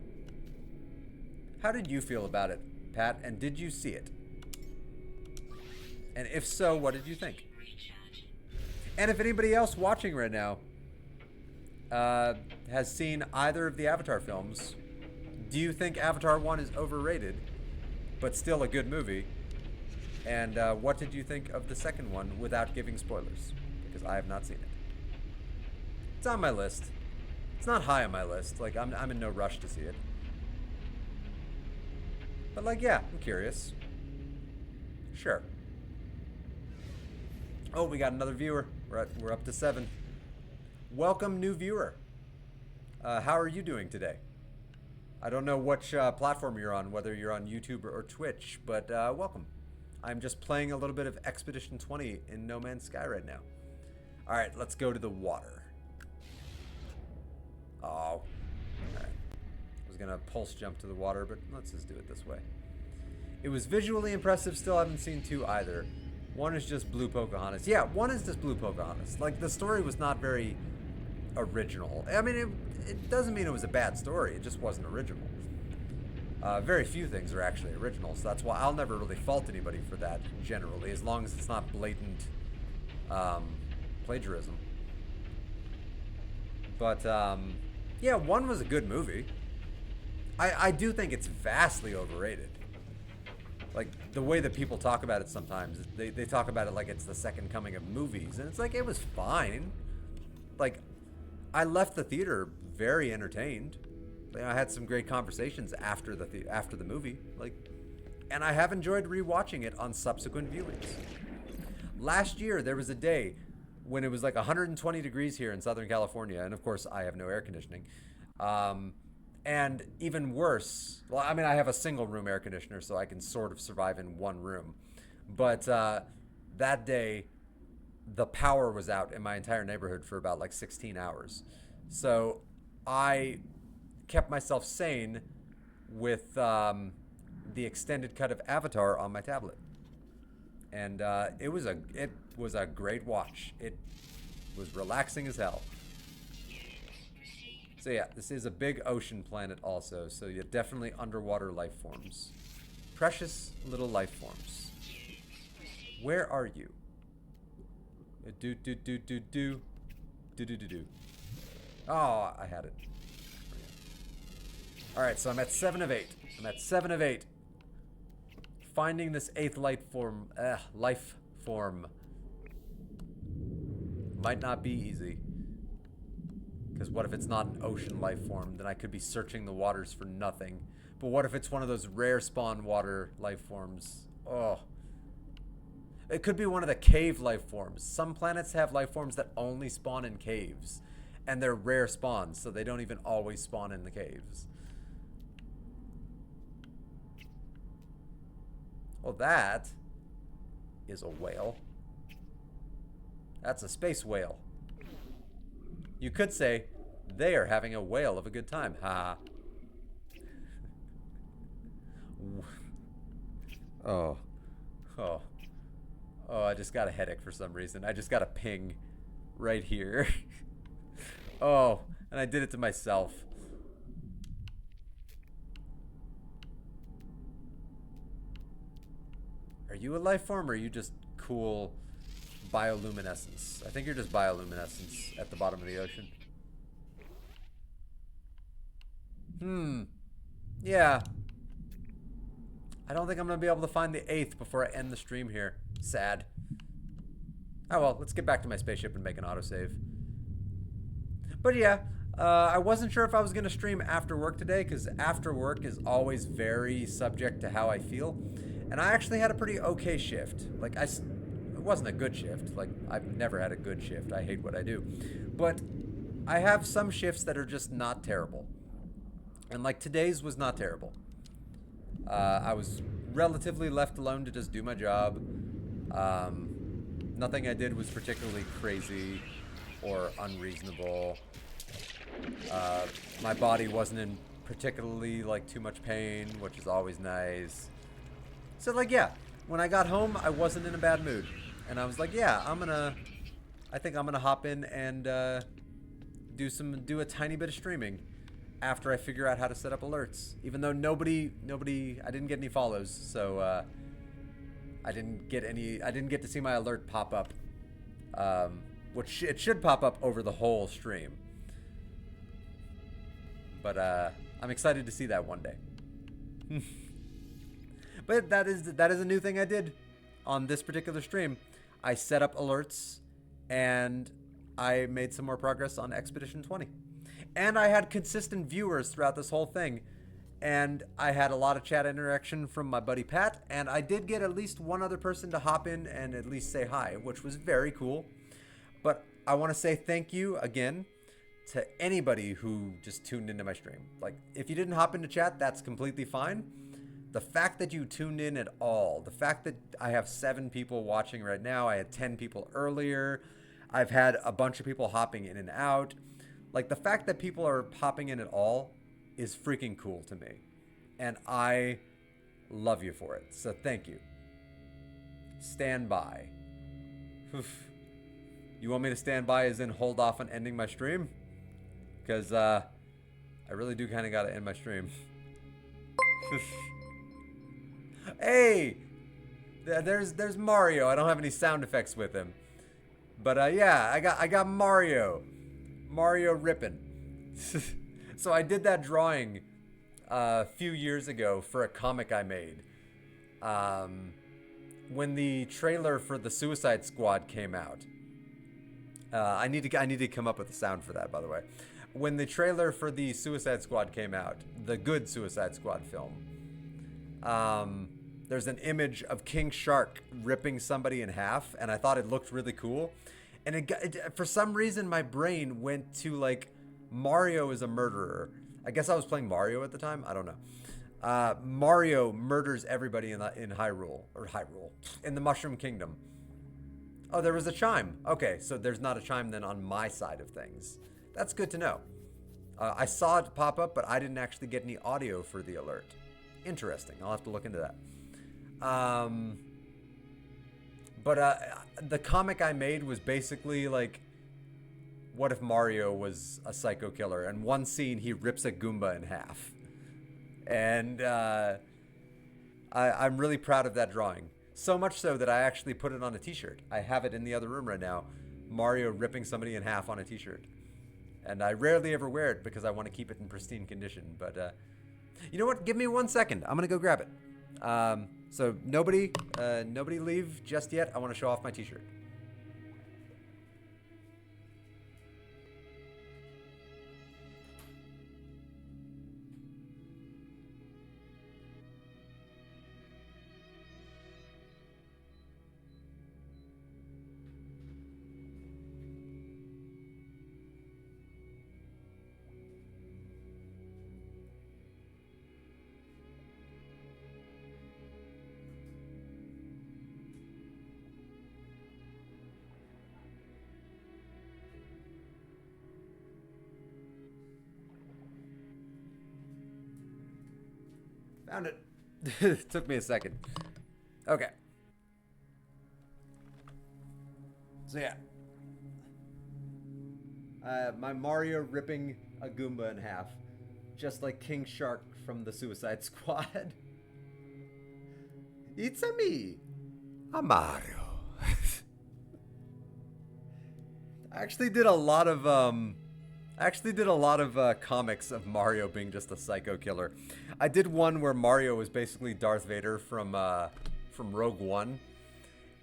How did you feel about it, Pat? And did you see it? And if so, what did you think? And if anybody else watching right now has seen either of the Avatar films, do you think Avatar 1 is overrated, but still a good movie? And what did you think of the second one without giving spoilers? Because I have not seen it. It's on my list. It's not high on my list. Like, I'm in no rush to see it. But, like, yeah, I'm curious. Sure. Oh, we got another viewer. We're up to 7. Welcome, new viewer. How are you doing today? I don't know which platform you're on, whether you're on YouTube or Twitch, but welcome. I'm just playing a little bit of Expedition 20 in No Man's Sky right now. All right, let's go to the water. Oh, all right. I was gonna pulse jump to the water, but let's just do it this way. It was visually impressive. Still haven't seen 2 either. 1 is just Blue Pocahontas. Yeah, 1 is just Blue Pocahontas. Like, the story was not very original. I mean, it doesn't mean it was a bad story. It just wasn't original. Very few things are actually original, so that's why I'll never really fault anybody for that, generally, as long as it's not blatant plagiarism. But, yeah, 1 was a good movie. I do think it's vastly overrated. Like, the way that people talk about it sometimes, they talk about it like it's the second coming of movies, and it's like, it was fine. Like, I left the theater very entertained. You know, I had some great conversations after the movie, like, and I have enjoyed rewatching it on subsequent viewings. Last year, there was a day when it was like 120 degrees here in Southern California, and of course, I have no air conditioning. And even worse, well, I mean, I have a single room air conditioner, so I can sort of survive in one room. But that day, the power was out in my entire neighborhood for about like 16 hours. So I kept myself sane with the extended cut of Avatar on my tablet. And it was a great watch. It was relaxing as hell. So yeah, this is a big ocean planet also, so yeah, definitely underwater life forms. Precious little life forms. Where are you? Do. Oh, I had it. Alright, so I'm at 7 of 8. I'm at 7 of 8. Finding this 8th life form might not be easy. Because what if it's not an ocean life form? Then I could be searching the waters for nothing. But what if it's one of those rare spawn water life forms? Oh. It could be one of the cave life forms. Some planets have life forms that only spawn in caves. And they're rare spawns, so they don't even always spawn in the caves. Well, that is a whale. That's a space whale. You could say, they are having a whale of a good time. Ha. Oh. Oh. Oh, I just got a headache for some reason. I just got a ping right here. Oh, and I did it to myself. Are you a life form or are you just cool bioluminescence? I think you're just bioluminescence at the bottom of the ocean. Yeah. I don't think I'm going to be able to find the 8th before I end the stream here. Sad. Oh well, let's get back to my spaceship and make an autosave. But yeah, I wasn't sure if I was going to stream after work today because after work is always very subject to how I feel. And I actually had a pretty okay shift. It wasn't a good shift. Like, I've never had a good shift. I hate what I do. But I have some shifts that are just not terrible. And like today's was not terrible. I was relatively left alone to just do my job. Nothing I did was particularly crazy or unreasonable. My body wasn't in particularly like too much pain, which is always nice. So like yeah, when I got home, I wasn't in a bad mood, and I was like, yeah, I think I'm gonna hop in and do a tiny bit of streaming after I figure out how to set up alerts. Even though I didn't get any follows, so I didn't get to see my alert pop up, which it should pop up over the whole stream. But I'm excited to see that one day. But that is a new thing I did on this particular stream. I set up alerts, and I made some more progress on Expedition 20. And I had consistent viewers throughout this whole thing. And I had a lot of chat interaction from my buddy Pat, and I did get at least one other person to hop in and at least say hi, which was very cool. But I want to say thank you again to anybody who just tuned into my stream. Like, if you didn't hop into chat, that's completely fine. The fact that you tuned in at all, the fact that I have 7 people watching right now, I had 10 people earlier, I've had a bunch of people hopping in and out. Like, the fact that people are popping in at all is freaking cool to me. And I love you for it. So thank you. Stand by. Oof. You want me to stand by as in hold off on ending my stream? Because I really do kind of got to end my stream. Hey! There's Mario. I don't have any sound effects with him. But yeah, I got Mario. Mario rippin'. So I did that drawing a few years ago for a comic I made. When the trailer for the Suicide Squad came out. I need to come up with a sound for that, by the way. When the trailer for the Suicide Squad came out, the good Suicide Squad film, there's an image of King Shark ripping somebody in half, and I thought it looked really cool. And for some reason, my brain went to like Mario is a murderer. I guess I was playing Mario at the time. I don't know. Mario murders everybody in Hyrule, in the Mushroom Kingdom. Oh, there was a chime. Okay, so there's not a chime then on my side of things. That's good to know. I saw it pop up, but I didn't actually get any audio for the alert. Interesting. I'll have to look into that. But the comic I made was basically like, what if Mario was a psycho killer? And one scene, he rips a Goomba in half. And I'm really proud of that drawing. So much so that I actually put it on a t-shirt. I have it in the other room right now. Mario ripping somebody in half on a t-shirt. And I rarely ever wear it because I want to keep it in pristine condition. But you know what? Give me 1 second. I'm going to go grab it. So nobody leave just yet. I want to show off my t-shirt. Found it. It took me a second. Okay. So yeah. My Mario ripping a Goomba in half. Just like King Shark from the Suicide Squad. It's a me. A Mario. I actually did a lot of comics of Mario being just a psycho killer. I did one where Mario was basically Darth Vader from Rogue One,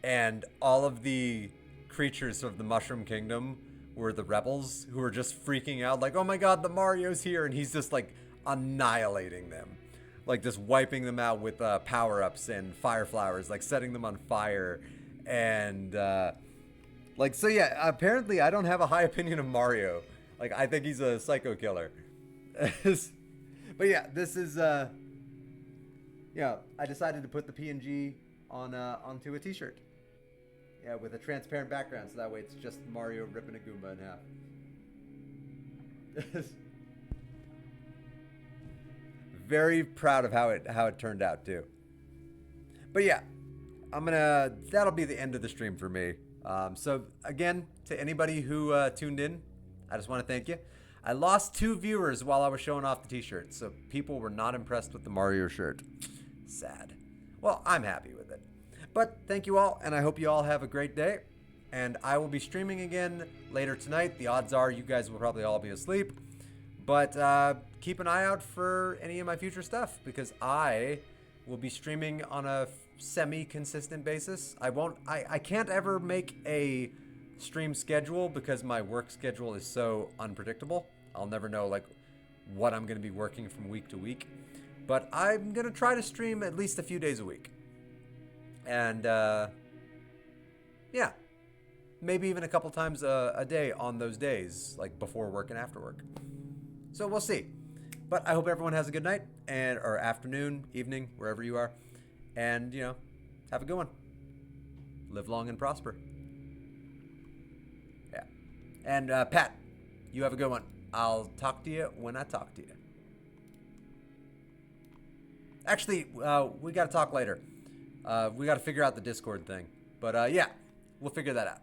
and all of the creatures of the Mushroom Kingdom were the rebels who were just freaking out, like, oh my god, the Mario's here, and he's just like annihilating them, like just wiping them out with power-ups and fire flowers, like setting them on fire. And like, so yeah, apparently I don't have a high opinion of Mario. Like, I think he's a psycho killer. But yeah, this is yeah, I decided to put the PNG on onto a t-shirt. Yeah, with a transparent background, so that way it's just Mario ripping a Goomba in half. Very proud of how it turned out too. But yeah, that'll be the end of the stream for me. So again, to anybody who tuned in, I just want to thank you. I lost 2 viewers while I was showing off the t-shirt, so people were not impressed with the Mario shirt. Sad. Well, I'm happy with it. But thank you all, and I hope you all have a great day. And I will be streaming again later tonight. The odds are you guys will probably all be asleep. But keep an eye out for any of my future stuff, because I will be streaming on a semi-consistent basis. I can't ever make a stream schedule because my work schedule is so unpredictable. I'll never know like what I'm going to be working from week to week. But I'm going to try to stream at least a few days a week. And yeah, maybe even a couple times a day on those days, like before work and after work. So we'll see. But I hope everyone has a good night, or afternoon, evening, wherever you are. And, you know, have a good one. Live long and prosper. Yeah. And Pat, you have a good one. I'll talk to you when I talk to you. Actually, we got to talk later. We got to figure out the Discord thing. But yeah, we'll figure that out.